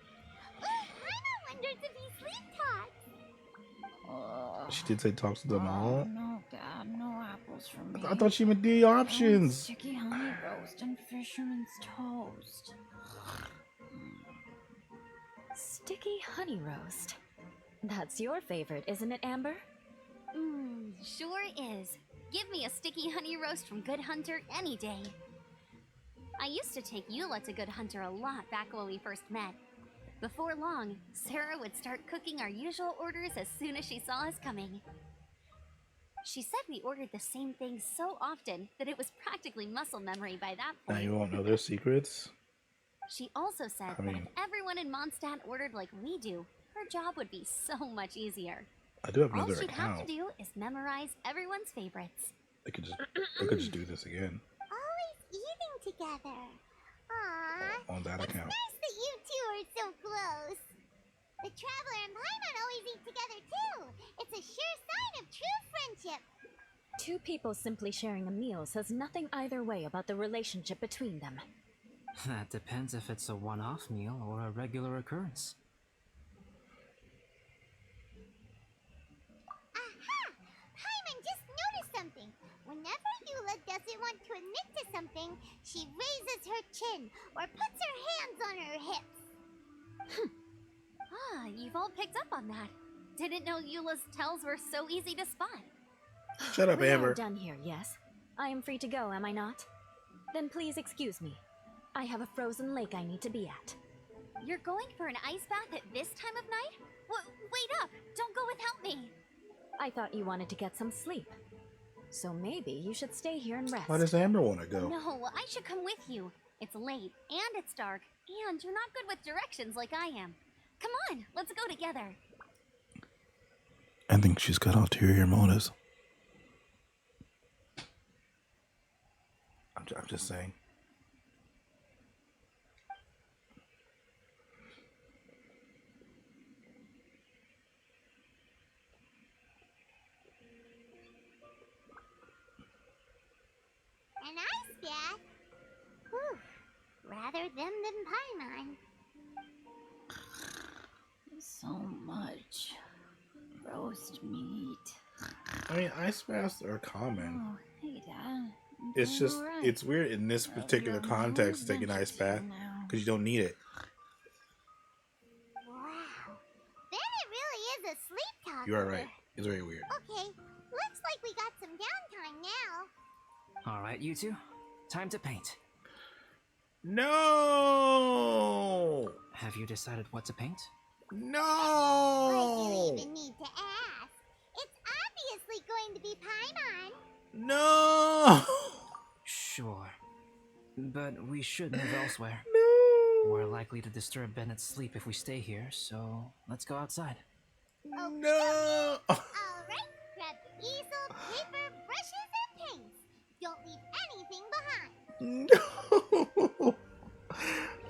Paimon wonders if he sleep talks. She did say talks to them all. No, Dad, no apples for me. I thought she meant the I want options. sticky honey roast and fisherman's toast. Sticky honey roast. That's your favorite, isn't it, Amber? Sure is. Give me a sticky honey roast from Good Hunter any day. I used to take Eula to Good Hunter a lot back when we first met. Before long, Sarah would start cooking our usual orders as soon as she saw us coming. She said we ordered the same thing so often that it was practically muscle memory by that Now point. you won't know their secrets. She also said that if everyone in Mondstadt ordered like we do, her job would be so much easier. I do have All another she'd have to account. do is memorize everyone's favorites. I could just do this again Always eating together. Aww. on that It's account. nice that you two are so close. The Traveler and Paimon always eat together too. It's a sure sign of true friendship. Two people simply sharing a meal says nothing either way about the relationship between them. That depends if it's a one-off meal or a regular occurrence. Aha! Paimon just noticed something. Whenever Eula doesn't want to admit to something, she raises her chin or puts her hands on her hips. You've all picked up on that. Didn't know Eula's tells were so easy to spot. Shut up, We are Amber. done here, yes? I am free to go, am I not? Then please excuse me. I have a frozen lake I need to be at. You're going for an ice bath at this time of night? Wait up! Don't go without me! I thought you wanted to get some sleep. So maybe you should stay here and rest. Why does Amber want to go? No, I should come with you. It's late, and it's dark, and you're not good with directions like I am. Come on, let's go together. I think she's got ulterior motives. I'm just saying. An ice bath? Whew. Rather them than Paimon. So much roast meat. I mean, ice baths are common. Oh, hey, Dad. It's just, Alright. it's weird in this particular context to take an ice bath because you don't need it. Wow. Bennett really is a sleep talker. You are right. It's very weird. Okay, looks like we got some downtime now. Alright, you two. Time to paint. No! Have you decided what to paint? Why do No! you even need to ask? It's obviously going to be Paimon. No! Sure. But we should move elsewhere. No! We're likely to disturb Bennett's sleep if we stay here, so let's go outside. No! Alright, grab the easel, paper, brushes, and paints. Don't leave anything behind. No!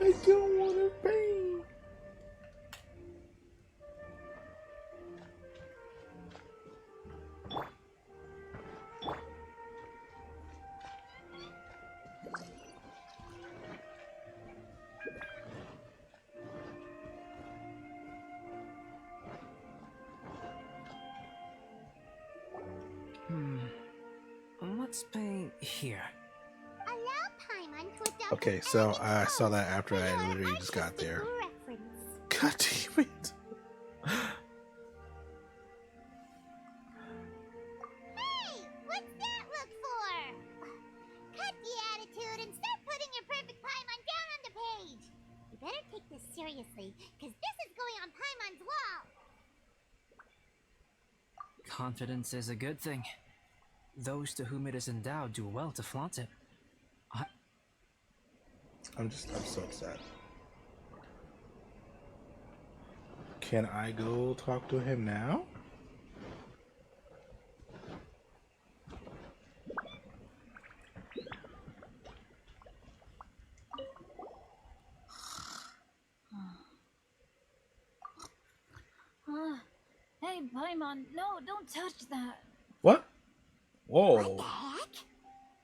I don't want to paint. Let's paint here. Allow Paimon to adopt Okay, an so elegant I saw pose that after for I your literally just got artistic there. reference. God damn it. Hey, what's that look for? Cut the attitude and start putting your perfect Paimon down on the page. You better take this seriously, because this is going on Paimon's wall. Confidence is a good thing. Those to whom it is endowed do well to flaunt it. I'm so upset. Can I go talk to him now? Hey, Paimon, no, don't touch that. What? Whoa. What the heck?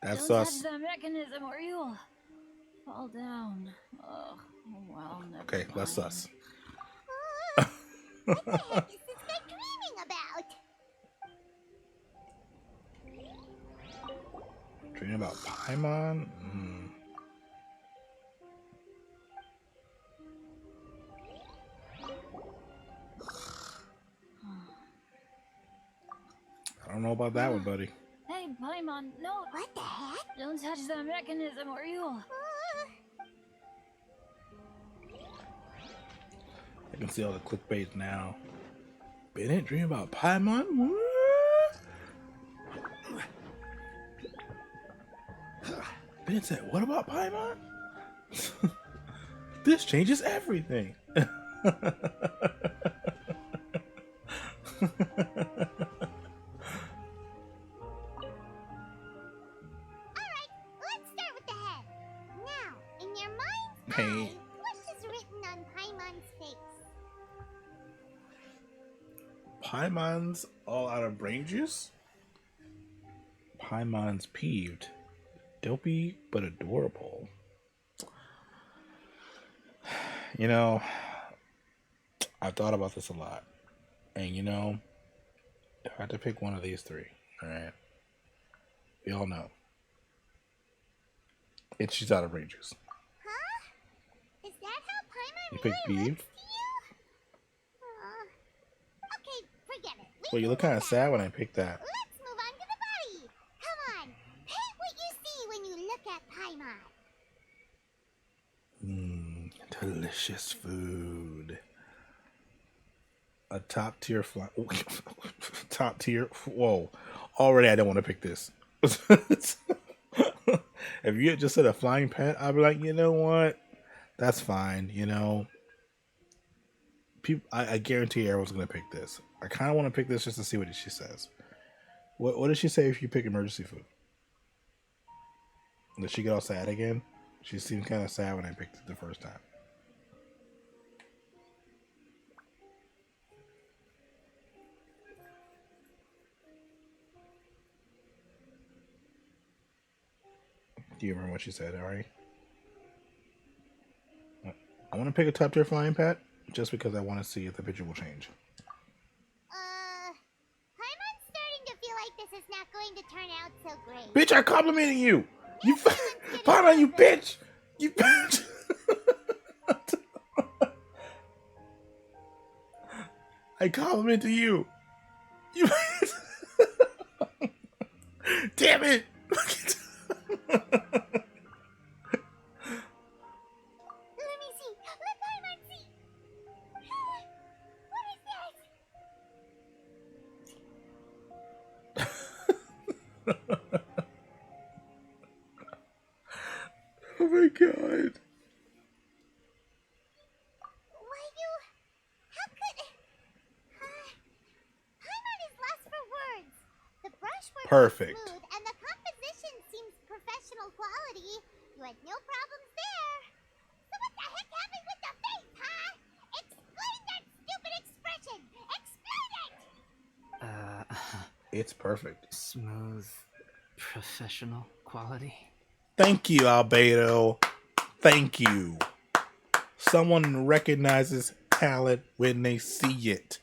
That's Don't us. touch that mechanism or you'll fall down. Ugh, well, never Okay, that's mind. us. What the heck is this guy dreaming about? Dreaming about Paimon? I don't know about that one, buddy. Hey, Paimon, no, What the heck? don't touch that mechanism or you'll... I can see all the clickbait now. Bennett dream about Paimon? What? Bennett said, what about Paimon? This changes everything. Alright, let's start with the head. Now, in your mind's Hey. eye, what is written on Paimon's face? Paimon's all out of brain juice? Paimon's peeved. Dopey but adorable. You know, I've thought about this a lot. And you know, if I had to pick one of these three, alright? We all know. She's out of brain juice. Huh? Is that how Paimon You really picked looks peeved? to you? Okay, forget it. Well, you look kind of sad when I picked that. Let's move on to the body. Come on, paint what you see when you look at Paimon. Delicious food. A top tier fly. Top tier. Whoa. Already I don't want to pick this. If you had just said a flying pet, I'd be like, you know what? That's fine. You know, people. I guarantee everyone's gonna pick this. I kind of want to pick this just to see what she says. What does she say if you pick emergency food? Did she get all sad again? She seemed kind of sad when I picked it the first time. Do you remember what she said, Ari? I want to pick a top tier flying pet just because I want to see if the picture will change. Paimon's starting to feel like this is not going to turn out so great. Bitch, I complimented you! You Paimon, you bitch! You bitch! I complimented you! You damn it! Let me see. Let Paimon see. What is that? Oh my god. How could... Paimon is lost for words. The brushwork Perfect. is smooth and the composition seems professional quality. You had no problems there. So what the heck happened with the face, huh? Explain that stupid expression! Explain it! It's perfect. Smooth, professional quality. Thank you, Albedo. Thank you. Someone recognizes talent when they see it.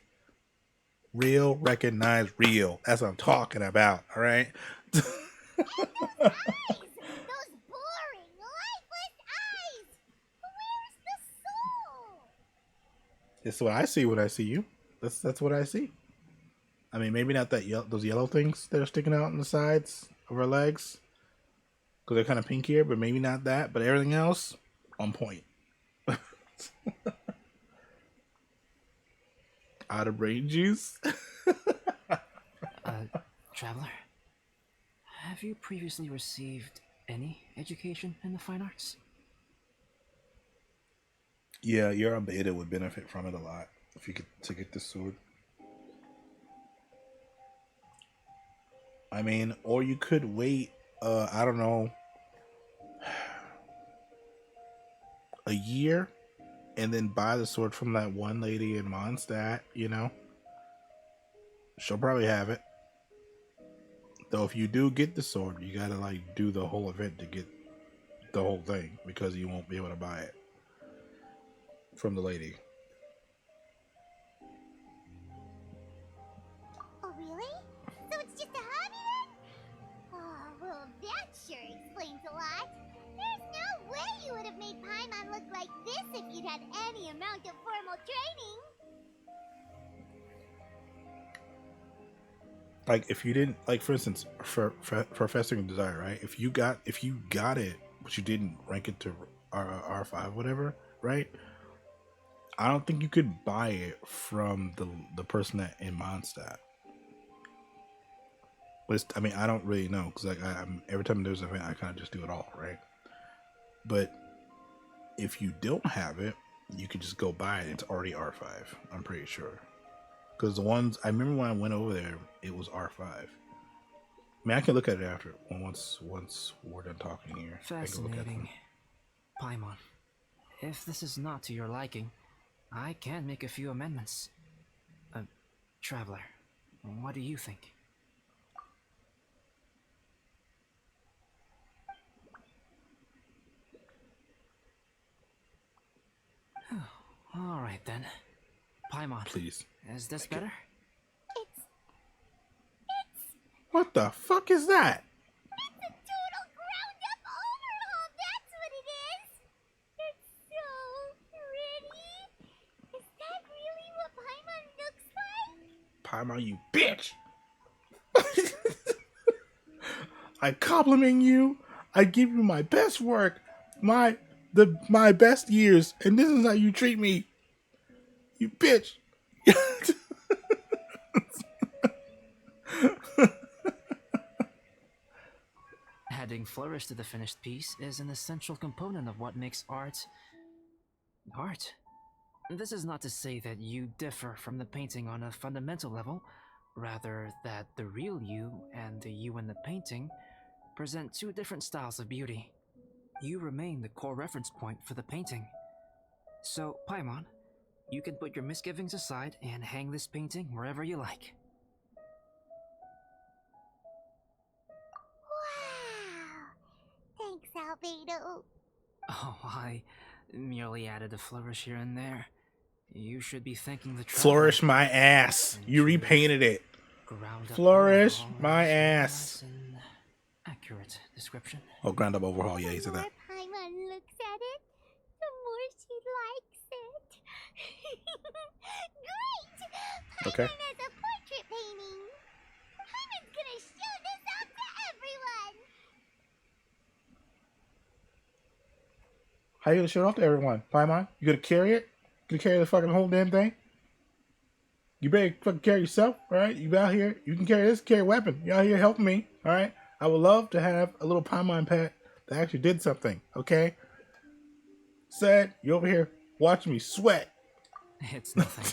Real recognize real. That's what I'm talking about, alright? Those boring, lifeless eyes! Where's the soul? It's what I see when I see you. That's what I see. I mean, maybe not that those yellow things that are sticking out on the sides of her legs, because they're kind of pinkier, but maybe not that. But everything else, on point. Out of brain juice. Traveler, have you previously received any education in the fine arts? Yeah, your Beta would benefit from it a lot if you could to get this sword. I mean, or you could wait. I don't know, a year, and then buy the sword from that one lady in Mondstadt. You know, she'll probably have it. Though, if you do get the sword, you gotta like do the whole event to get the whole thing because you won't be able to buy it from the lady. Oh, really? So it's just a hobby then? Oh, well, that sure explains a lot. There's no way you would have made Paimon look like this if you'd had any amount of formal training. Like, if you didn't, like, for instance, for Festering Desire, right? If you got it, but you didn't rank it to R5, whatever, right? I don't think you could buy it from the person that in Mondstadt. But I mean, I don't really know because like I'm every time there's an event, I kind of just do it all, right? But if you don't have it, you could just go buy it. It's already R5. I'm pretty sure. Because the ones I remember when I went over there, it was R5. I mean, I can look at it after once we're done talking here. Fascinating. Paimon, if this is not to your liking, I can make a few amendments. Traveler, what do you think? All right then. Paimon, please. Is this better? What the fuck is that? It's a total ground-up overhaul, that's what it is! It's so pretty! Is that really what Paimon looks like? Paimon, you bitch! I compliment you. I give you my best work, my best years, and this is how you treat me. You bitch. Adding flourish to the finished piece is an essential component of what makes art art. This is not to say that you differ from the painting on a fundamental level, rather that the real you and the you in the painting present two different styles of beauty. You remain the core reference point for the painting. So, Paimon, you can put your misgivings aside and hang this painting wherever you like. Wow! Thanks, Albedo. Oh, I merely added a flourish here and there. You should be thanking the Flourish my ass. You repainted it. Flourish my ass. Accurate description. Oh, ground up overhaul. Yeah, he The said more that. Paimon looks at it, the more she likes it. Great! Okay. Paimon has a portrait painting. Paimon's gonna show this off to everyone. How you gonna show it off to everyone, Paimon? You gonna carry it? You gonna carry the fucking whole damn thing? You better fucking carry yourself, all right? You out here, you can carry this, carry a weapon. You out here helping me, all right? I would love to have a little Paimon pet that actually did something, okay? Said, you over here watching me sweat. It's nothing.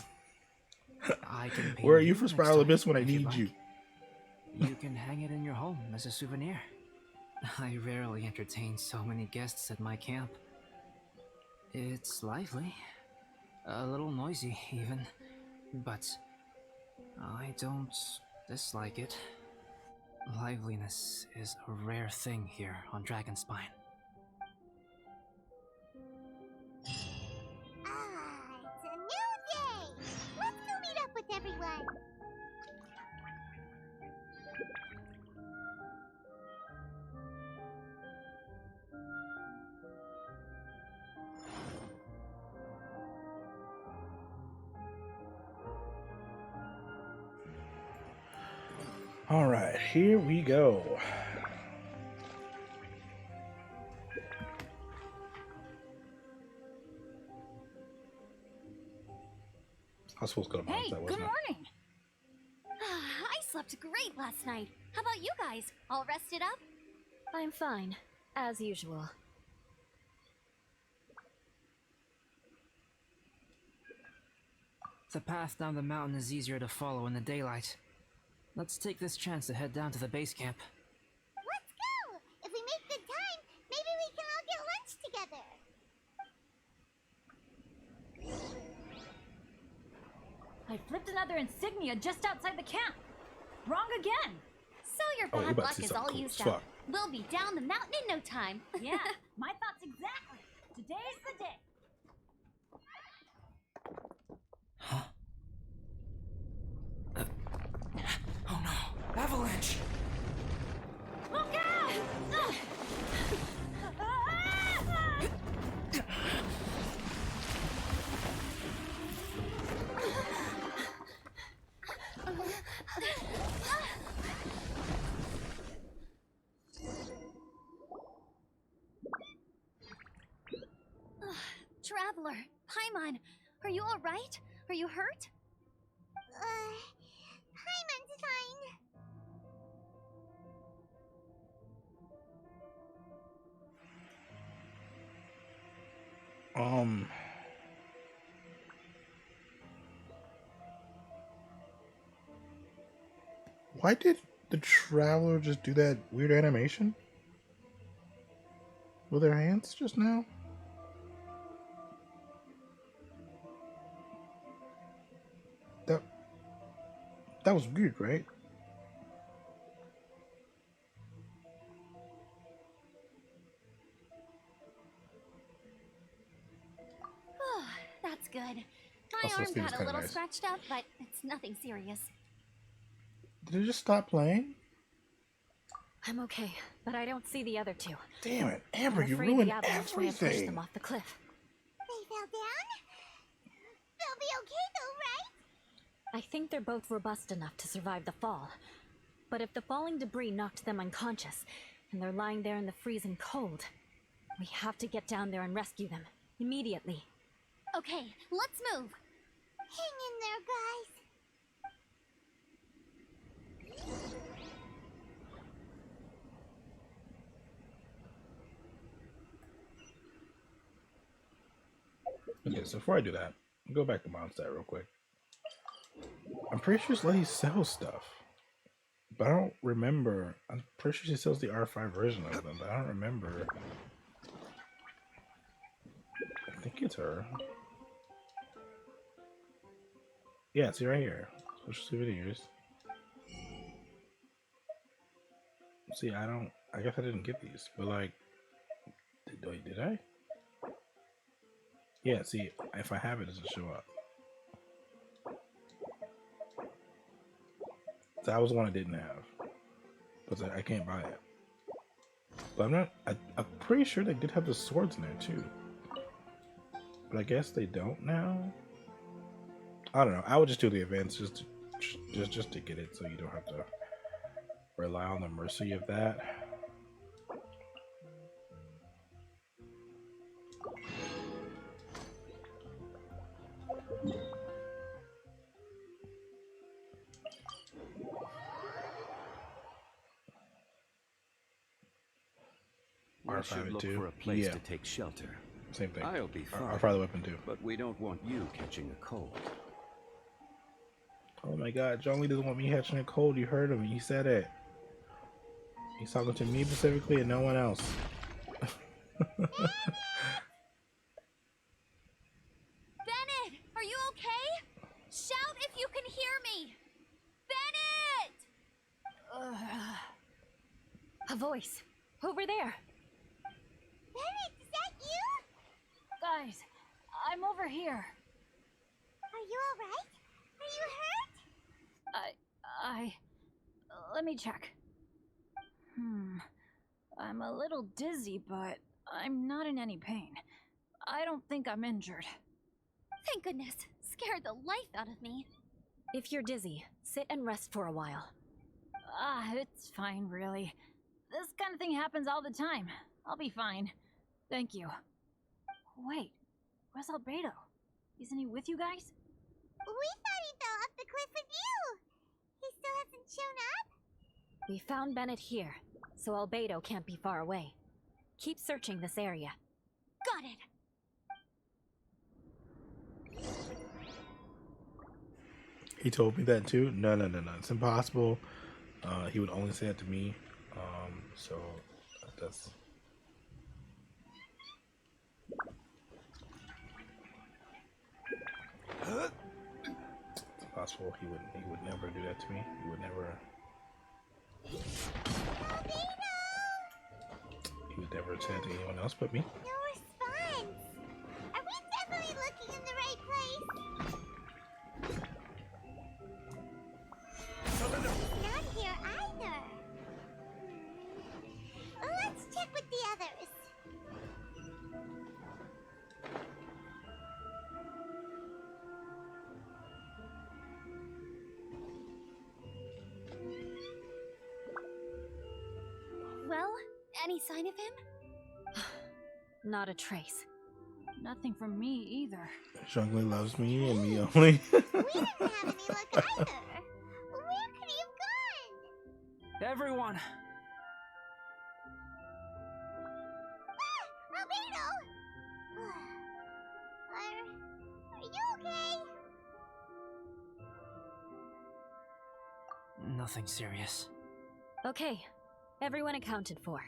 I can paint. Where are you for next Spiral time, Abyss when I if you'd need like. you? You can hang it in your home as a souvenir. I rarely entertain so many guests at my camp. It's lively. A little noisy, even. But I don't dislike it. Liveliness is a rare thing here on Dragonspine. It's a new day. Let's go meet up with everyone. All right, here we go. I was supposed to go to mom's, Hey, that good wasn't it? morning. I slept great last night. How about you guys? All rested up? I'm fine, as usual. The path down the mountain is easier to follow in the daylight. Let's take this chance to head down to the base camp. Let's go. If we make good time, maybe we can all get lunch together. I flipped another insignia just outside the camp. Wrong again. So your Oh, you're bad about to luck see is something all cool used as up. fuck. We'll be down the mountain in no time. Yeah, my thoughts exactly. Today's the day. Oh no! Avalanche! Look out! Traveler, Paimon, are you all right? Are you hurt? Paimon's fine. Why did the Traveler just do that weird animation with their hands just now? That was weird, right? That's good. My Also, arm Steve's got a kinda little nice. scratched up, but it's nothing serious. Did it just stop playing? I'm okay, but I don't see the other two. Damn it, Amber, I'm you afraid ruined the avalanche may have pushed everything. them off the cliff. They fell down? They'll be okay though, right? I think they're both robust enough to survive the fall. But if the falling debris knocked them unconscious, and they're lying there in the freezing cold, we have to get down there and rescue them. Immediately. Okay, let's move. Hang in there, guys. Okay, so before I do that, I'll go back to Mondstadt real quick. I'm pretty sure this lady sells stuff. But I don't remember. I'm pretty sure she sells the R5 version of them, but I don't remember. I think it's her. Yeah, see right here. Special souvenirs. See, I guess I didn't get these, but like, did I? Yeah, see, if I have it, does it show up? So that was the one I didn't have, but I can't buy it. But I'm pretty sure they did have the swords in there too. But I guess they don't now. I don't know. I would just do the events just to get it, so you don't have to rely on the mercy of that. We should look for a place to take shelter. Same thing. I'll be fine. R5 the weapon too. But we don't want you catching a cold. Oh my god, John Lee doesn't want me catching a cold. You heard him. He said it. He's talking to me specifically and no one else. Bennett! Are you okay? Shout if you can hear me! Bennett! A voice. Over there. Bennett, is that you? Guys, I'm over here. Are you alright? Are you hurt? Let me check. I'm a little dizzy, but I'm not in any pain. I don't think I'm injured. Thank goodness. Scared the life out of me. If you're dizzy, sit and rest for a while. It's fine, really. This kind of thing happens all the time. I'll be fine. Thank you. Wait, where's Albedo? Isn't he with you guys? We thought he fell off the cliff with you. He still hasn't shown up? We found Bennett here, so Albedo can't be far away. Keep searching this area. Got it. He told me that too. No. It's impossible. He would only say it to me. So that's. It's impossible. He would never do that to me. He would never. He would never say it to anyone else but me. No response. Are we definitely looking in the right place? He's not here either. Well, let's check with the others. Well, any sign of him? Not a trace. Nothing from me either. Zhongli loves me and me only. We didn't have any luck either. Where could he have gone? Everyone! Albedo! Are you okay? Nothing serious. Okay, everyone accounted for.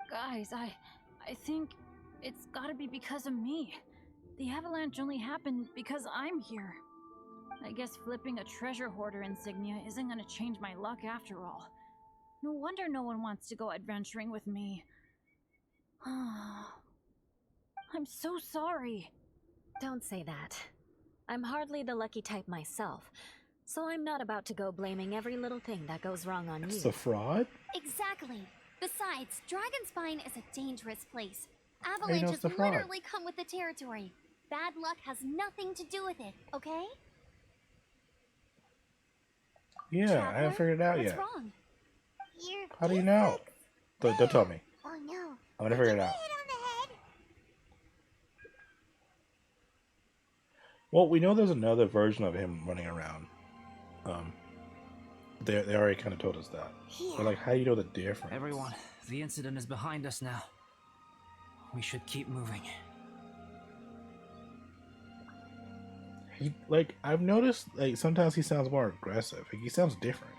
Guys, I think it's gotta be because of me. The avalanche only happened because I'm here. I guess flipping a treasure hoarder insignia isn't gonna change my luck after all. No wonder no one wants to go adventuring with me. I'm so sorry. Don't say that. I'm hardly the lucky type myself, so I'm not about to go blaming every little thing that goes wrong on you. It's a fraud? Exactly. Besides, Dragonspine is a dangerous place. How do you know Avalanches it's the fraud? literally come with the territory. Bad luck has nothing to do with it, okay? Yeah, I Traveler, haven't figured it out what's yet. wrong? Your How do you know? Don't tell me. Oh no. I'm gonna figure it out. Hit on the head. Well, we know there's another version of him running around. They already kind of told us that. But like, how do you know the difference? Everyone, the incident is behind us now. We should keep moving. He like I've noticed like sometimes he sounds more aggressive. Like, he sounds different.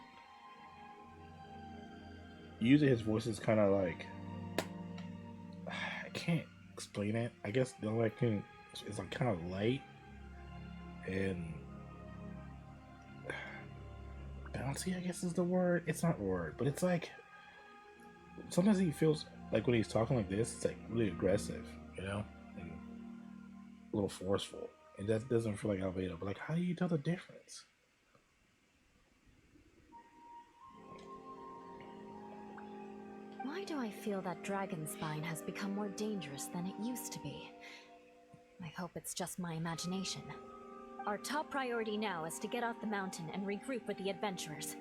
Usually his voice is kind of like I can't explain it. I guess the only way I can is like kind of light and bouncy. I guess is the word. It's not a word, but it's like sometimes he feels like when he's talking like this, it's like really aggressive, you know, and a little forceful. And that doesn't feel like Albedo. But like, how do you tell the difference? Why do I feel that Dragonspine has become more dangerous than it used to be? I hope it's just my imagination. Our top priority now is to get off the mountain and regroup with the adventurers.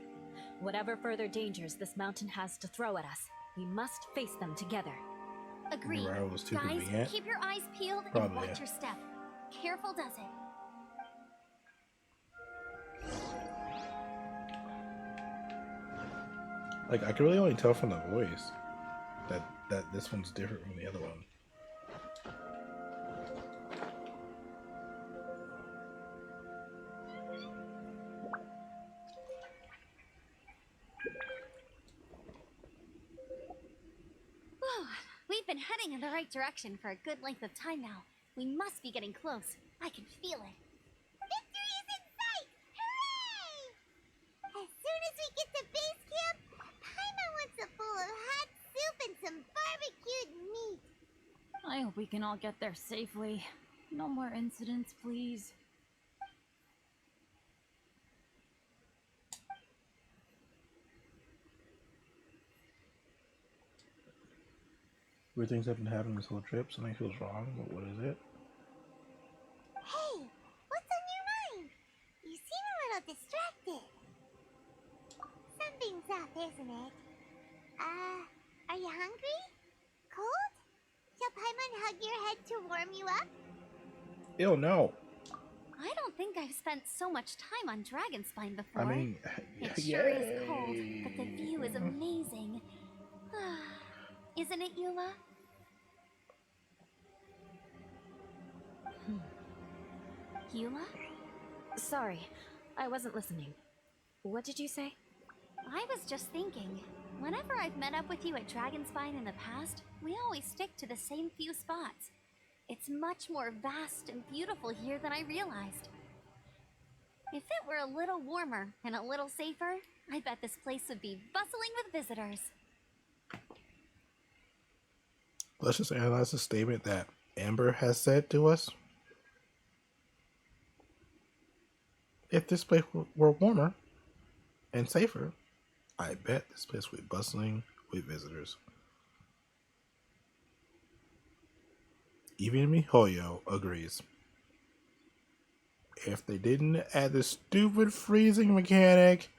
Whatever further dangers this mountain has to throw at us, we must face them together. Agreed. Was too Guys, convenient. keep your eyes peeled and Probably, watch yeah. your step. Careful does it. Like I can really only tell from the voice that this one's different from the other one. Whew, we've been heading in the right direction for a good length of time now. We must be getting close. I can feel it. Victory is in sight! Hooray! As soon as we get to base camp, Paimon wants a bowl of hot soup and some barbecued meat. I hope we can all get there safely. No more incidents, please. Weird things have been happening this whole trip. Something feels wrong, but what is it? Hey, what's on your mind? You seem a little distracted. Something's up, isn't it? Are you hungry? Cold? Shall Paimon hug your head to warm you up? Ew, no. I don't think I've spent so much time on Dragonspine before. I mean, it sure is cold, but the view is amazing. Isn't it, Eula? Eula? Sorry, I wasn't listening. What did you say? I was just thinking, whenever I've met up with you at Dragonspine in the past, we always stick to the same few spots. It's much more vast and beautiful here than I realized. If it were a little warmer and a little safer, I bet this place would be bustling with visitors. Let's just analyze the statement that Amber has said to us. If this place were warmer and safer, I bet this place would be bustling with visitors. Even MiHoYo agrees. If they didn't add the stupid freezing mechanic,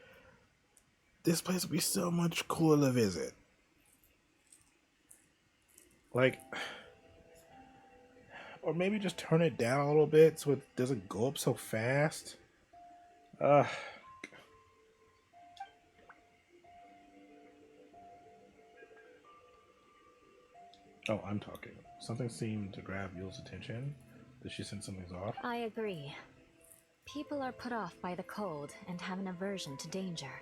this place would be so much cooler to visit. Like, or maybe just turn it down a little bit so it doesn't go up so fast. Oh, I'm talking. Something seemed to grab Yule's attention. Did she sense something's off? I agree. People are put off by the cold and have an aversion to danger.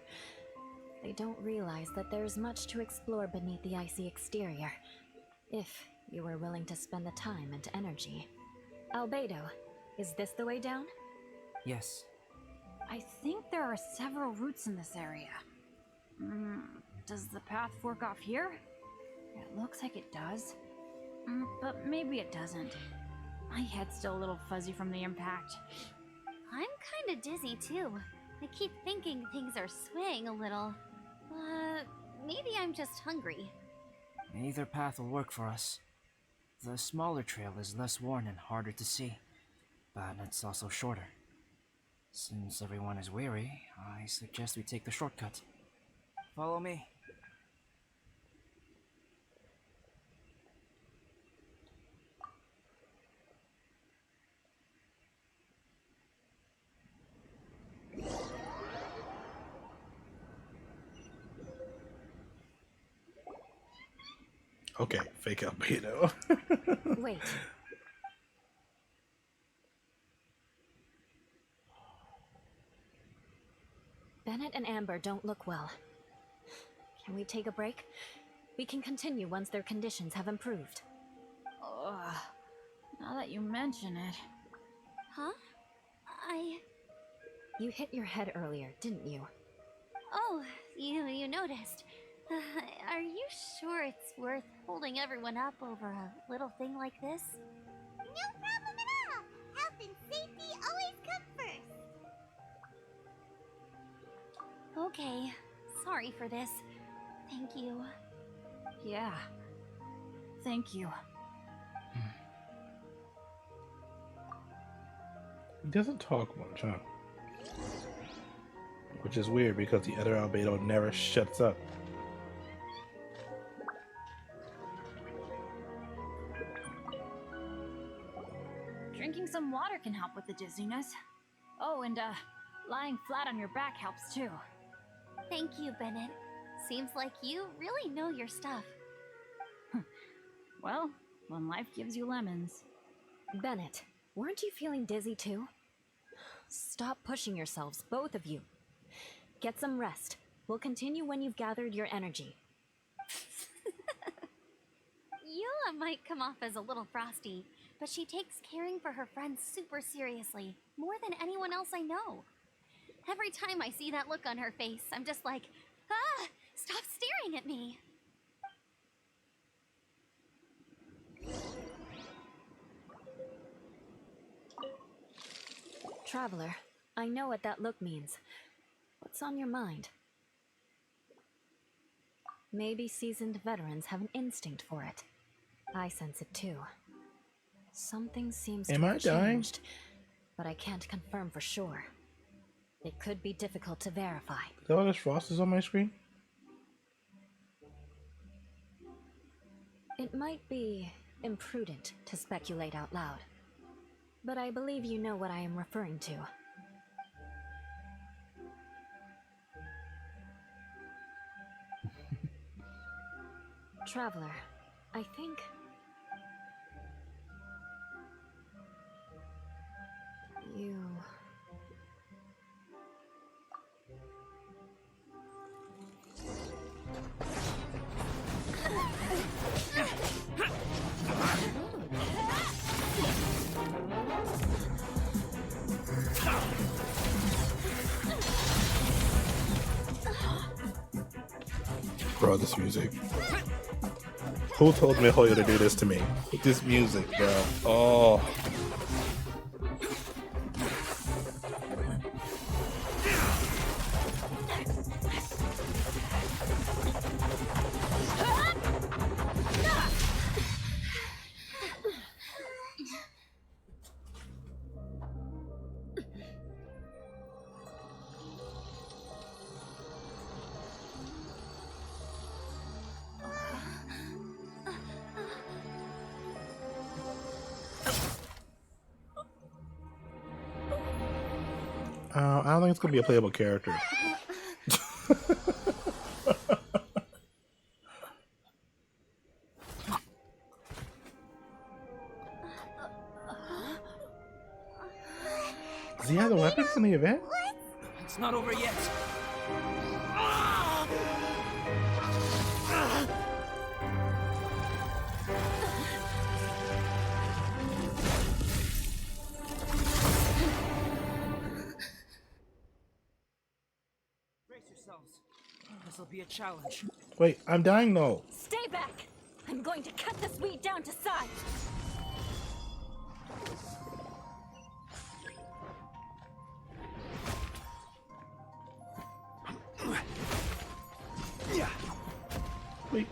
They don't realize that there's much to explore beneath the icy exterior, if you were willing to spend the time and energy. Albedo, is this the way down? Yes. I think there are several routes in this area. Does the path fork off here? It looks like it does. But maybe it doesn't. My head's still a little fuzzy from the impact. I'm kinda dizzy too. I keep thinking things are swaying a little. Maybe I'm just hungry. Either path will work for us. The smaller trail is less worn and harder to see, but it's also shorter. Since everyone is weary, I suggest we take the shortcut. Follow me. Okay, fake Albedo. Wait. Bennett and Amber don't look well. Can we take a break? We can continue once their conditions have improved. Ugh. Now that you mention it. Huh? You hit your head earlier, didn't you? Oh, you noticed. Are you sure it's worth holding everyone up over a little thing like this? No problem at all. Health and safety always come first. Okay. Sorry for this. Thank you. Yeah. Thank you. He doesn't talk much, huh? Which is weird because the other albedo never shuts up. Drinking some water can help with the dizziness. Oh, and lying flat on your back helps too. Thank you, Bennett. Seems like you really know your stuff. Well, when life gives you lemons. Bennett, weren't you feeling dizzy too? Stop pushing yourselves, both of you. Get some rest. We'll continue when you've gathered your energy. Yula might come off as a little frosty, but she takes caring for her friends super seriously, more than anyone else I know. Every time I see that look on her face, I'm just like, ah, stop staring at me. Traveler, I know what that look means. What's on your mind? Maybe seasoned veterans have an instinct for it. I sense it too. Something seems to have changed, but I can't confirm for sure. It could be difficult to verify. Is that all this frost is on my screen? It might be imprudent to speculate out loud, but I believe you know what I am referring to. Traveler, I think... you... Bro, this music. Who told MiHoYo to do this to me? This music, bro. Oh. I don't think it's gonna be a playable character. Does he have the weapons in the event? It's not over yet. Brace yourselves. This will be a challenge. Wait, I'm dying though. Stay back! I'm going to cut this weed down to size! Wait.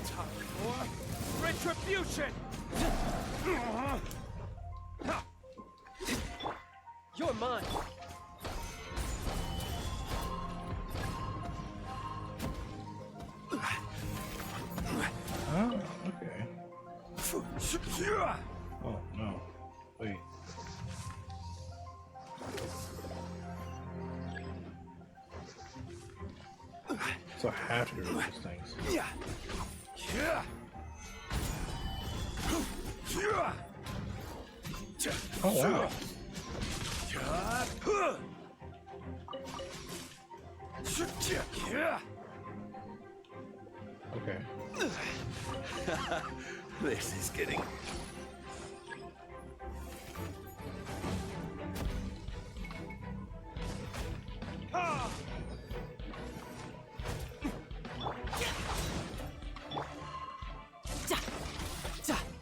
Time for retribution! You're mine. Oh, okay. Oh no. Wait. So I have to get rid of these things. Oh wow. Okay. This is getting...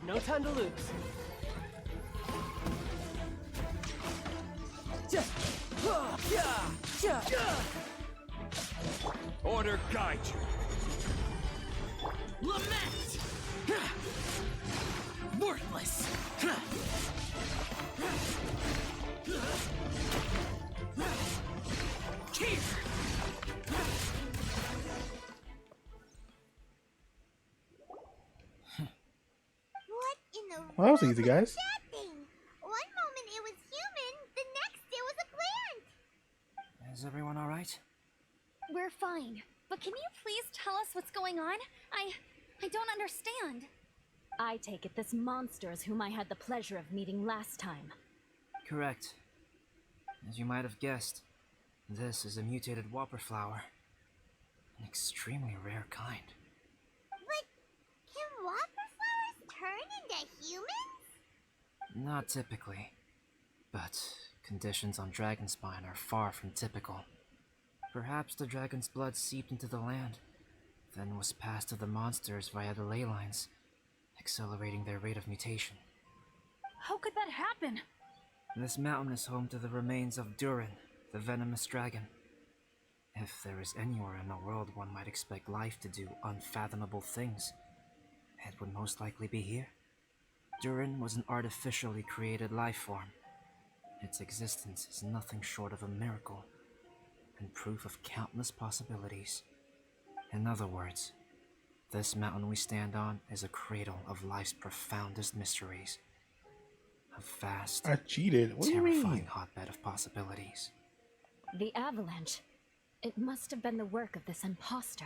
No time to lose. Order guide you. Lament! Worthless! What in the Well, that was world easy, guys. that thing? One moment it was human, the next it was a plant. Is everyone alright? We're fine. But can you please tell us what's going on? I don't understand. I take it this monster is whom I had the pleasure of meeting last time. Correct. As you might have guessed, this is a mutated whopper flower. An extremely rare kind. But can whopper flowers turn into humans? Not typically, but conditions on Dragonspine are far from typical. Perhaps the dragon's blood seeped into the land, then was passed to the monsters via the ley lines, accelerating their rate of mutation. How could that happen? This mountain is home to the remains of Durin, the venomous dragon. If there is anywhere in the world one might expect life to do unfathomable things, it would most likely be here. Durin was an artificially created life form. Its existence is nothing short of a miracle, and proof of countless possibilities. In other words, this mountain we stand on is a cradle of life's profoundest mysteries. A vast, I cheated. What do you terrifying mean? hotbed of possibilities. The avalanche. It must have been the work of this imposter.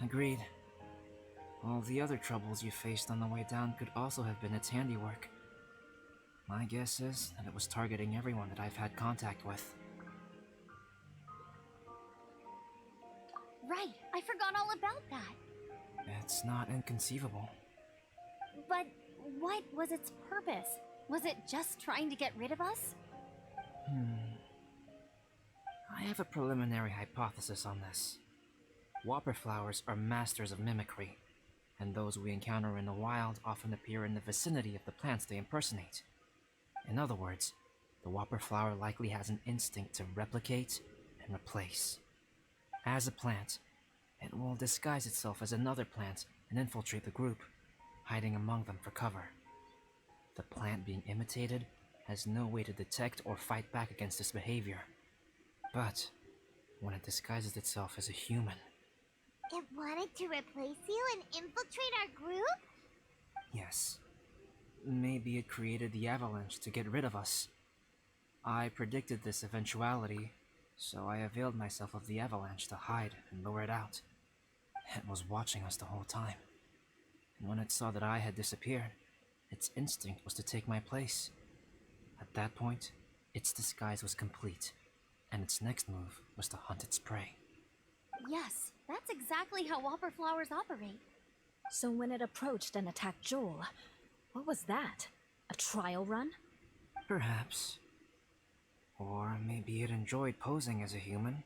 Agreed. All the other troubles you faced on the way down could also have been its handiwork. My guess is that it was targeting everyone that I've had contact with. Right, I forgot all about that. It's not inconceivable. But what was its purpose? Was it just trying to get rid of us? I have a preliminary hypothesis on this. Whopper flowers are masters of mimicry, and those we encounter in the wild often appear in the vicinity of the plants they impersonate. In other words, the whopper flower likely has an instinct to replicate and replace. As a plant, it will disguise itself as another plant and infiltrate the group, hiding among them for cover. The plant being imitated has no way to detect or fight back against this behavior. But when it disguises itself as a human... It wanted to replace you and infiltrate our group? Yes. Maybe it created the avalanche to get rid of us. I predicted this eventuality, so I availed myself of the avalanche to hide and lure it out. It was watching us the whole time. And when it saw that I had disappeared, its instinct was to take my place. At that point, its disguise was complete, and its next move was to hunt its prey. Yes, that's exactly how whopper flowers operate. So when it approached and attacked Joel, what was that? A trial run? Perhaps. Or maybe it enjoyed posing as a human,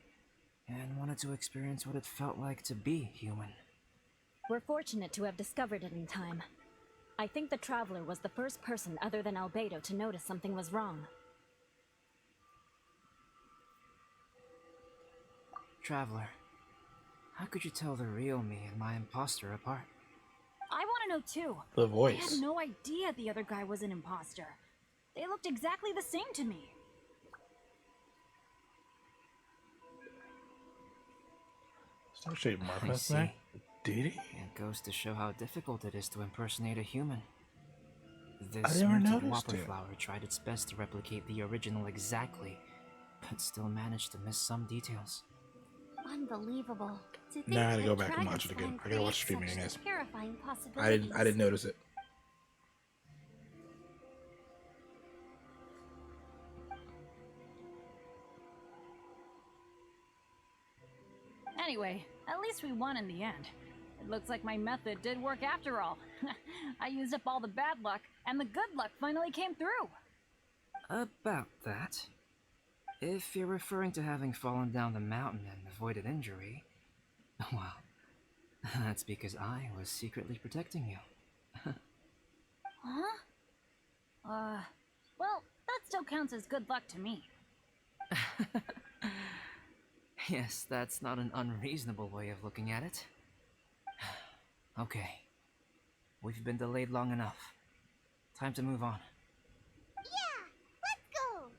and wanted to experience what it felt like to be human. We're fortunate to have discovered it in time. I think the Traveler was the first person other than Albedo to notice something was wrong. Traveler, how could you tell the real me and my imposter apart? I want to know too. The I voice. had no idea the other guy was an imposter. They looked exactly the same to me. Star shaped mark I last see. night. Did he? It goes to show how difficult it is to impersonate a human. I This never muted noticed whopper it. flower tried its best to replicate the original exactly, but still managed to miss some details. Unbelievable. To think Now I gotta that go back and watch it again. Dragonspine I gotta watch creates streaming, such guys. terrifying I possibilities. didn't notice it. Anyway, at least we won in the end. It looks like my method did work after all. I used up all the bad luck, and the good luck finally came through. About that. If you're referring to having fallen down the mountain and avoided injury, well, that's because I was secretly protecting you. Huh? Well, that still counts as good luck to me. Yes, that's not an unreasonable way of looking at it. Okay. We've been delayed long enough. Time to move on. Yeah, let's go.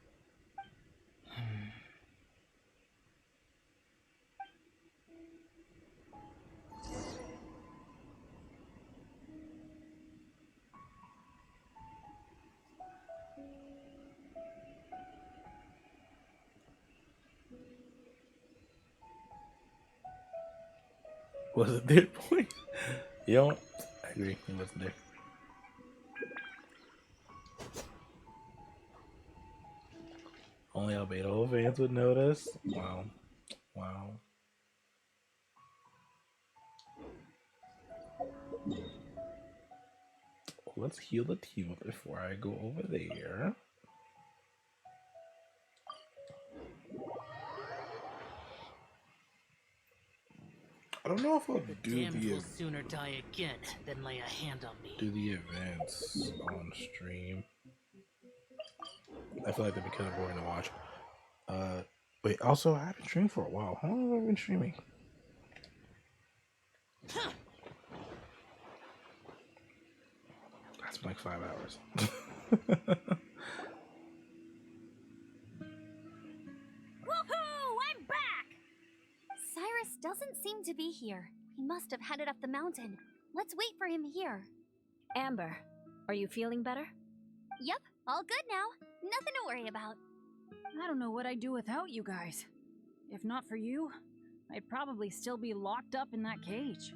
Was it their point? You know what? I agree. It wasn't there. Only Albedo fans would notice. Wow. Wow. Let's heal the team up before I go over there. I don't know if I'll do Damned the will sooner die again than lay a hand on me. do the events on stream. I feel like that'd be kind of boring to watch. Wait, also I haven't streamed for a while. How long have I been streaming? That's been like 5 hours. Woohoo! I'm back! Cyrus doesn't seem to be here. He must have headed up the mountain. Let's wait for him here. Amber, are you feeling better? Yep, all good now. Nothing to worry about. I don't know what I'd do without you guys. If not for you, I'd probably still be locked up in that cage.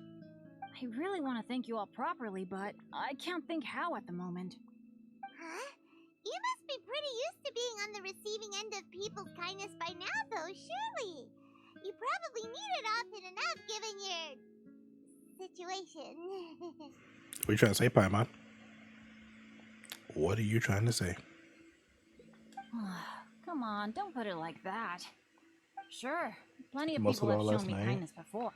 I really want to thank you all properly, but I can't think how at the moment. Huh? You must be pretty used to being on the receiving end of people's kindness by now, though, surely. You probably need it often enough given your situation. What are you trying to say, Paimon? What are you trying to say? Come on, don't put it like that. Sure, plenty of Most people of have all shown last me night. kindness before,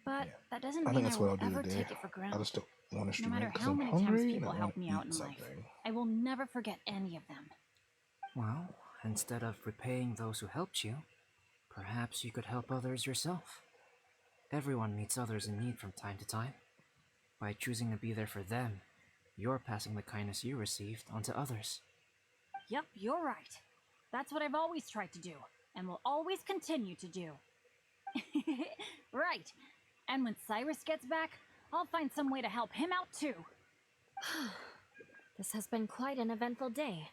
but that doesn't I mean think I that's what will I'll do ever today. take it for I granted. just don't want to No stream matter it because how I'm many hungry times and people I help want me to out eat in life, something. I will never forget any of them. Well, instead of repaying those who helped you, perhaps you could help others yourself. Everyone meets others in need from time to time. By choosing to be there for them, you're passing the kindness you received onto others. Yep, you're right. That's what I've always tried to do, and will always continue to do. Right. And when Cyrus gets back, I'll find some way to help him out too. This has been quite an eventful day.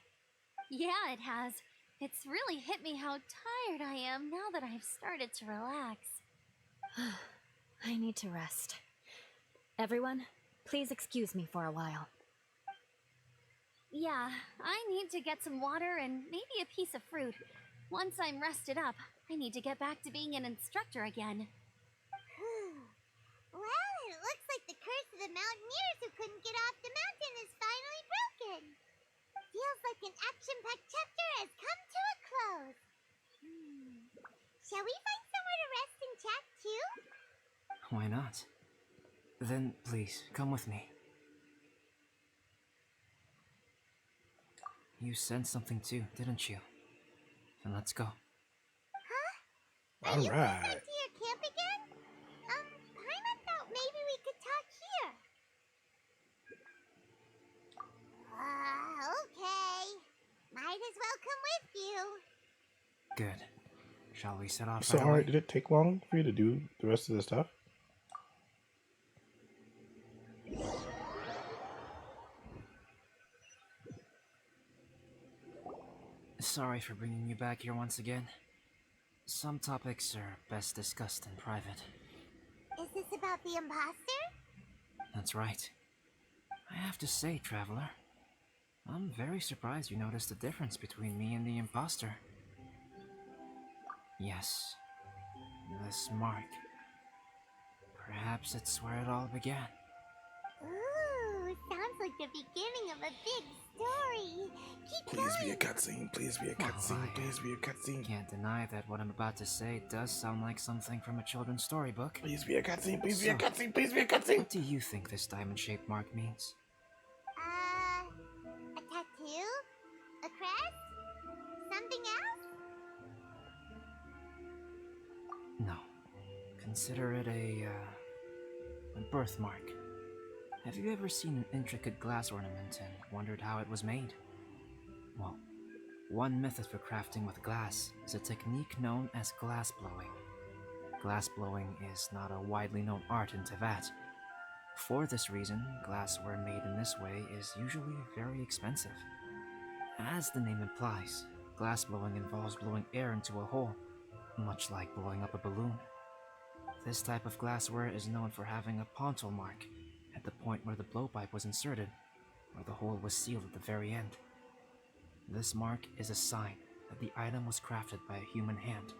Yeah, it has. It's really hit me how tired I am now that I've started to relax. I need to rest. Everyone, please excuse me for a while. Yeah, I need to get some water and maybe a piece of fruit. Once I'm rested up, I need to get back to being an instructor again. Well, it looks like the curse of the mountaineers who couldn't get off the mountain is finally broken. Feels like an action-packed chapter has come to a close. Shall we find somewhere to rest and chat too? Why not? Then, please, come with me. You sensed something too, didn't you? Then let's go. Huh? All right. Back to your camp again? Paimon thought maybe we could talk here. Okay. Might as well come with you. Good. Shall we set off So, right alright, away? did it take long for you to do the rest of the stuff? Sorry for bringing you back here once again. Some topics are best discussed in private. Is this about the imposter? That's right. I have to say, Traveler, I'm very surprised you noticed the difference between me and the imposter. Yes, this mark. Perhaps it's where it all began. Ooh, sounds like the beginning of a big story. Keep Please going. be a cutscene. Please be a cutscene. Please be a cutscene. Can't deny that what I'm about to say does sound like something from a children's storybook. Please be a cutscene. Please be a cutscene. Please be a cutscene. What do you think this diamond-shaped mark means? A tattoo? A crest? Something else? No. Consider it a birthmark. Have you ever seen an intricate glass ornament and wondered how it was made? Well, one method for crafting with glass is a technique known as glass blowing. Glass blowing is not a widely known art in Teyvat. For this reason, glassware made in this way is usually very expensive. As the name implies, glass blowing involves blowing air into a hole, much like blowing up a balloon. This type of glassware is known for having a pontal mark at the point where the blowpipe was inserted, where the hole was sealed at the very end. This mark is a sign that the item was crafted by a human hand.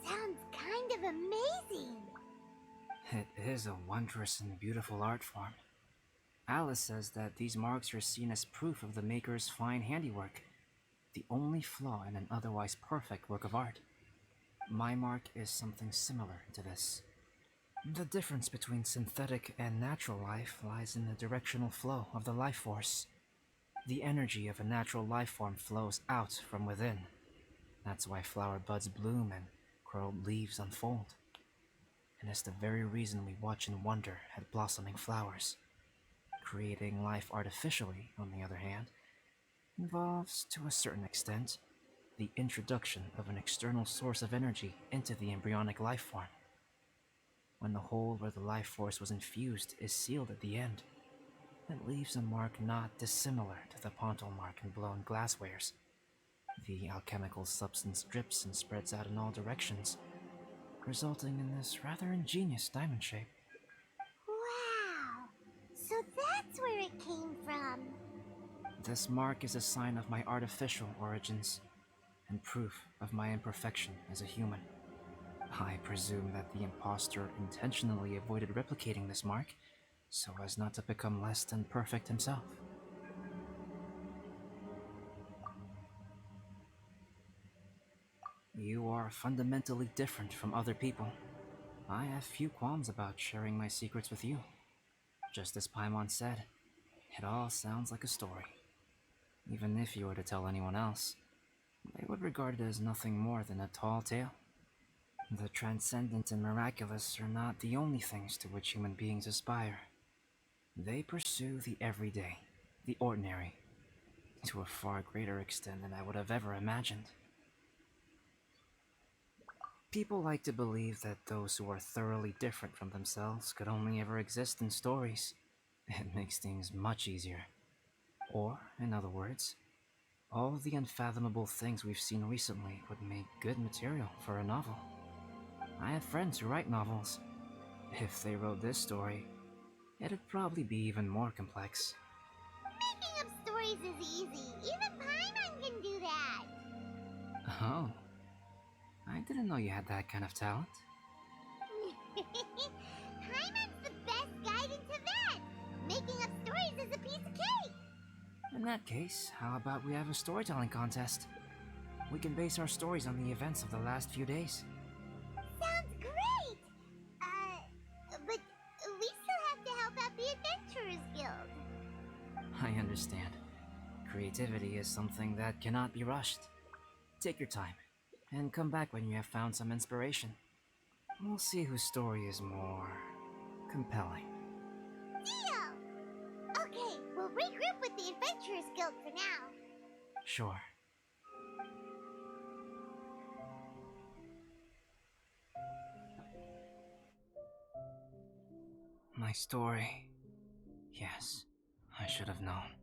Sounds kind of amazing. It is a wondrous and beautiful art form. Alice says that these marks are seen as proof of the maker's fine handiwork, the only flaw in an otherwise perfect work of art. My mark is something similar to this. The difference between synthetic and natural life lies in the directional flow of the life force. The energy of a natural life form flows out from within. That's why flower buds bloom and curled leaves unfold. And it's the very reason we watch and wonder at blossoming flowers. Creating life artificially, on the other hand, involves, to a certain extent, the introduction of an external source of energy into the embryonic life form. When the hole where the life force was infused is sealed at the end, it leaves a mark not dissimilar to the pontal mark in blown glasswares. The alchemical substance drips and spreads out in all directions, resulting in this rather ingenious diamond shape. Wow! So that's where it came from. This mark is a sign of my artificial origins, and proof of my imperfection as a human. I presume that the imposter intentionally avoided replicating this mark, so as not to become less than perfect himself. You are fundamentally different from other people. I have few qualms about sharing my secrets with you. Just as Paimon said, it all sounds like a story. Even if you were to tell anyone else, they would regard it as nothing more than a tall tale. The transcendent and miraculous are not the only things to which human beings aspire. They pursue the everyday, the ordinary, to a far greater extent than I would have ever imagined. People like to believe that those who are thoroughly different from themselves could only ever exist in stories. It makes things much easier. Or, in other words, all the unfathomable things we've seen recently would make good material for a novel. I have friends who write novels. If they wrote this story, it'd probably be even more complex. Making up stories is easy. Even Paimon can do that. Oh. I didn't know you had that kind of talent. Paimon's the best guide in Teyvat. Making up stories is a piece of cake. In that case, how about we have a storytelling contest? We can base our stories on the events of the last few days. Sounds great! But we still have to help out the Adventurous Guild. I understand. Creativity is something that cannot be rushed. Take your time, and come back when you have found some inspiration. We'll see whose story is more compelling. Deal! Okay, we'll regroup with the Adventurous Guild for now. Sure. My story. Yes, I should have known.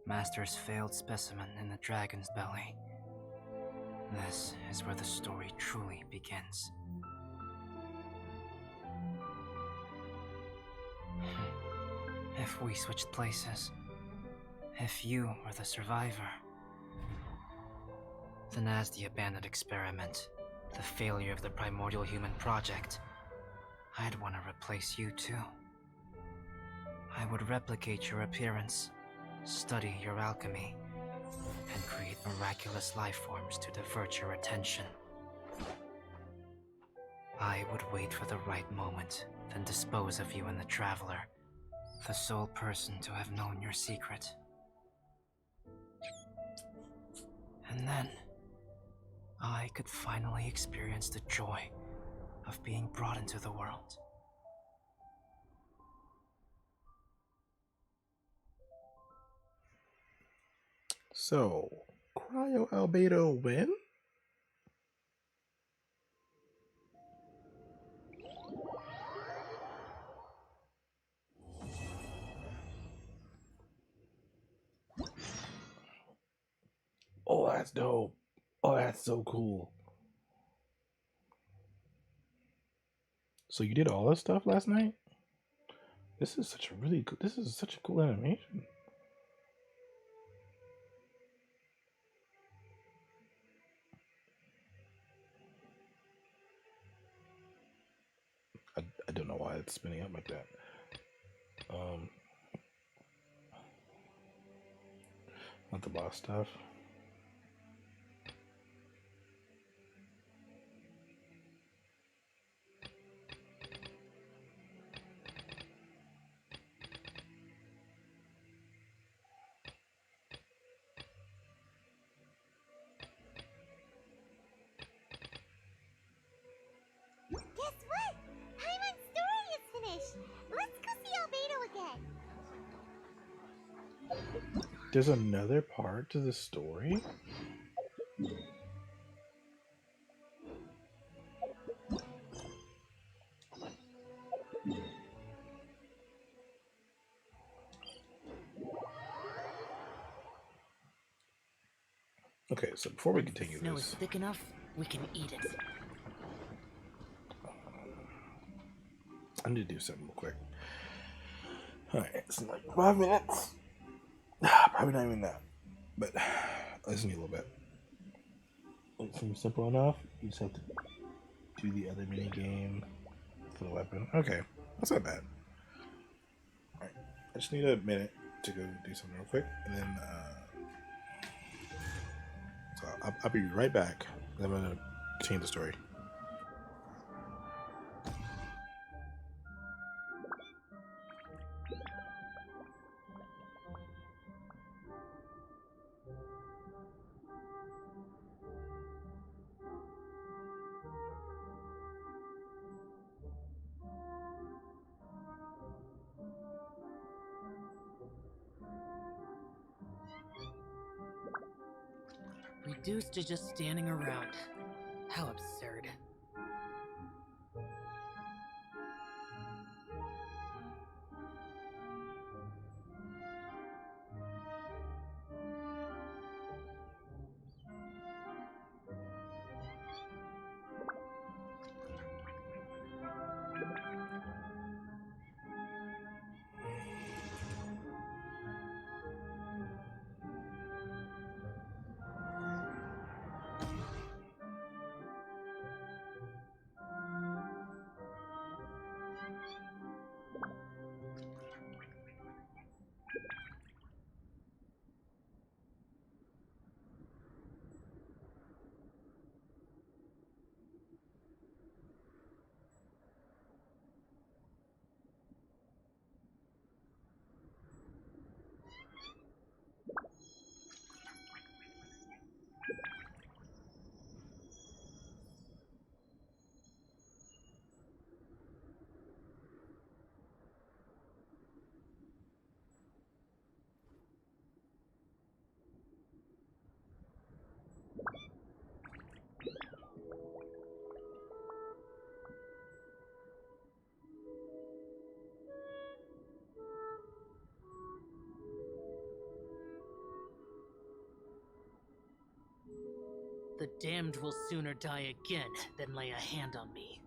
Master's failed specimen in the dragon's belly. This is where the story truly begins. If we switched places, if you were the survivor, then as the abandoned experiment, the failure of the primordial human project, I'd want to replace you too. I would replicate your appearance, study your alchemy, and create miraculous life forms to divert your attention. I would wait for the right moment, then dispose of you and the Traveler, the sole person to have known your secret. And then, I could finally experience the joy of being brought into the world. So, Cryo Albedo win? Oh, that's dope. Oh, that's so cool. So you did all this stuff last night? This is such a cool animation. I don't know why it's spinning up like that. Not the boss stuff. Guess what? Paimon's story is finished. Let's go see Albedo again. There's another part to the story? Okay, so before we continue Snow this, is thick enough, we can eat it. I need to do something real quick. Alright, it's like 5 minutes. Probably not even that. But I just need a little bit. It seems simple enough. You just have to do the other mini game for the weapon. Okay, that's not bad. Alright, I just need a minute to go do something real quick, and then so I'll be right back. And I'm gonna continue the story. Reduced to just standing around. How absurd. damned will sooner die again than lay a hand on me.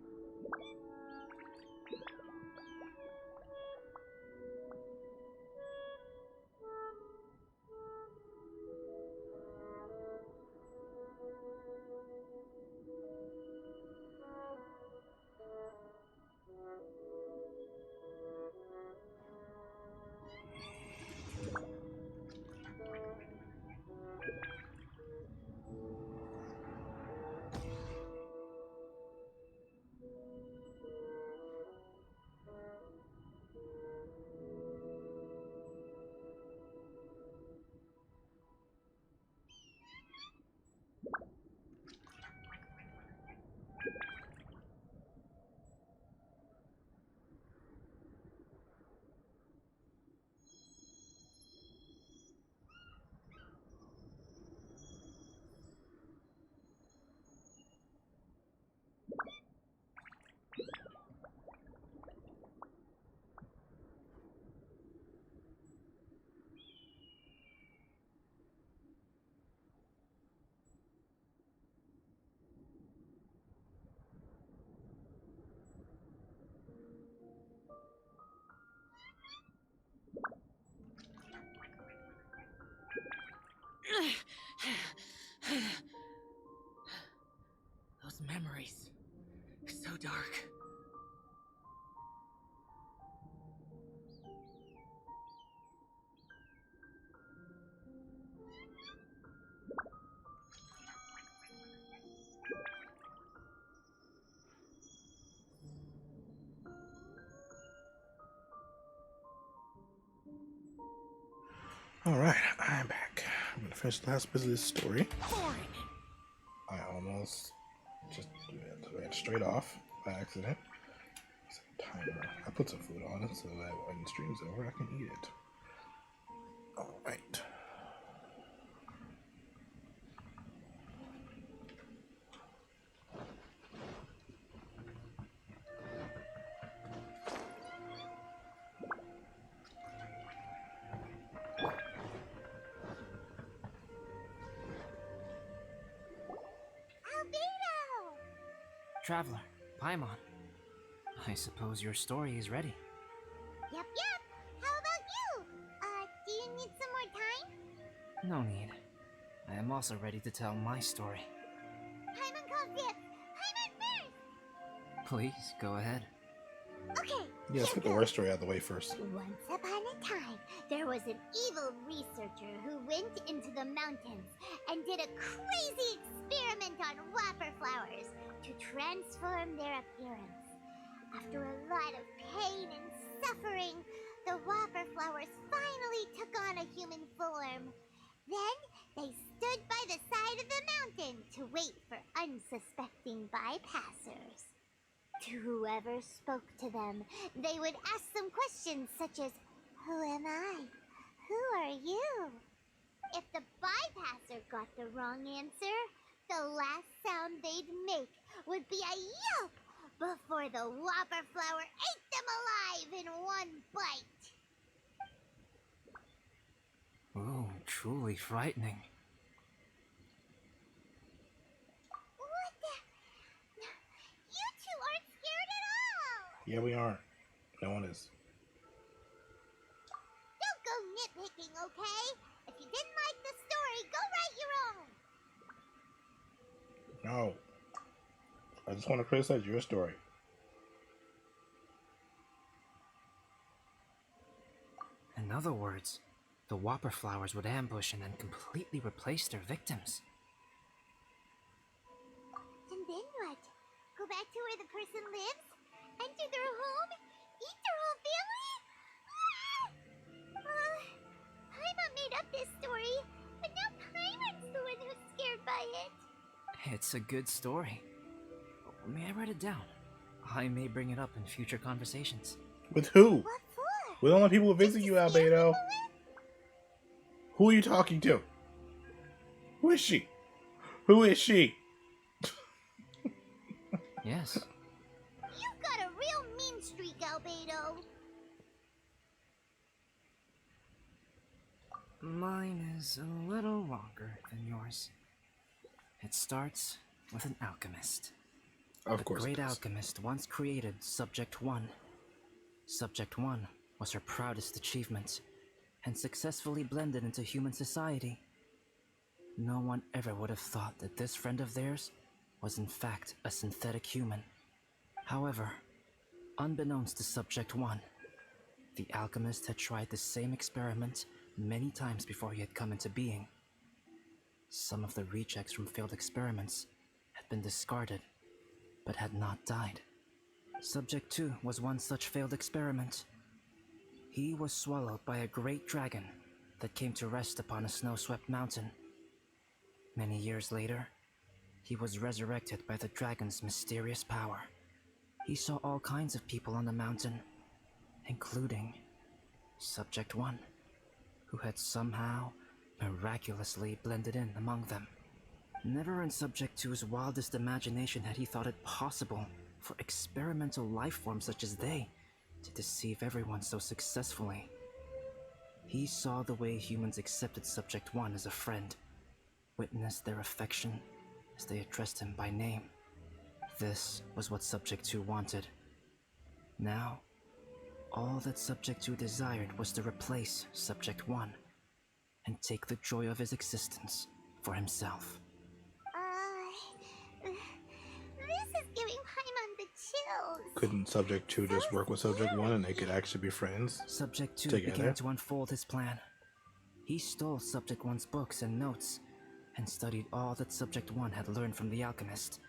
Those memories. So dark. Alright, I'm back. I'm gonna finish the last bit of this story. Boring. I almost just went straight off by accident. Timer. I put some food on it so that when the stream's over, I can eat it. Alright. Traveler, Paimon. I suppose your story is ready. Yep. How about you? Do you need some more time? No need. I am also ready to tell my story. Paimon calls it. Paimon first! Please, go ahead. Okay. Yeah, let's get the worst story out of the way first. Once upon a time, there was an evil researcher who went into the mountains and did a crazy experiment on whopper flowers to transform their appearance. After a lot of pain and suffering, the whopper flowers finally took on a human form. Then they stood by the side of the mountain to wait for unsuspecting bypassers. To whoever spoke to them, they would ask them questions such as, "Who am I? Who are you?" If the bypasser got the wrong answer, the last sound they'd make would be a yelp before the whopper flower ate them alive in one bite. Ooh, truly frightening. What the? You two aren't scared at all! Yeah, we aren't. No one is. Don't go nitpicking, okay? If you didn't like the story, go write your own! No. I just want to criticize your story. In other words, the whopper flowers would ambush and then completely replace their victims. And then what? Go back to where the person lives? Enter their home? Eat their whole family? Paimon made up this story, but now Paimon's the one who's scared by it. It's a good story. May I write it down? I may bring it up in future conversations. With who? What for? With all the people who visit you, Albedo. Who are you talking to? Who is she? Who is she? Yes. You've got a real mean streak, Albedo. Mine is a little longer than yours. It starts with an alchemist. Of course. The it great does. alchemist once created Subject 1. Subject 1 was her proudest achievement, and successfully blended into human society. No one ever would have thought that this friend of theirs was in fact a synthetic human. However, unbeknownst to Subject 1, the alchemist had tried the same experiment many times before he had come into being. Some of the rejects from failed experiments had been discarded, but had not died. Subject 2 was one such failed experiment. He was swallowed by a great dragon that came to rest upon a snow-swept mountain. Many years later, he was resurrected by the dragon's mysterious power. He saw all kinds of people on the mountain, including Subject 1, who had somehow miraculously blended in among them. Never in Subject 2's wildest imagination had he thought it possible for experimental life forms such as they to deceive everyone so successfully. He saw the way humans accepted Subject 1 as a friend, witnessed their affection as they addressed him by name. This was what Subject 2 wanted. Now, all that Subject 2 desired was to replace Subject 1 and take the joy of his existence for himself. This is giving Paimon the chills. Couldn't Subject 2 just work with Subject 1 and they could actually be friends? Subject 2 together? began to unfold his plan. He stole Subject 1's books and notes and studied all that Subject 1 had learned from the alchemist.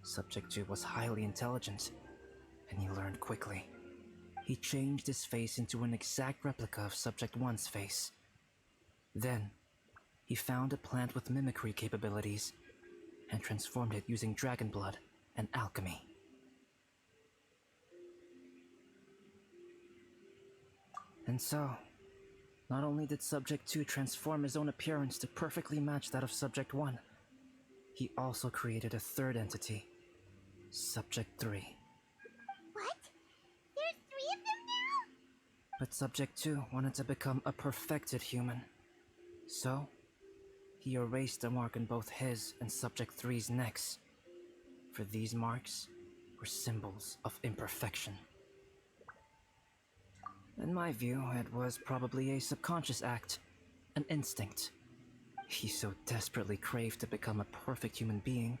Subject 2 was highly intelligent, and he learned quickly. He changed his face into an exact replica of Subject 1's face. Then, he found a plant with mimicry capabilities and transformed it using dragon blood and alchemy. And so, not only did Subject 2 transform his own appearance to perfectly match that of Subject 1, he also created a third entity, Subject 3. What? There's 3 of them now? But Subject 2 wanted to become a perfected human. So, he erased a mark on both his and Subject 3's necks. For these marks were symbols of imperfection. In my view, it was probably a subconscious act, an instinct. He so desperately craved to become a perfect human being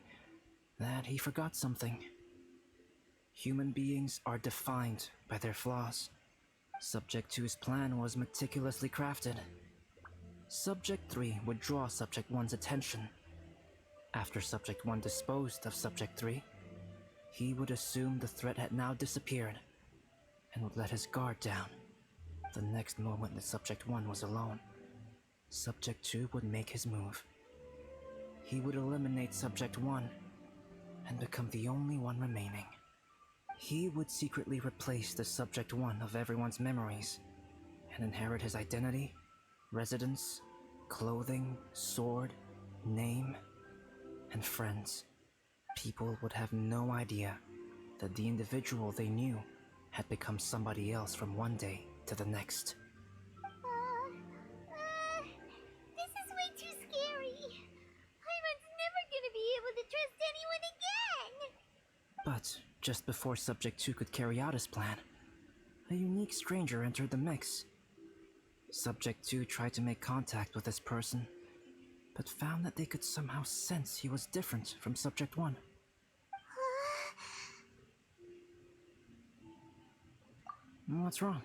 that he forgot something. Human beings are defined by their flaws. Subject 2's plan was meticulously crafted. Subject 3 would draw Subject 1's attention. After Subject 1 disposed of Subject 3, he would assume the threat had now disappeared and would let his guard down. The next moment that Subject 1 was alone, Subject 2 would make his move. He would eliminate Subject 1 and become the only one remaining. He would secretly replace the Subject 1 of everyone's memories and inherit his identity, residence, clothing, sword, name, and friends. People would have no idea that the individual they knew had become somebody else from one day to the next. This is way too scary. Paimon's never gonna be able to trust anyone again. But just before Subject 2 could carry out his plan, a unique stranger entered the mix. Subject 2 tried to make contact with this person, but found that they could somehow sense he was different from Subject 1. What's wrong?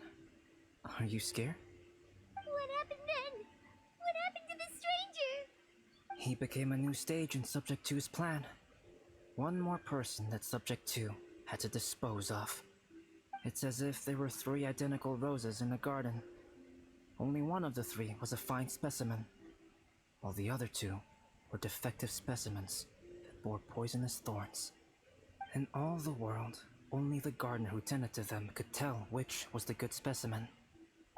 Are you scared? What happened then? What happened to the stranger? He became a new stage in Subject 2's plan. One more person that Subject 2 had to dispose of. It's as if there were 3 identical roses in a garden. Only one of the 3 was a fine specimen, while the other 2 were defective specimens that bore poisonous thorns. In all the world, only the gardener who tended to them could tell which was the good specimen.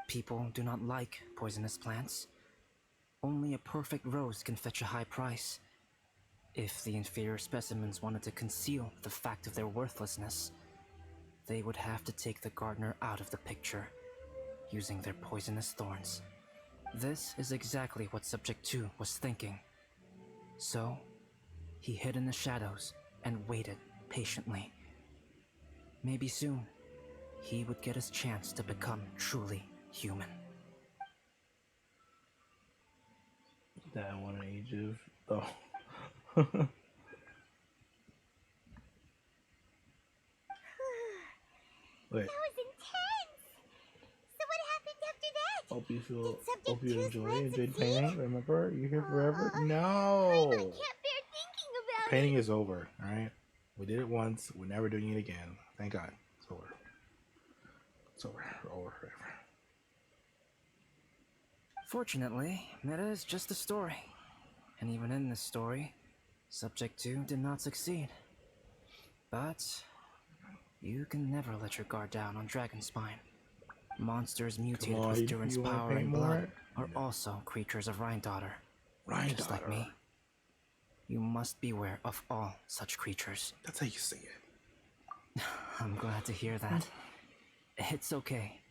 People do not like poisonous plants. Only a perfect rose can fetch a high price. If the inferior specimens wanted to conceal the fact of their worthlessness, they would have to take the gardener out of the picture, using their poisonous thorns. This is exactly what Subject 2 was thinking. So, he hid in the shadows and waited patiently. Maybe soon, he would get his chance to become truly human. That one age of oh. Wait. That was intense. So what happened after that? Hope you enjoyed painting. Remember, you're here forever. I No. can't bear thinking about Painting it. is over. All right. We did it once. We're never doing it again. Thank God. It's over. It's over. Over forever. Fortunately, Meta is just a story. And even in this story, Subject 2 did not succeed. But you can never let your guard down on Dragonspine. Monsters mutated with Durin's power and blood are also creatures of Rhine-Daughter. Just like me. You must beware of all such creatures. That's how you say it. I'm glad to hear that. It's okay.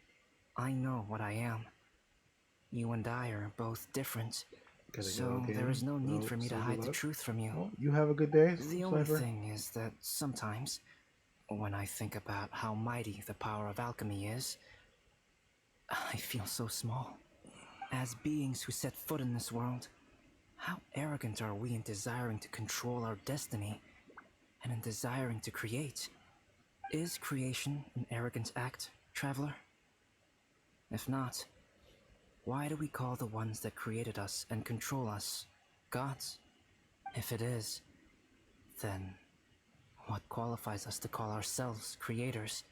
I know what I am. You and I are both different, so there is no need for me to hide the truth from you. Well, you have a good day. The only thing is that sometimes, when I think about how mighty the power of alchemy is, I feel so small. As beings who set foot in this world, how arrogant are we in desiring to control our destiny, and in desiring to create? Is creation an arrogant act, traveler? If not, why do we call the ones that created us and control us gods? If it is, then what qualifies us to call ourselves creators?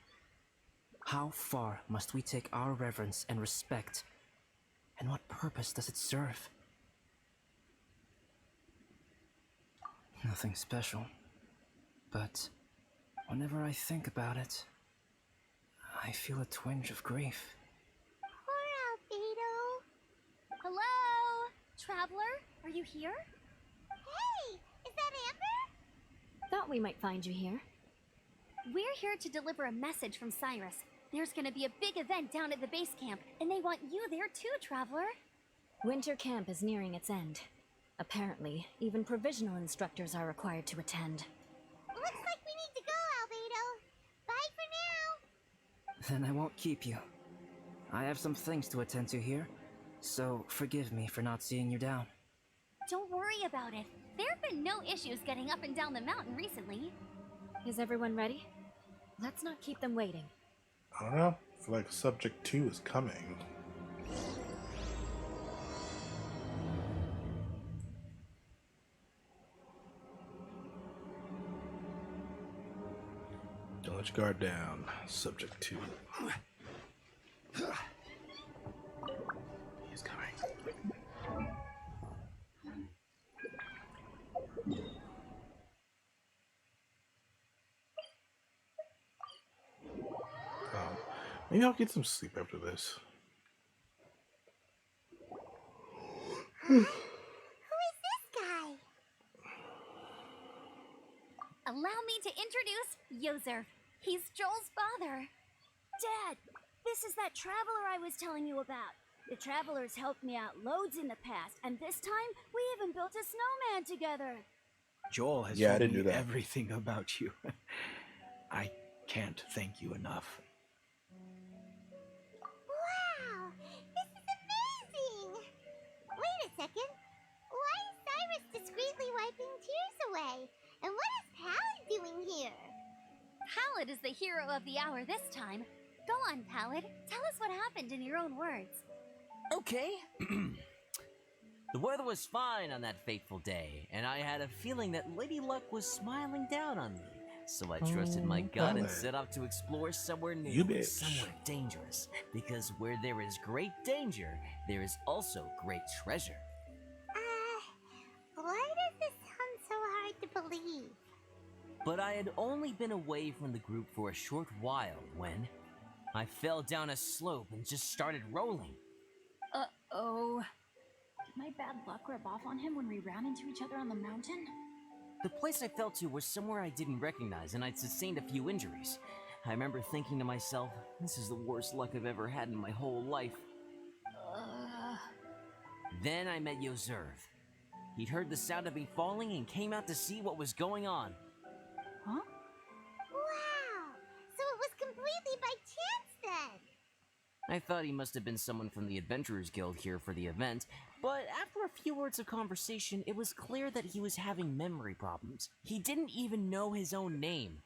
How far must we take our reverence and respect, and what purpose does it serve? Nothing special, but whenever I think about it, I feel a twinge of grief. Poor Albedo. Hello? Traveler, are you here? Hey, is that Amber? Thought we might find you here. We're here to deliver a message from Cyrus. There's gonna be a big event down at the base camp, and they want you there too, Traveler. Winter camp is nearing its end. Apparently, even provisional instructors are required to attend. Looks like we need to go, Albedo. Bye for now. Then I won't keep you. I have some things to attend to here, so forgive me for not seeing you down. Don't worry about it. There have been no issues getting up and down the mountain recently. Is everyone ready? Let's not keep them waiting. I don't know. I feel like Subject 2 is coming. Don't let your guard down. Subject 2. He's coming. Maybe I'll get some sleep after this. Who is this guy? Allow me to introduce Yoser. He's Joel's father. Dad, this is that traveler I was telling you about. The traveler's helped me out loads in the past, and this time we even built a snowman together. Joel has told me everything about you. I can't thank you enough. Wow, this is amazing! Wait a second. Why is Cyrus discreetly wiping tears away? And what is Pallid doing here? Pallid is the hero of the hour this time. Go on, Pallid. Tell us what happened in your own words. Okay. The weather was fine on that fateful day, and I had a feeling that Lady Luck was smiling down on me. So I trusted my gut and set out to explore somewhere new, somewhere dangerous. Because where there is great danger, there is also great treasure. Why does this sound so hard to believe? But I had only been away from the group for a short while when I fell down a slope and just started rolling. Uh-oh. Did my bad luck rub off on him when we ran into each other on the mountain? The place I fell to was somewhere I didn't recognize, and I'd sustained a few injuries. I remember thinking to myself, this is the worst luck I've ever had in my whole life. Then I met Yoserv. He'd heard the sound of me falling and came out to see what was going on. Huh? Wow! So it was completely by chance then! I thought he must have been someone from the Adventurous Guild here for the event, but after a few words of conversation, it was clear that he was having memory problems. He didn't even know his own name.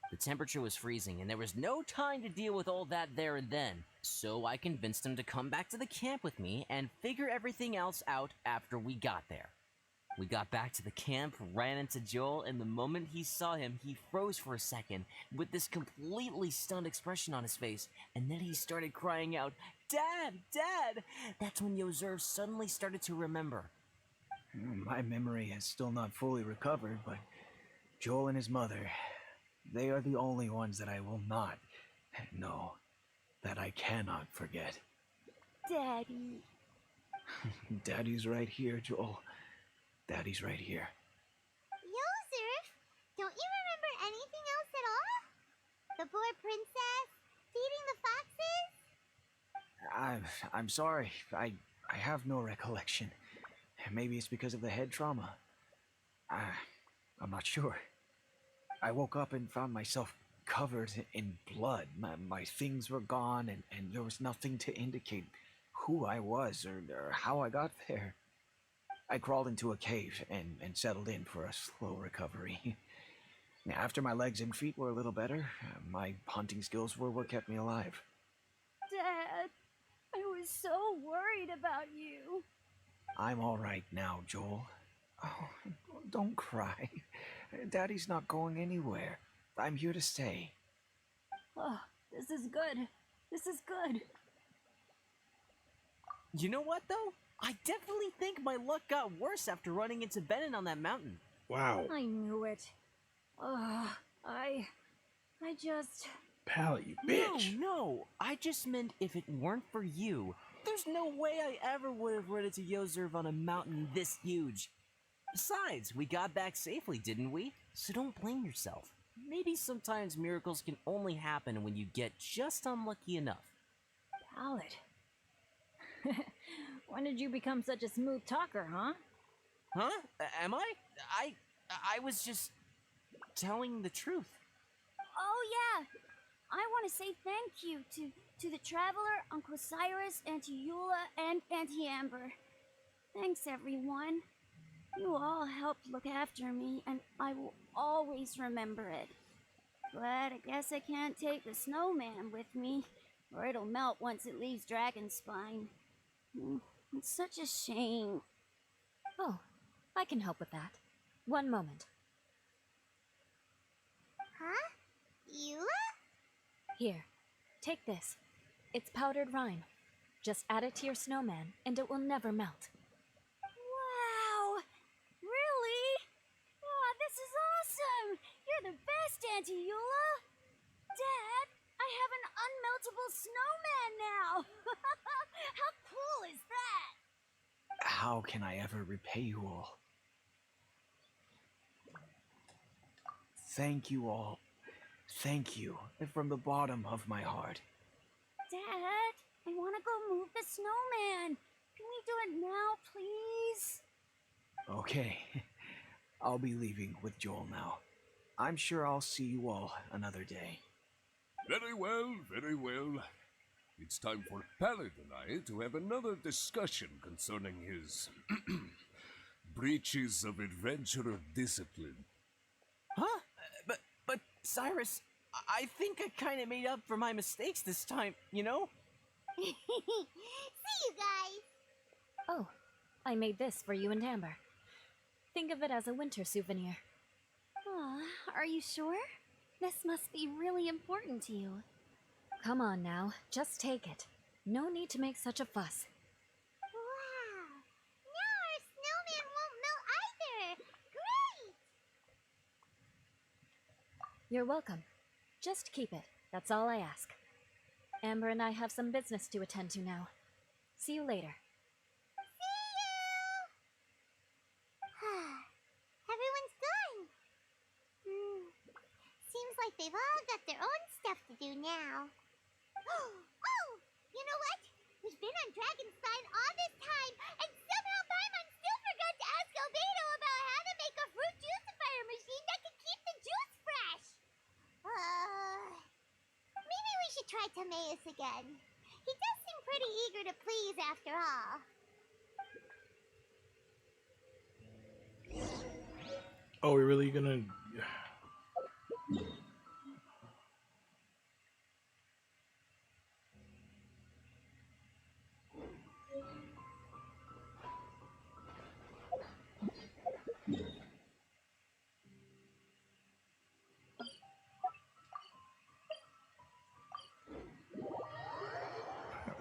The temperature was freezing, and there was no time to deal with all that there and then, so I convinced him to come back to the camp with me and figure everything else out after we got there. We got back to the camp, ran into Joel, and the moment he saw him, he froze for a second, with this completely stunned expression on his face, and then he started crying out, "Dad! Dad!" That's when Yozerv suddenly started to remember. My memory has still not fully recovered, but Joel and his mother, they are the only ones that I will not, no, that I cannot forget. Daddy. Daddy's right here, Joel. Daddy's right here. Yozerf, don't you remember anything else at all? The poor princess? Feeding the foxes? I'm sorry. I have no recollection. Maybe it's because of the head trauma. I'm not sure. I woke up and found myself covered in blood. My things were gone, and there was nothing to indicate who I was or how I got there. I crawled into a cave and settled in for a slow recovery. After my legs and feet were a little better, my hunting skills were what kept me alive. Dad, I was so worried about you. I'm all right now, Joel. Oh, don't cry. Daddy's not going anywhere. I'm here to stay. Oh, this is good. This is good. You know what, though? I definitely think my luck got worse after running into Benin on that mountain. Wow. I knew it. I just... Pal, you bitch. No, I just meant if it weren't for you, there's no way I ever would have run into Yozerv on a mountain this huge. Besides, we got back safely, didn't we? So don't blame yourself. Maybe sometimes miracles can only happen when you get just unlucky enough. Pallet. When did you become such a smooth talker, huh? Huh? Am I? I was just telling the truth. Oh yeah, I want to say thank you to the Traveler, Uncle Cyrus, Auntie Eula, and Auntie Amber. Thanks everyone. You all helped look after me, and I will always remember it. But I guess I can't take the snowman with me, or it'll melt once it leaves Dragonspine. It's such a shame. Oh, I can help with that. One moment. Huh? Eula? Here, take this. It's powdered rime. Just add it to your snowman, and it will never melt. Wow! Really? Oh, this is awesome! You're the best, Auntie Eula! Dad, I have an unmeltable snowman now! How cool is that? How can I ever repay you all? Thank you all. Thank you from the bottom of my heart. Dad, I want to go move the snowman. Can we do it now, please? Okay, I'll be leaving with Joel now. I'm sure I'll see you all another day. Very well, very well. It's time for Pallet and I to have another discussion concerning his breaches of adventurer discipline. Huh? But Cyrus, I think I kind of made up for my mistakes this time, you know? See you guys! Oh, I made this for you and Amber. Think of it as a winter souvenir. Aw, are you sure? This must be really important to you. Come on now, just take it. No need to make such a fuss. Wow! Now our snowman won't melt either! Great! You're welcome. Just keep it. That's all I ask. Amber and I have some business to attend to now. See you later. Everyone's gone. Seems like they've all got their own stuff to do now. Oh! You know what? We've been on Dragonspine all this time, and somehow Paimon still forgot to ask how make a fruit juicifier machine that can keep the juice fresh. Maybe we should try Timaeus again. He does seem pretty eager to please after all. Oh, we're really gonna...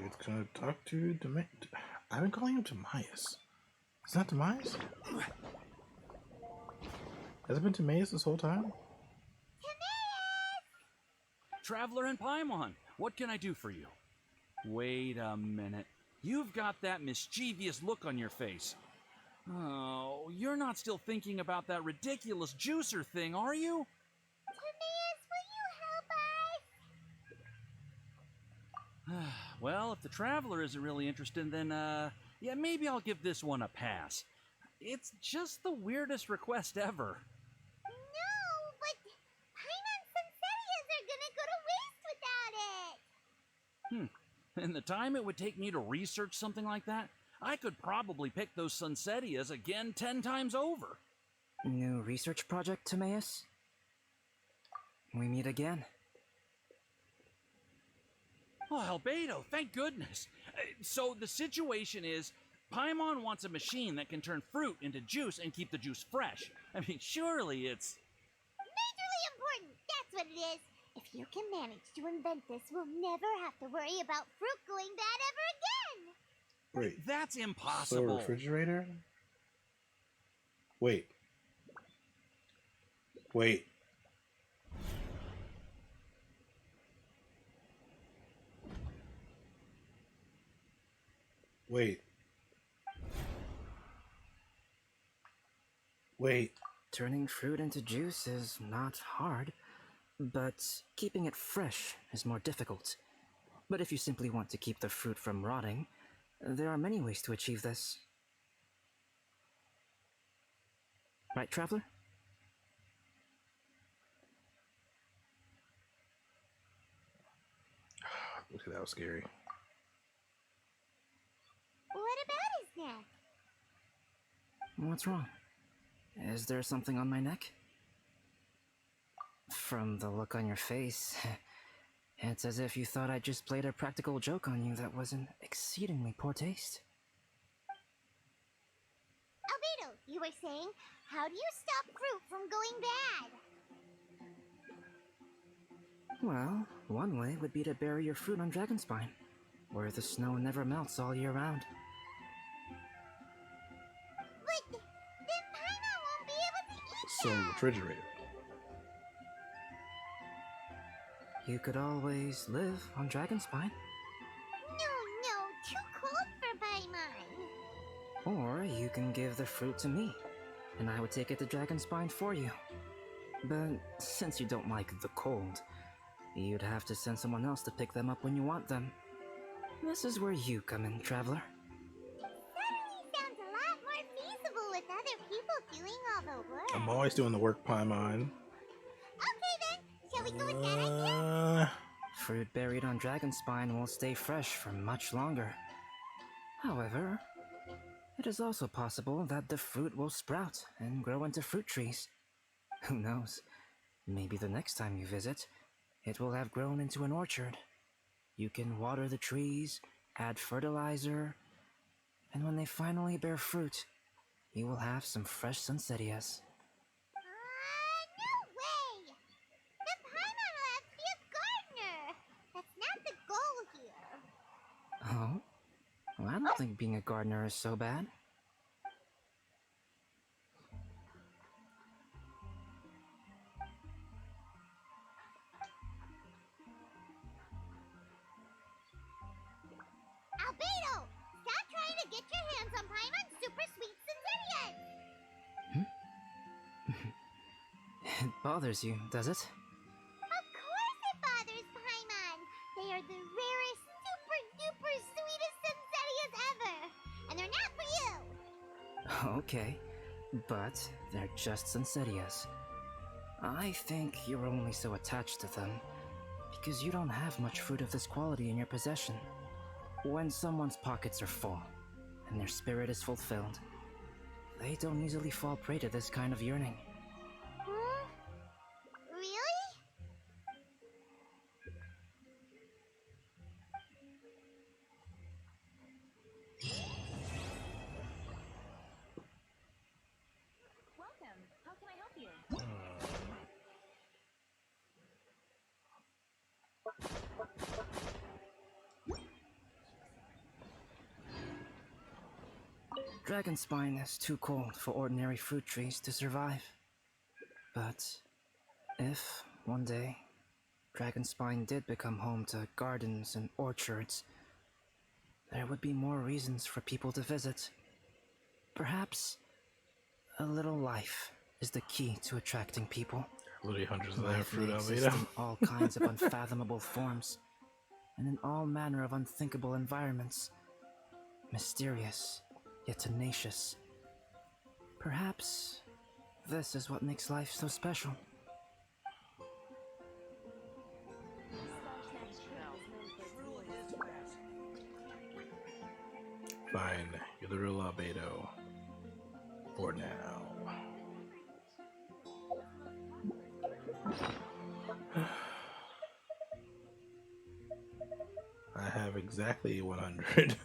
It's gonna talk to I've been calling him Timaeus. It's not Timaeus? Has it been Timaeus this whole time? Traveler and Paimon, what can I do for you? Wait a minute. You've got that mischievous look on your face. Oh, you're not still thinking about that ridiculous juicer thing, are you? Timaeus, will you help us? Well, if the Traveler isn't really interested, then, yeah, maybe I'll give this one a pass. It's just the weirdest request ever. No, but Paimon's Sunsettias are gonna go to waste without it. In the time it would take me to research something like that, I could probably pick those Sunsettias again 10 times over. New research project, Timaeus? We meet again. Oh, Albedo, thank goodness. So the situation is, Paimon wants a machine that can turn fruit into juice and keep the juice fresh. I mean, surely it's... Majorly important, that's what it is. If you can manage to invent this, we'll never have to worry about fruit going bad ever again. Wait. That's So impossible. refrigerator? Wait. Wait. Wait. Wait. Turning fruit into juice is not hard, but keeping it fresh is more difficult. But if you simply want to keep the fruit from rotting, there are many ways to achieve this. Right, Traveler? Okay, that was scary. What about his neck? What's wrong? Is there something on my neck? From the look on your face, it's as if you thought I just played a practical joke on you that was in exceedingly poor taste. Albedo, you were saying, how do you stop fruit from going bad? Well, one way would be to bury your fruit on Dragonspine, where the snow never melts all year round. But then Paimon won't be able to eat So them. refrigerator. You could always live on Dragonspine. No, too cold for Paimon. Or you can give the fruit to me, and I would take it to Dragonspine for you. But since you don't like the cold, you'd have to send someone else to pick them up when you want them. This is where you come in, Traveler. Suddenly sounds a lot more feasible with other people doing all the work. I'm always doing the work, Paimon. Okay then, shall we go with that idea? Fruit buried on Dragonspine will stay fresh for much longer. However, it is also possible that the fruit will sprout and grow into fruit trees. Who knows? Maybe the next time you visit, it will have grown into an orchard. You can water the trees, add fertilizer, and when they finally bear fruit, you will have some fresh Sunsettias. No way! The Paimon will have to be a gardener. That's not the goal here. Oh? Well, I don't think being a gardener is so bad. Albedo, stop trying to get your hands on Paimon's super sweet Sunsettias. It bothers you, does it? Of course it bothers Paimon. They are the rarest, super duper sweetest Sunsettias ever. And they're not for you. Okay. but they're just Sensitias. I think you're only so attached to them because you don't have much fruit of this quality in your possession. When someone's pockets are full and their spirit is fulfilled, they don't easily fall prey to this kind of yearning. Really? Welcome. How can I help you? Dragonspine is too cold for ordinary fruit trees to survive. But if, one day, Dragonspine did become home to gardens and orchards, there would be more reasons for people to visit. Perhaps a little life is the key to attracting people. Literally hundreds of that Life fruit may out exist later. in all kinds of unfathomable forms, and in all manner of unthinkable environments. Mysterious, yet tenacious. Perhaps this is what makes life so special. Fine, you're the real Albedo. For now. I have exactly 100.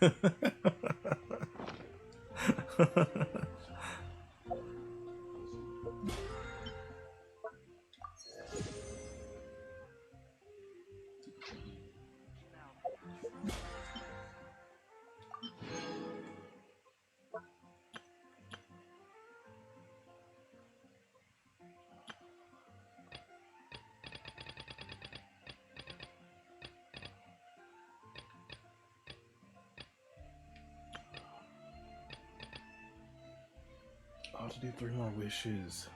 I'll have to do 3 more wishes.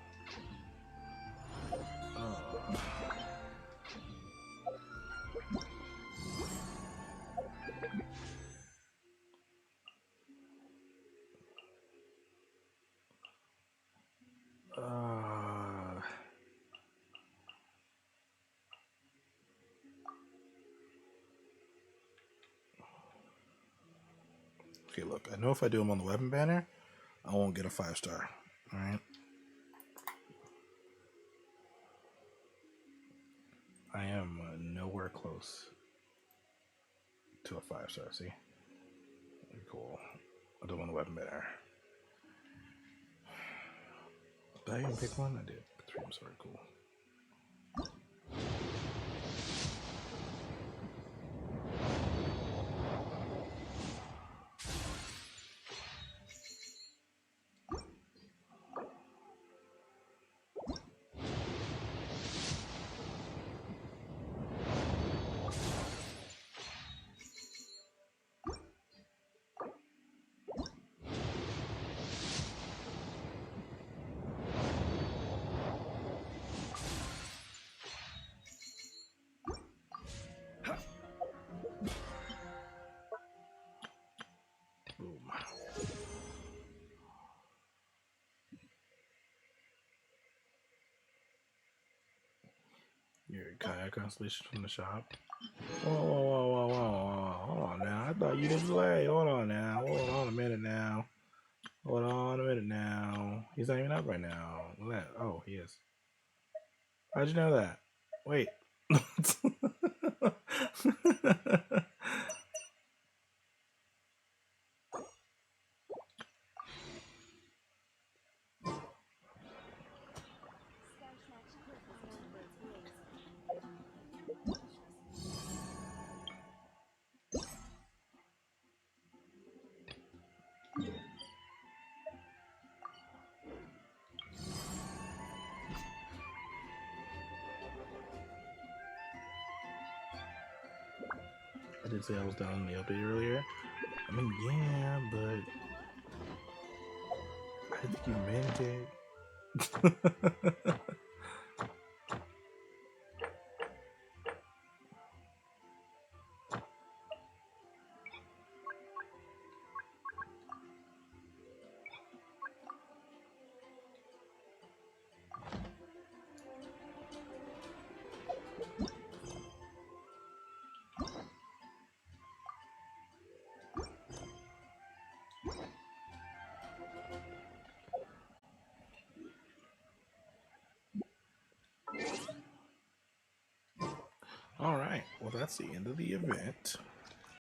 Okay, look, I know if I do them on the weapon banner, I won't get a 5-star. Alright? I am nowhere close to a 5-star, see? Cool. I'll do them on the weapon banner. Did I even pick one? I did. 3, I'm sorry, cool. Your kayak constellation from the shop. Whoa. Hold on now. I thought you didn't play. Hold on now. Hold on a minute now. Hold on a minute now. He's not even up right now. Look at that. Oh, he is. How'd you know that? Wait. I did say I was down in the update earlier. I mean, yeah, but I think you meant it. right. Well, that's the end of the event.